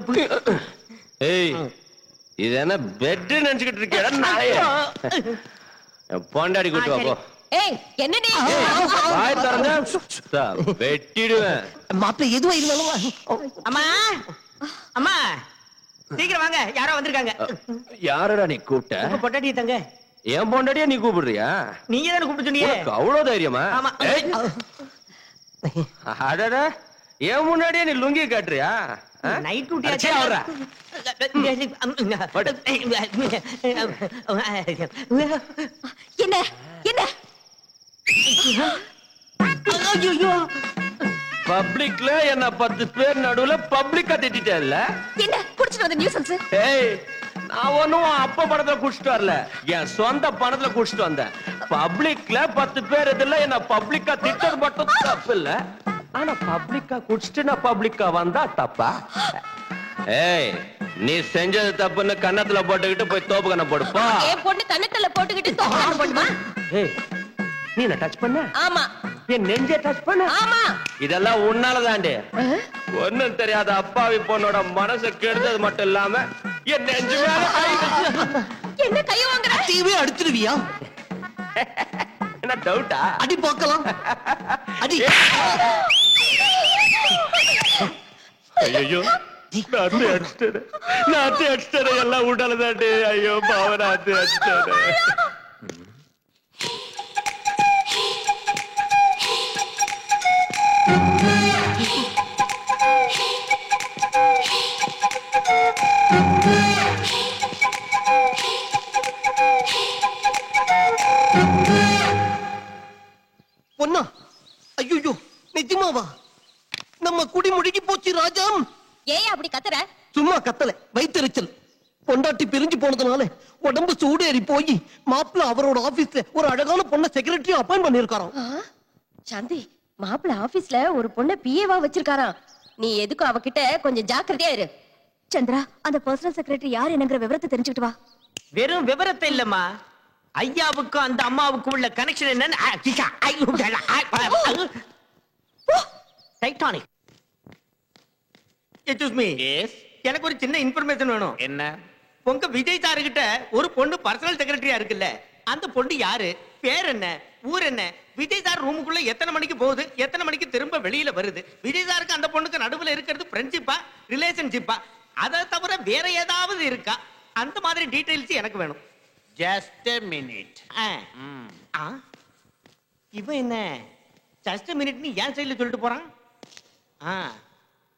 ஏய், இது என்ன பெட் நினைச்சுக்கிட்டு இருக்கேடா நாயே. பொண்டாடி கூட்டு வா போ. ஏய், என்ன நீ? வாய் திறந்தா வெட்டிடுவேன். மாப்பிள்ள எதுவா இருந்தாலும். அம்மா அம்மா சீக்கிரம் வாங்க, யாரோ வந்திருக்காங்க. யாரடா நீ கூப்பிட்ட? உங்க பொண்டாட்டி தங்க. என் பொண்டாட்டியா நீ கூப்பிடுறியா? நீங்க தானே கூப்பிட்டு சொன்னீங்க. அவ்வளவு தைரியமா? ஆமா. அடடா ஏன் முன்னாடியே நீ லுங்கி காட்டுறியா? நைட் அடிச்சே ஆடுறா. என்ன என்ன பப்ளிக்ல என்ன 10 பேர் நடுவுல பப்ளிக்கா திட்டிட்டேல்ல? என்ன குடிச்சிட்டு வந்த நியூசன்ஸ்? ஏய் நான் ஒண்ணும் அப்ப பணத்துல குடிச்சிட்டு வரல, என் சொந்த பணத்துல குடிச்சிட்டு வந்தேன். பப்ளிக்ல 10 பேர் இதுல என்ன பப்ளிக்கா திட்டது மட்டும் தப்பு இல்ல, ஆனா பப்ளிக்கா குடிச்சிட்டு நான் பப்ளிக்கா வந்தா தப்பா? ஏய் நீ செஞ்சது தப்புன்னு கன்னத்துல போட்டுக்கிட்டு போய் தோப்பு கண்ண போடுப்பா. என் பொண்ணு கன்னத்துல போட்டுக்கிட்டு தோப்பு கண்ண போடுமா? ஏய் நீ என்ன டச் பண்ண? ஆமா. என் நெஞ்சே டச் பண்ண? ஆமா. இதெல்லாம் உன்னாலதாண்டி. ஒண்ணும் தெரியாத அப்பாவி பொண்ணோட மனசை கெடுத்தது மட்டும் இல்லாம என் நெஞ்சு மேல என்ன கை வாங்குற? தீவே அடிச்சிருவியா? என்ன டவுட்டா? அடி பார்க்கலாம். அடி. ஐயோ நாத்தி அடிச்சிட்டேன் எல்லாம் உடலதாண்டி. ஐயோ பாவ நாத்தி அடிச்சிட்டேன். பொன்னா ஐயோ நிஜமாவா? நம்ம குடி முழுகி போச்சு ராஜாம். ஏன் அப்படி கத்துற? சும்மா கத்தல, வயித்தெரிச்சல். பொண்டாட்டி பிரிஞ்சு போனதுனால உடம்பு சூடேறி போய் மாப்பிள்ள அவரோட ஆபீஸ்ல ஒரு அழகான பொண்ண செக்ரட்டரியா அப்பாயிண்ட் பண்ணிருக்காராம். சாந்தி மாப்பிள்ள ஆபீஸ்ல ஒரு பொண்ண பிஏவா வச்சிருக்காராம். நீ எதுக்கும் அவகிட்ட கொஞ்சம் ஜாக்கிரதையா இரு. சந்திரா அந்த பர்சனல் செக்ரட்டரி யார் என்னங்கிற விவரத்தை தெரிஞ்சுக்கிட்டு வா. வெறும் விவரத்தை இல்லம்மா, ஐயாவுக்கும் அந்த அம்மாவுக்கும் உள்ள கனெக்ஷன் என்னன்னு டைட்டானிக். எக்ஸ்கியூஸ் மீ, எனக்கு ஒரு சின்ன இன்ஃபர்மேஷன் வேணும். என்ன? உங்க விஜய் சார் கிட்ட ஒரு பொண்ணு பர்சனல் செக்ரட்டரியா இருக்குல்ல, அந்த பொண்ணு யாரு, பேர் என்ன, ஊர் என்ன, விஜய் சார் ரூமுக்குள்ள எத்தனை மணிக்கு போகுது, எத்தனை மணிக்கு திரும்ப வெளியில வருது, விஜய் சாருக்கு அந்த பொண்ணுக்கு நடுவுல இருக்கிறது ஃப்ரெண்ட்ஷிப்பா ரிலேஷன்ஷிப்பா, அதை தவிர வேற ஏதாவது இருக்கா, அந்த மாதிரி டீடைல்ஸ் எனக்கு வேணும். Just a minute. இவன் என்ன ஜஸ்ட் மினிட்னு ஏன் சைடுல சொல்லிட்டு போறான்?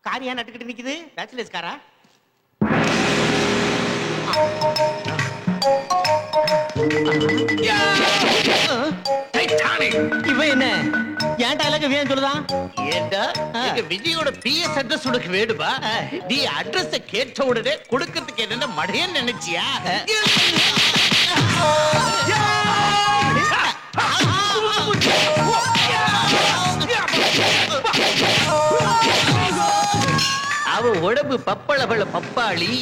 கார் ஏன் நட்டுக்கிட்டு நிக்குது? பேச்சுலர்ஸ் காரா? இவன் என்ன ஏன் டைலாக் ஏன் சொல்லுதான்? ஏண்டா எங்க விஜயோட பிஎஸ் அட்ரஸ் உனக்கு வேணுமா? நீ அட்ரஸ் கேட்ட உடனே கொடுக்கிறதுக்கு என்ன மடையன்னு நினைச்சியா? அவ உடம்பு பப்பளவள பப்பாளி,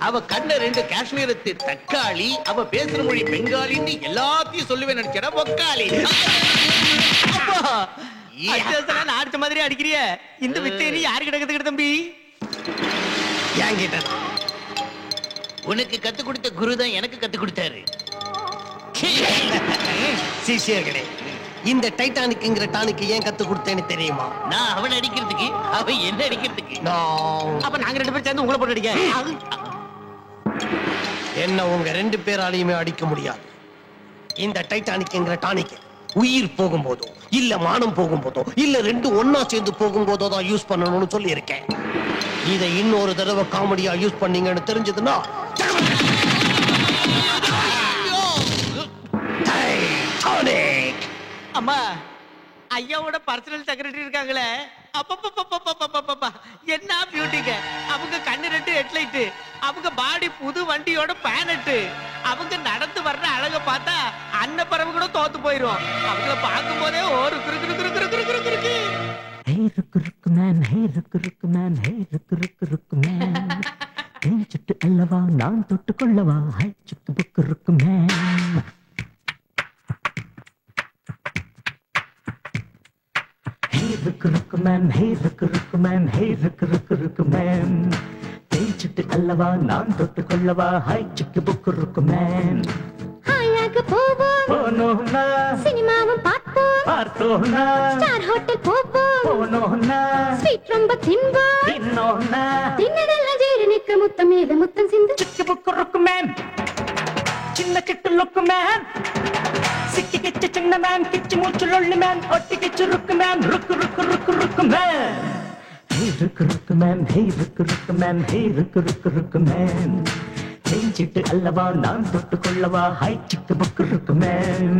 அவ கண்ண 2 காஷ்மீரத்து தக்காளி, அவ பேசுற மொழி பெங்காலின்னு எல்லாத்தையும் சொல்லுவேன் நினைச்சா பொக்காளி. அடிச்ச மாதிரி அடிக்கிறிய இந்த வித்தையை யாரு கிடக்குது தம்பி? ஏன் கேட்ட? உனக்கு கத்து கொடுத்த குரு தான் எனக்கு கத்து கொடுத்தாரு. சிஷியர்களே, இந்த டைட்டானிக்ங்கிற டானிக் ஏன் கத்து கொடுத்தேன்னு தெரியுமா? நான் அவன் அடிக்கிறதுக்கு, அவன் என்ன அடிக்கிறதுக்கு. அப்ப நாங்க 2 பேரும் சேர்ந்து உங்களை போட்டு அடிக்க. என்ன உங்க 2 பேராலையுமே அடிக்க முடியாது. இந்த டைட்டானிக்ங்கிற டானிக் உயிர் போகும்போதோ இல்ல மானம் போகும்போதோ இல்ல 2 ஒன்னா சேர்ந்து போகும்போதோ தான் யூஸ் பண்ணணும்னு சொல்லி இருக்கேன். இதை இன்னொரு தடவை காமெடியா யூஸ் பண்ணீங்கன்னு தெரிஞ்சதுன்னா அம்மா ஐயாவோட பர்சனல் செக்ரட்டரி இருக்காங்களே, அப்பப்பப்பப்பப்பப்பப்பப்பா என்ன பியூட்டிங்க. அவங்க கண்ணு 2 ஹெட்லைட், அவங்க பாடி புது வண்டியோட பேனட், அவங்க நடந்து வர்ற அழக பார்த்தா அன்னப்பறவை கூட தோத்து போயிரும். அவங்கள பார்க்கும் போதே ஒரு குறுக்கு குறுக்கு குறுக்கு குறுக்கு குறுக்கு. Hey ருக்கு ருக்கு man, hey ருக்கு ருக்கு man, hey ருக்கு ருக்கு ருக்கு man. தேஞ்சிட்டு அல்லவா நான் தொட்டு கொள்ளவா, ஹை சுக்கு புக்கு ருக்கு man. Hey ருக்கு ருக்கு man, hey ருக்கு ருக்கு man, hey ருக்கு ருக்கு ருக்கு man. தேஞ்சிட்டு அல்லவா நான் தொட்டு கொள்ளவா, ஹை சுக்கு புக்கு ருக்கு man. ஹாயாக போவோம், போனோம்னா சினிமாவும் பார்த்தோம்னா, ஸ்டார் ஹோட்டல் போவோம், போனோம்னா ஸ்வீட் ரொம்ப தின்போம், தின்னோம்னா தின்னதெல்லாம் ஜீரணிக்க முத்தம் மீது முத்தம் சிந்து. சுக்கு புக்கு ருக்கு man, சின்ன சிட்டு லுக்கு man, சிக்கி கிச்சு சின்ன மேன் கிச்சு மூச்சு லொள்ளு மேன் ஒட்டி கிச்சு ருக்கு மேன் ருக்கு ருக்கு ருக்கு ருக்கு மேன் ஹே ருக்கு ருக்கு மேன் ஹே ருக்கு ருக்கு மேன் ஹே ருக்கு ருக்கு ருக்கு மேன் செஞ்சிட்டு அல்லவா நான் தொட்டு கொள்ளவா ஹை சிக்கு புக்கு ருக்கு மேன்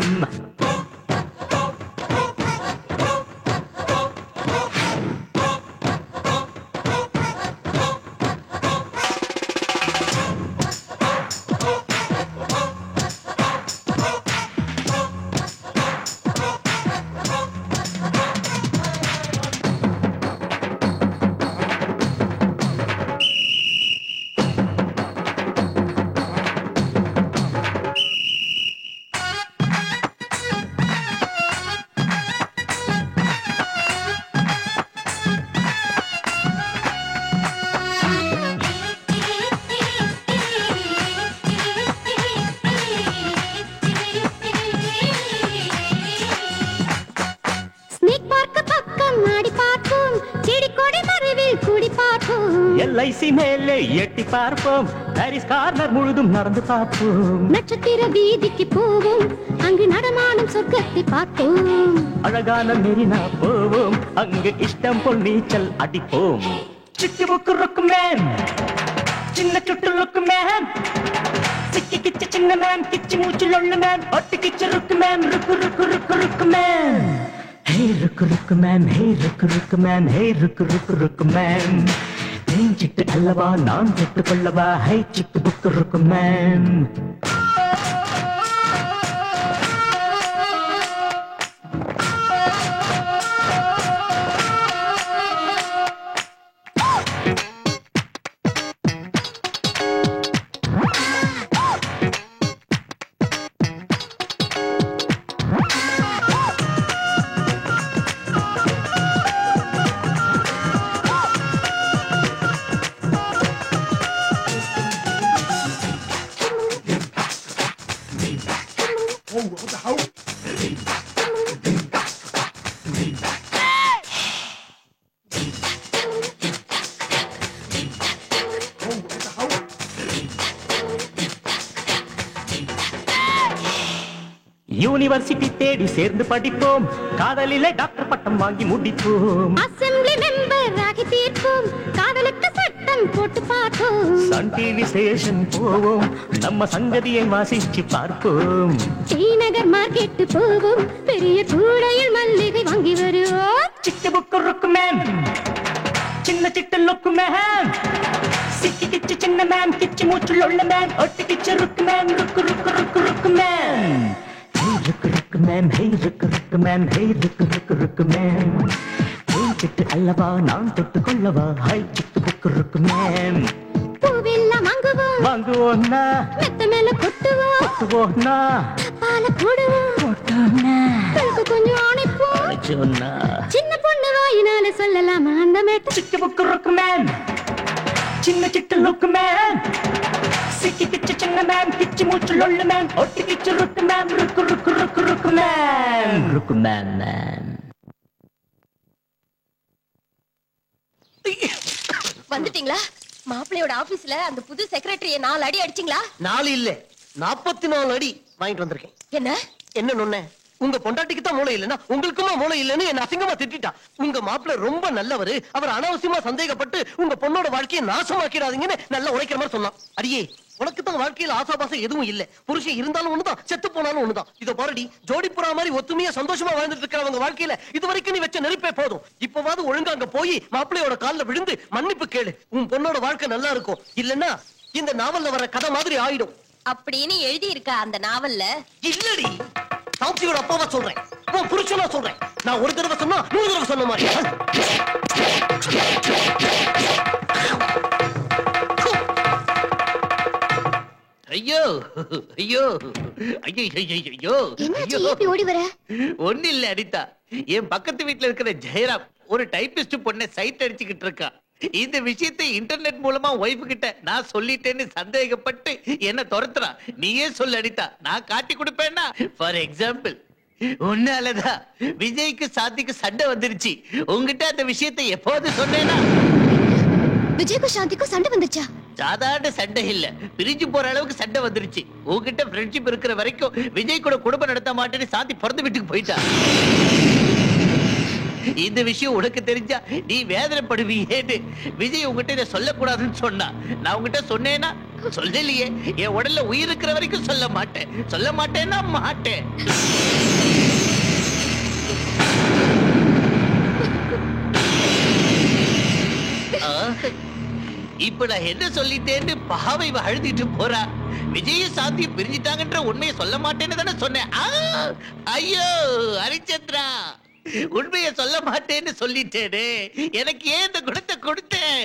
எல்ஐசி மேலே எட்டி பார்ப்போம் பாரிஸ் கார்னர் முழுதும் நடந்து பார்ப்போம் நட்சத்திர வீதிக்கு போவோம் அங்கு நடமாடும் சொர்க்கத்தை பார்ப்போம் அழகான மெரினா போவோம் அங்கு இஷ்டம் போல் நீச்சல் அடிப்போம் சிக்கு புக்கு ருக்கு மேன் சின்ன சுட்டு ருக்கு மேன் சிக்கி கிச்சு சின்ன மேன் கிச்சு மூச்சு லொள்ளு மேன் ஒட்டி கிச்சு ருக்கு மேன் ருக்கு ருக்கு ருக்கு ருக்கு மேன் ஹே ருக்கு ருக்கு மேன் ஹே ருக்கு ருக்கு மேன் ஹே ருக்கு ருக்கு ருக்கு மேன் சிட்டு அல்லவா நான் தொட்டு கொள்ளவா ஹை சிக்கு புக்கு ருக்கு மேன் யூனிவர்சிட்டி தேடி சேர்ந்து படிப்போம் காதலிலே டாக்டர் பட்டம் வாங்கி முடிப்போம் அசெம்பிளி மெம்பர் ஆகி தீர்ப்போம் காதலுக்கு சட்டம் போட்டு பார்ப்போம் சன் டிவி ஸ்டேஷன் போவோம் நம்ம சங்கதியை வாசிச்சு பார்ப்போம் ஸ்ரீநகர் மார்க்கெட் போவோம் பெரிய கூடையில் மல்லிகை வாங்கி வருவோம் சிக்கு புக்கு ருக்கு மேன் சின்ன சிட்டு லுக்கு மேன் சிக்கி கிச்சு சின்ன மேன் கிச்சு மூச்சு லொள்ள மேன் ஒட்டி கிச்சு ருக்கு மேன் ருக்கு ருக்கு ருக்கு ருக்கு மேன் ருக்கு ருக்கு மேன் ஹே ருக்கு ருக்கு மேன் ஹே ருக்கு ருக்கு ருக்கு மேன் சிட்டு அல்லவா நான் தொட்டு கொள்ளவா ஹை சிக்கு புக்கு ருக்கு மேன் பூவெல்லாம் வாங்குவோம்னா மெத்த மேல கொட்டுவோம்னா பால போடுவோம் கொஞ்சம் அணைப்போம் சின்ன பொண்ணு வாயினால சொல்லலாமா அந்த மேட்ட சிக்கு புக்கு ருக்கு மேன் சின்ன சிட்டு லுக்கு மேன் சிக்கி கிச்சு சின்ன மேன் கிச்சு மூச்சு லொள்ளு மேன் ஒட்டி கிச்சு ருக்கு மேன் ருக்கு ருக்கு ருக்கு ருக்கு மேன் ருக்கு மேன் மேன் வந்துட்டீங்களா? மாப்பிள்ளையோட ஆபீஸ்ல அந்த புது செக்ரட்டரிய 4 அடி அடிச்சிங்களா? 4 இல்ல 44 அடி வாங்கிட்டு வந்திருக்கேன். என்ன நொண்ணே உங்க பொண்டாட்டிக்கு தான் மூளை இல்லைன்னா உங்களுக்குமா மூளை இல்லைன்னு என்ன அசிங்கமா திட்டா. உங்க மாப்பிள்ளை ரொம்ப நல்லவரு, அவர் அனாவசியமா சந்தேகப்பட்டு உங்க பொண்ணோட வாழ்க்கையை நாசமாக்கிடாதீங்கன்னு நல்லா உழைக்கிற மாதிரி சொன்னான். அடியே உனக்கு தான் வாழ்க்கையில ஆசாபாசம் எதுவும் இல்ல, புருஷன் இருந்தாலும் ஒண்ணுதான் செத்து போனாலும் ஒண்ணுதான். இத பாருடி ஜோடிப்புறா மாதிரி ஒத்துமையா சந்தோஷமா வாழ்ந்துட்டு இருக்கிறவங்க வாழ்க்கையில இது வரைக்கும் நீ வச்ச நெருப்பே போதும். இப்பவாது ஒழுங்கா அங்க போய் மாப்பிள்ளையோட கால்ல விழுந்து மன்னிப்பு கேளு. உன் பொண்ணோட வாழ்க்கை நல்லா இருக்கும், இல்லன்னா இந்த நாவல்ல வர கதை மாதிரி ஆயிடும் அப்படின்னு எழுதி இருக்க அந்த நாவல்ல இல்லடி. சாந்தியோட அப்பாவா சொல்றேன், உன் புருஷனா சொல்றேன். நான் ஒரு தடவை சொன்னா 100 தடவை சொன்ன மாதிரி. ஐயோ ஐயோ ஐயோ ஐயோ என்னாச்சு ஓடி வர? ஒண்ணு இல்ல அனிதா, என் பக்கத்து வீட்டுல இருக்கிற ஜெயராம் ஒரு டைபிஸ்ட் பொண்ணை சைட் அடிச்சுக்கிட்டு இருக்கா. இந்த விஷயத்தை இன்டர்நெட் மூலமா ஒய்ஃப் கிட்ட நான் சொல்லிட்டேன்னு சந்தேகப்பட்டு என்ன துரத்துறா. நீயே சொல்லு அனிதா, நான் காட்டி கொடுப்பேன்னா. ஃபார் எக்ஸாம்பிள் உன்னாலதான் விஜய்க்கு சாந்திக்கு சண்டை வந்துருச்சு. உங்ககிட்ட அந்த விஷயத்தை எப்போது சொன்னேன்னா? விஜய்க்கு சாந்திக்கும் சண்டை வந்துச்சா? சாதாரண சண்டை இல்ல, பிரிஞ்சு போற அளவுக்கு சண்டை வந்துருச்சு. உங்ககிட்ட ஃப்ரெண்ட்ஷிப் இருக்கிற வரைக்கும் விஜய் கூட குடும்பம் நடத்த மாட்டேன்னு சாந்தி பிறந்த வீட்டுக்கு போயிட்டா. இந்த விஷயம் உனக்கு தெரிஞ்சா நீ வேதனைப்படுவீன்னு விஜய் உங்ககிட்ட இதை சொல்லக்கூடாதுன்னு சொன்னா. நான் உங்ககிட்ட சொன்னேன்னா சொல்லலையே. என் உடல்ல உயிர் இருக்கிற வரைக்கும் சொல்ல மாட்டேன். சொல்ல மாட்டேன்னா மாட்டேன். இப்ப நான் என்ன சொல்லிட்டேன்னு பாவை அழுதிட்டு போறா. விஜய சாந்தியை பிரிஞ்சிட்டாங்கன்ற உண்மையை சொல்ல மாட்டேன்னு தானே சொன்னேன். ஐயோ ஹரிச்சந்திரா, உண்மையை சொல்ல மாட்டேன்னு சொல்லிட்டேனே. எனக்கு ஏன் இந்த குணத்தை கொடுத்தேன்?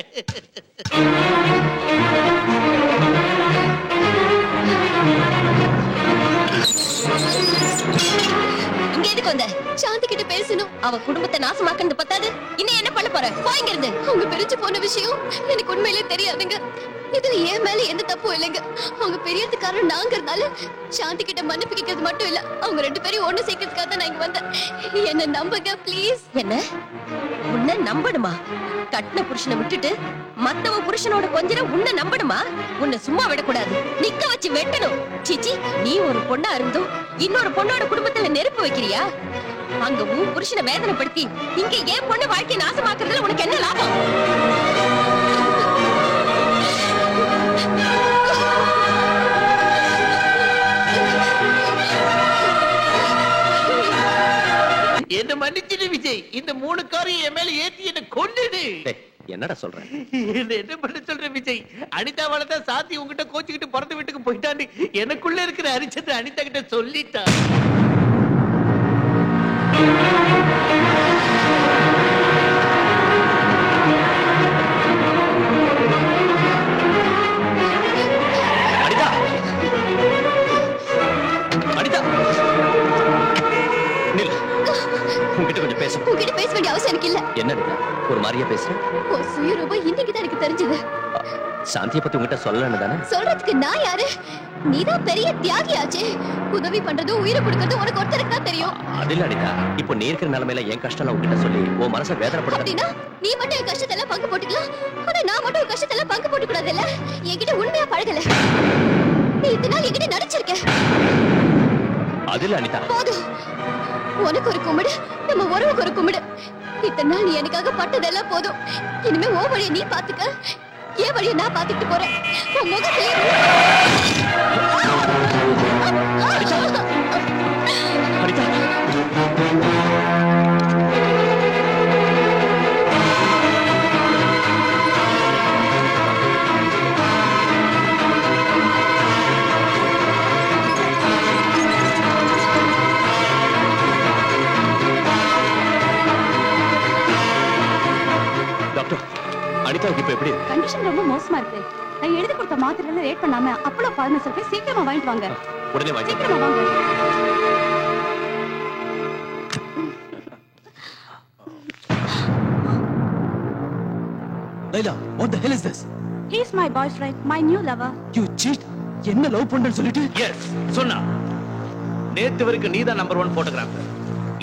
இங்க எதுக்கு வந்த? சாந்தி கிட்ட பேசணும். அவ குடும்பத்தை நாசமாக்குறது பத்தாது, இன்னும் என்ன பண்ண போற? போய்ங்க இருந்து. அவங்க பிரிஞ்சு போன விஷயம் எனக்கு உண்மையிலே தெரியாதுங்க. இதுல ஏன் மேல எந்த தப்பும் இல்லைங்க. அவங்க பெரியதுக்காரன் நாங்கிறதுனால சாந்தி கிட்ட மன்னிப்பு கேட்கறது மட்டும் இல்ல, அவங்க 2 பேரையும் ஒண்ணு சேர்க்கறதுக்காக தான் நான் இங்க வந்தேன். என்ன நம்புங்க ப்ளீஸ். என்ன உன்னை நம்பணுமா? கட்டின புருஷனை விட்டுட்டு மத்தவ புருஷனோட கொஞ்ச உன்னை நம்பணுமா? உன்னை சும்மா விடக்கூடாது, நிக்க வச்சு வெட்டணும். சீச்சி, நீ ஒரு பொண்ணா இருந்தும் இன்னொரு பொண்ணோட குடும்பத்துல நெருப்பு வைக்கிறியா? அங்க உன் புருஷனை வேதனைப்படுத்தி இங்க ஏன் பொண்ணு வாழ்க்கையை நாசமாக்குறதுல உனக்கு என்ன லாபம்? என்ன மன்னிச்சிடு விஜய். இந்த 3 காரையும் என் மேல ஏத்தி என்ன கொன்னுடு. என்னடா சொல்ற? என்ன பண்ண சொல்ற விஜய்? அனிதாவால தான் சாந்தி உங்ககிட்ட கோச்சிக்கிட்டு பிறந்த வீட்டுக்கு போயிட்டான்னு எனக்குள்ள இருக்கிற ஹரிச்சந்திரன் அனிதா கிட்ட சொல்லிட்டா. உங்ககிட்ட கொஞ்சம் பேசணும். உங்ககிட்ட பேச வேண்டிய அவசியம் எனக்கு இல்ல. என்ன ஒரு மாதிரியா பேசுற? உன் சுயரூபம் இன்னைக்கு தான் எனக்கு தெரிஞ்சது. சாந்தியை பத்தி உங்ககிட்ட சொல்லலன்னு தானே? சொல்றதுக்கு நான் யாரு? நீதான் பெரிய தியாகியாச்சே. உதவி பண்றதும் உயிரை கொடுக்கறதும் உனக்கு ஒருத்தருக்கு தான் தெரியும். அது இல்ல அனிதா, இப்போ நீ இருக்கிற நிலைமையில என் கஷ்டம் உங்ககிட்ட சொல்லி உன் மனசை வேதனைப்படுத்த. அப்படின்னா நீ மட்டும் என் கஷ்டத்தை எல்லாம் பங்கு போட்டுக்கலாம், ஆனா நான் மட்டும் உன் கஷ்டத்தை எல்லாம் பங்கு போட்டுக்க கூடாது இல்ல? என்கிட்ட உண்மையா பழகல. நீ இத்தனை நாள் என்கிட்ட நடிச்சிருக்க. அது இல்ல அனிதா, போதும். உனக்கு ஒரு கும்பிடு, நம்ம உறவுக்கு ஒரு கும்பிடு. இத்தனை நாள் நீ எனக்காக பட்டதெல்லாம் போதும். இனிமே ஓ வழியை நீ பாத்துக்க, ஏன் வழியை நான் பாத்துட்டு போறேன். உன் முகத்திலே அனிதாவுக்கு இப்ப எப்படி? கண்டிஷன் ரொம்ப மோசமா இருக்கு. நான் எழுதி கொடுத்த மாத்திரையில ரேட் பண்ணாம அப்பளோ பார்மசில போய் சீக்கிரமா வாங்கிட்டு வாங்க. உடனே வாங்க. சீக்கிரமா வாங்க. Laila, what the hell is this? He is my boyfriend, my new lover. You cheat. என்ன லவ் பண்றேன்னு சொல்லிட்டு? எஸ் சொன்னா. நேத்து வரைக்கும் நீ தான் நம்பர் 1 போட்டோகிராஃபர்.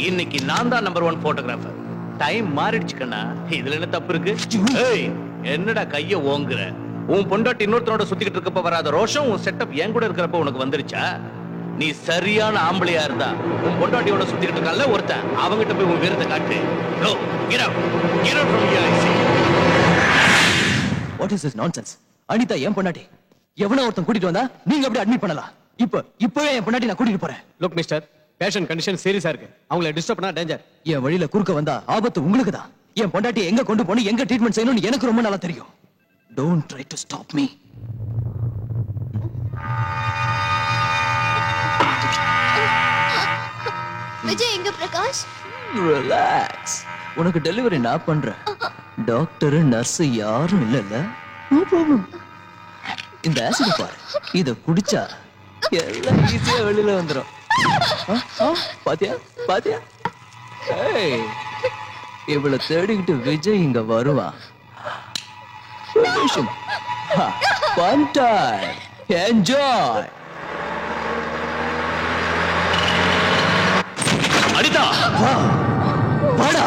இன்னைக்கு நான் தான் நம்பர் 1 போட்டோகிராஃபர். டைம் மாறிடுச்சு கண்ணா. இதுல என்ன தப்பு இருக்கு? ஏய், என்னடா கைய ஓங்குற? உன் பொண்டாட்டி இன்னொருத்தனோட சுத்திக்கிட்டு இருக்கப்ப வராத ரோஷம் உன் செட்டப் என் கூட இருக்கிறப்ப உனக்கு வந்துருச்சா? நீ சரியான ஆம்பளையா இருந்தா உன் பொண்டாட்டியோட சுத்திக்கிட்டு இருக்கல ஒருத்தன், அவங்கிட்ட போய் உன் வீரத்தை காட்டு. Go, get out. Get out from here, I say. What is this nonsense? Anitha என் பொண்டாட்டி. எவனோ ஒருத்தன் கூட்டிட்டு வந்தா நீங்க அப்படியே அட்மிட் பண்ணலாம். இப்பவே என் பொண்டாட்டி நான் கூட்டிட்டு போறேன். லுக் மிஸ்டர், பேஷண்ட் கண்டிஷன் சீரியஸா இருக்கு. அவங்கள டிஸ்டர்ப் பண்ணா டேஞ்சர். என் வழியில குறுக்க வந்தா ஆபத்து உங்களுக்கு தான். என் பொண்டாட்டி எங்க கொண்டு போணும், எங்க ட்ரீட்மெண்ட் செய்யணும்னு எனக்கு ரொம்ப நல்லா தெரியும். Don't try to stop me. Vijay எங்க பிரகாஷ்? Relax. உனக்கு டெலிவரி நான் பண்றேன். டாக்டர் நர்ஸ் யாரும் இல்லல்ல. No problem. இந்த ஆசிட் பாரு, இத குடிச்சா எல்லாம் ஈஸியா வெளியில வந்துரும். பாத்தியா பாத்தியா? ஏய், இவளை தேடிக்கிட்டு விஜய் இங்க வருவான். Fun time. Enjoy. அனிதா, வாடா.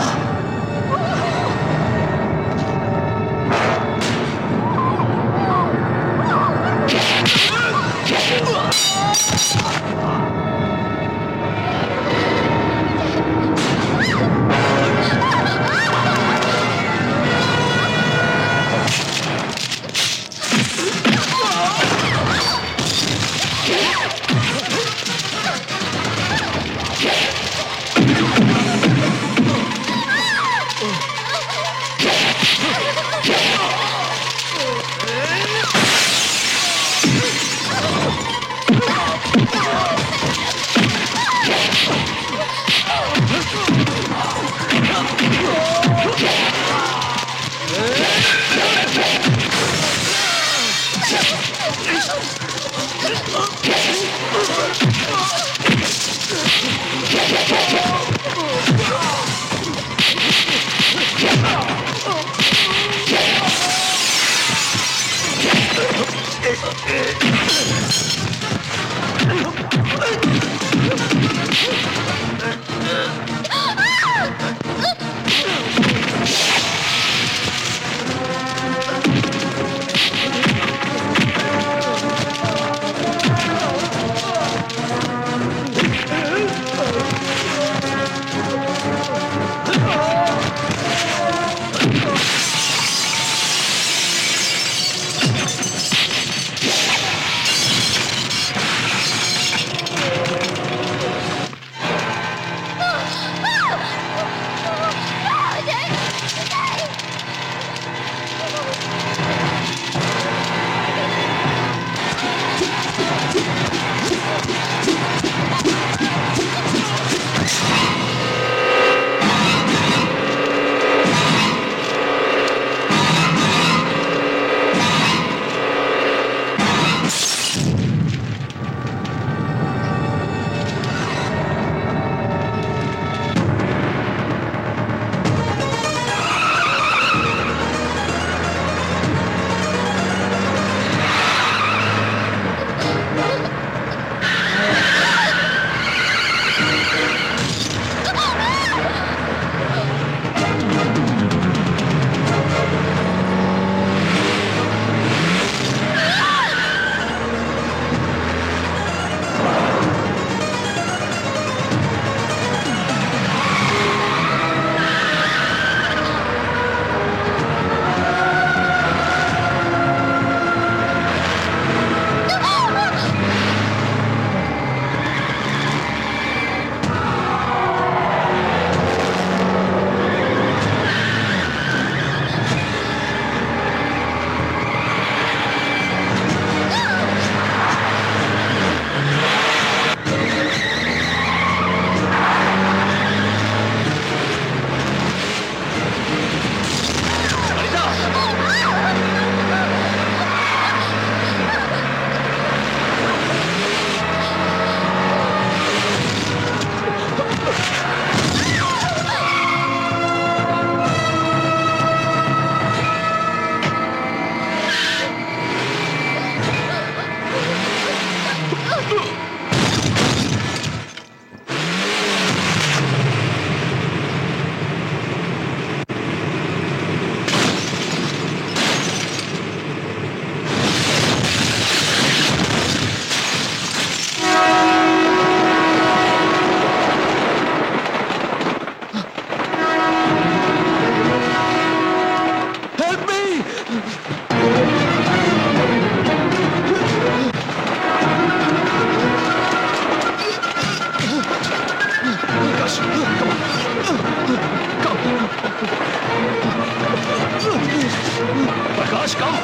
Raj, come.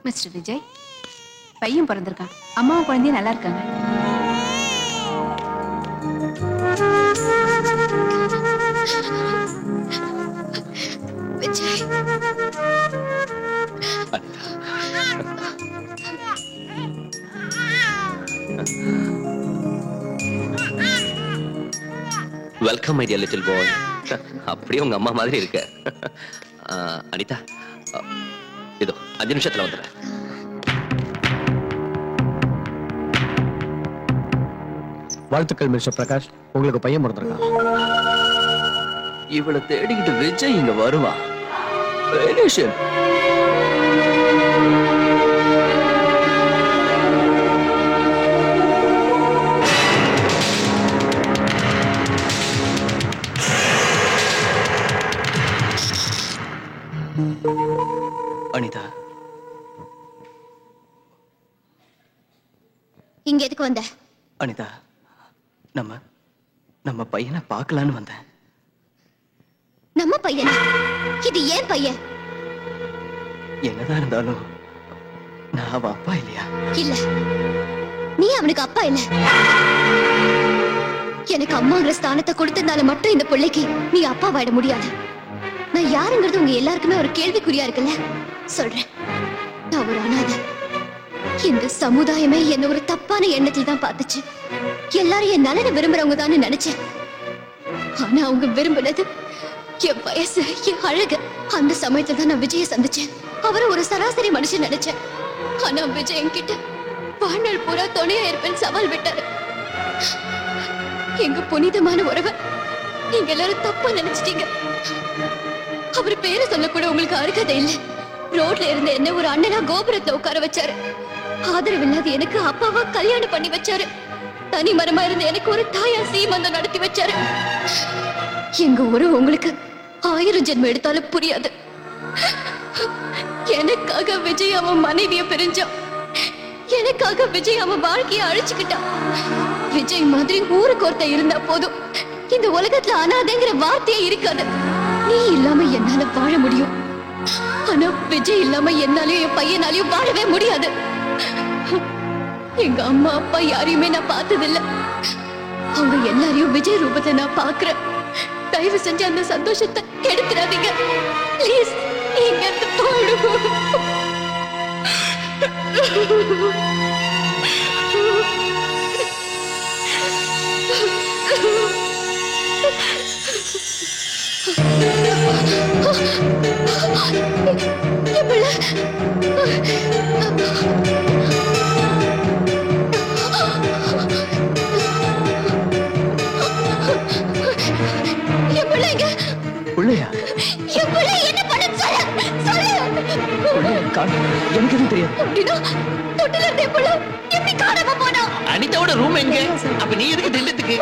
மிஸ்டர் விஜய், பையன் பிறந்திருக்கான். அம்மாவும் குழந்தையும் நல்லா இருக்காங்க. Vijay, welcome my dear little boy. அப்படியே உங்க அம்மா மாதிரி இருக்க. அனிதா, இதோ 5 நிமிஷத்துல வந்துடுறேன். வாழ்த்துக்கள் மிஸ்டர் பிரகாஷ், உங்களுக்கு பையன் பிறந்திருக்கான். இவளை தேடிக்கிட்டு விஜய் இங்க வருவா. Venetian. அனிதா, இங்க எதுக்கு வந்த? அனிதா, நம்ம பையனை பார்க்கலான்னு வந்தேன். நம்ம பையனா? இது ஏன் பையன்? என்னதான் இருந்தாலும் நான் அவ அப்பா இல்லையா? இல்ல, நீ அவனுக்கு அப்பா இல்ல. எனக்கு அம்மாங்கிற ஸ்தானத்தை கொடுத்ததுனால மட்டும் இந்த பிள்ளைக்கு நீ அப்பா வாட முடியாது. நான் யாருங்கிறது உங்க எல்லாருக்குமே ஒரு கேள்விக்குறியா இருக்குல்ல. சொல்றேன், நான் ஒரு அனாதை. இந்த சமுதாயமே என்ன ஒரு தப்பான எண்ணத்தில் தான் பார்த்துச்சு. எல்லாரும் என் நலனை விரும்புறவங்க தான் நினைச்சேன். ஆனா அவங்க விரும்பினது என் வயசு, என் அழகு. அந்த சமயத்துல தான் நான் விஜய சந்திச்சேன். அவரை ஒரு சராசரி மனுஷன் நினைச்சேன். ஆனா விஜய் என்கிட்ட வாழ்நாள் பூரா துணையா இருப்பேன் சவால் விட்டாரு. எங்க புனிதமான உறவை நீங்க எல்லாரும் தப்பா நினைச்சிட்டீங்க. அவர் பேரை சொல்ல கூட உங்களுக்கு அருகதை இல்லை. ரோட்ல இருந்த என்ன ஒரு அண்ணனா கோபுரத்துல உட்கார வச்சாரு. ஆதரவு இல்லாத எனக்கு அப்பாவா கல்யாணம் பண்ணி வச்சாரு. தனி மரமா இருந்த எனக்கு ஒரு தாயா சீமந்தம் நடத்தி வச்சாரு. எங்க உறவு உங்களுக்கு 1000 ஜென்மம் எடுத்தாலும் புரியாது. எனக்காக விஜய் அவன் மனைவிய பிரிஞ்சான். எனக்காக விஜய் அவன் வாழ்க்கைய அழிச்சுக்கிட்டான். விஜய் மாதிரி ஊருக்கு ஒருத்த இருந்தா போதும், இந்த உலகத்துல அனாதைங்கிற வார்த்தையே இருக்காது. நீ இல்லாம என்னால வாழ முடியும். ஆனா விஜய் இல்லாம என்னாலயும் என் பையனாலையும் வாழவே முடியாது. எங்க அம்மா அப்பா யாரையுமே நான் பார்த்ததில்லை. அவங்க எல்லாரையும் விஜய் ரூபத்தை நான் பாக்குறேன். தயவு செஞ்சு அந்த சந்தோஷத்தை கெடுத்துறாதீங்க. ப்ளீஸ், நீங்க போயிடும். எனக்கு எதுவும் தெரியாது. அனிதாவோட ரூம் எங்க? அப்ப நீ எதுக்கு திண்டத்துக்கு?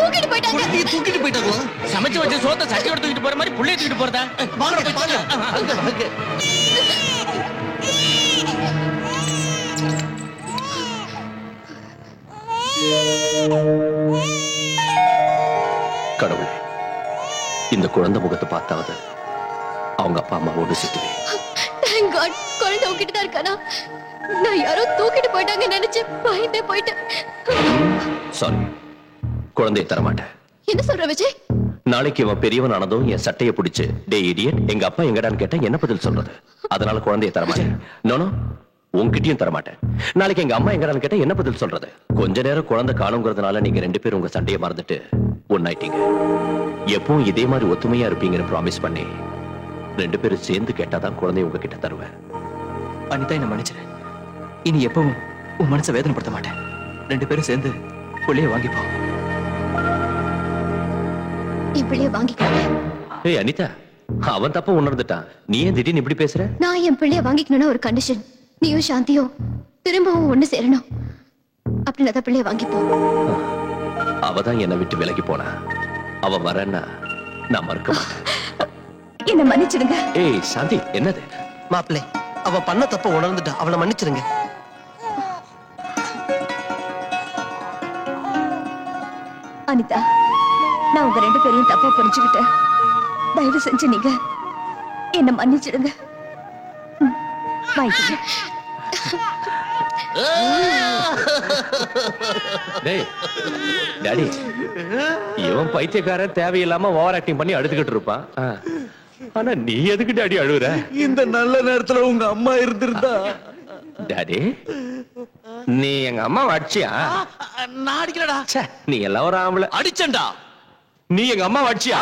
தூக்கிட்டு போயிட்டாங்க. தூக்கிட்டு போயிட்டாங்களா? சமைச்சு வச்ச சோத்தை சட்டியோட தூக்கிட்டு போற மாதிரி புள்ளைய தூக்கிட்டு போறதா? இந்த குழந்தை முகத்தை பார்த்தாவது அவங்க அப்பா அம்மாவோடு சேர்த்துவே. Thank God, குழந்தை உங்ககிட்ட தான் இருக்கானா? நான் யாரோ தூக்கிட்டு போயிட்டாங்க நினைச்சு பயந்தே போயிட்டேன். சாரி, குழந்தையை தரமாட்டேன். என்ன சொல்ற விஜய்? நாளைக்கு இவன் பெரியவன் ஆனதும் என் சட்டையை பிடிச்சு டே இடியட் எங்க அப்பா எங்கடான்னு கேட்டா என்ன பதில் சொல்றது? அதனால குழந்தையை தரமாட்டேன். நோனோ, உங்ககிட்டயும் தரமாட்டேன். நாளைக்கு எங்க அம்மா எங்கடான்னு கேட்டா என்ன பதில் சொல்றது? கொஞ்ச நேரம் குழந்தை காணுங்கிறதுனால நீங்க 2 பேரும் உங்க சண்டையை மறந்துட்டு ஒன்னாயிட்டீங்க. எப்பவும் இதே மாதிரி ஒத்துமையா இருப்பீங்கன்னு ப்ராமிஸ் பண்ணி 2 பேரும் சேர்ந்து கேட்டாதான் குழந்தைய உங்ககிட்ட தருவேன். அனிதா, என்ன மன்னிச்சிரு. இனி எப்பவும் உன் மனசை வேதனைப்படுத்த மாட்டேன். 2 பேரும் சேர்ந்து புள்ளைய வாங்கிப்போம். என் பிள்ளைய வாங்கிக்கிறேன். ஏய் அனிதா, அவன் தப்ப உணர்ந்துட்டான். நீ ஏன் திடீர்னு இப்படி பேசுற? நான் என் பிள்ளைய வாங்கிக்கணும்னா ஒரு கண்டிஷன். நீயும் சாந்தியும் திரும்பவும் ஒண்ணு சேரணும். அப்படின்னா தான் பிள்ளைய வாங்கிப்போம். அவதான் என்னை விட்டு விலகி போனா. அவ வரன்னா நான் மறுக்க மாட்டேன். என்ன மன்னிச்சிடுங்க. ஏய் சாந்தி, என்னது? மாப்பிள்ளை, அவ பண்ண தப்ப உணர்ந்துட்டா. அவளை மன்னிச்சிருங்க. அனிதா, நான் உங்க 2 பேரையும் தப்பா புரிஞ்சுக்கிட்டேன். தயவு செஞ்சு நீங்க என்ன மன்னிச்சிடுங்க. வாங்கிக்கங்க. டேய் டாடி, இவன் பைத்தியக்காரன் தேவையில்லாம ஓவர் ஆக்டிங் பண்ணி அழுதுகிட்டு இருப்பான். ஆனா நீ எதுக்கு டாடி அழுகுற? இந்த நல்ல நேரத்துல உங்க அம்மா இருந்திருந்தா. டாடி, நீ எங்க அம்மா அடிச்சியா? நான் அடிக்கலடா. நீ எல்லாம் ஒரு ஆம்பளை. அடிச்சண்டா. நீ எங்க அம்மா அடிச்சியா?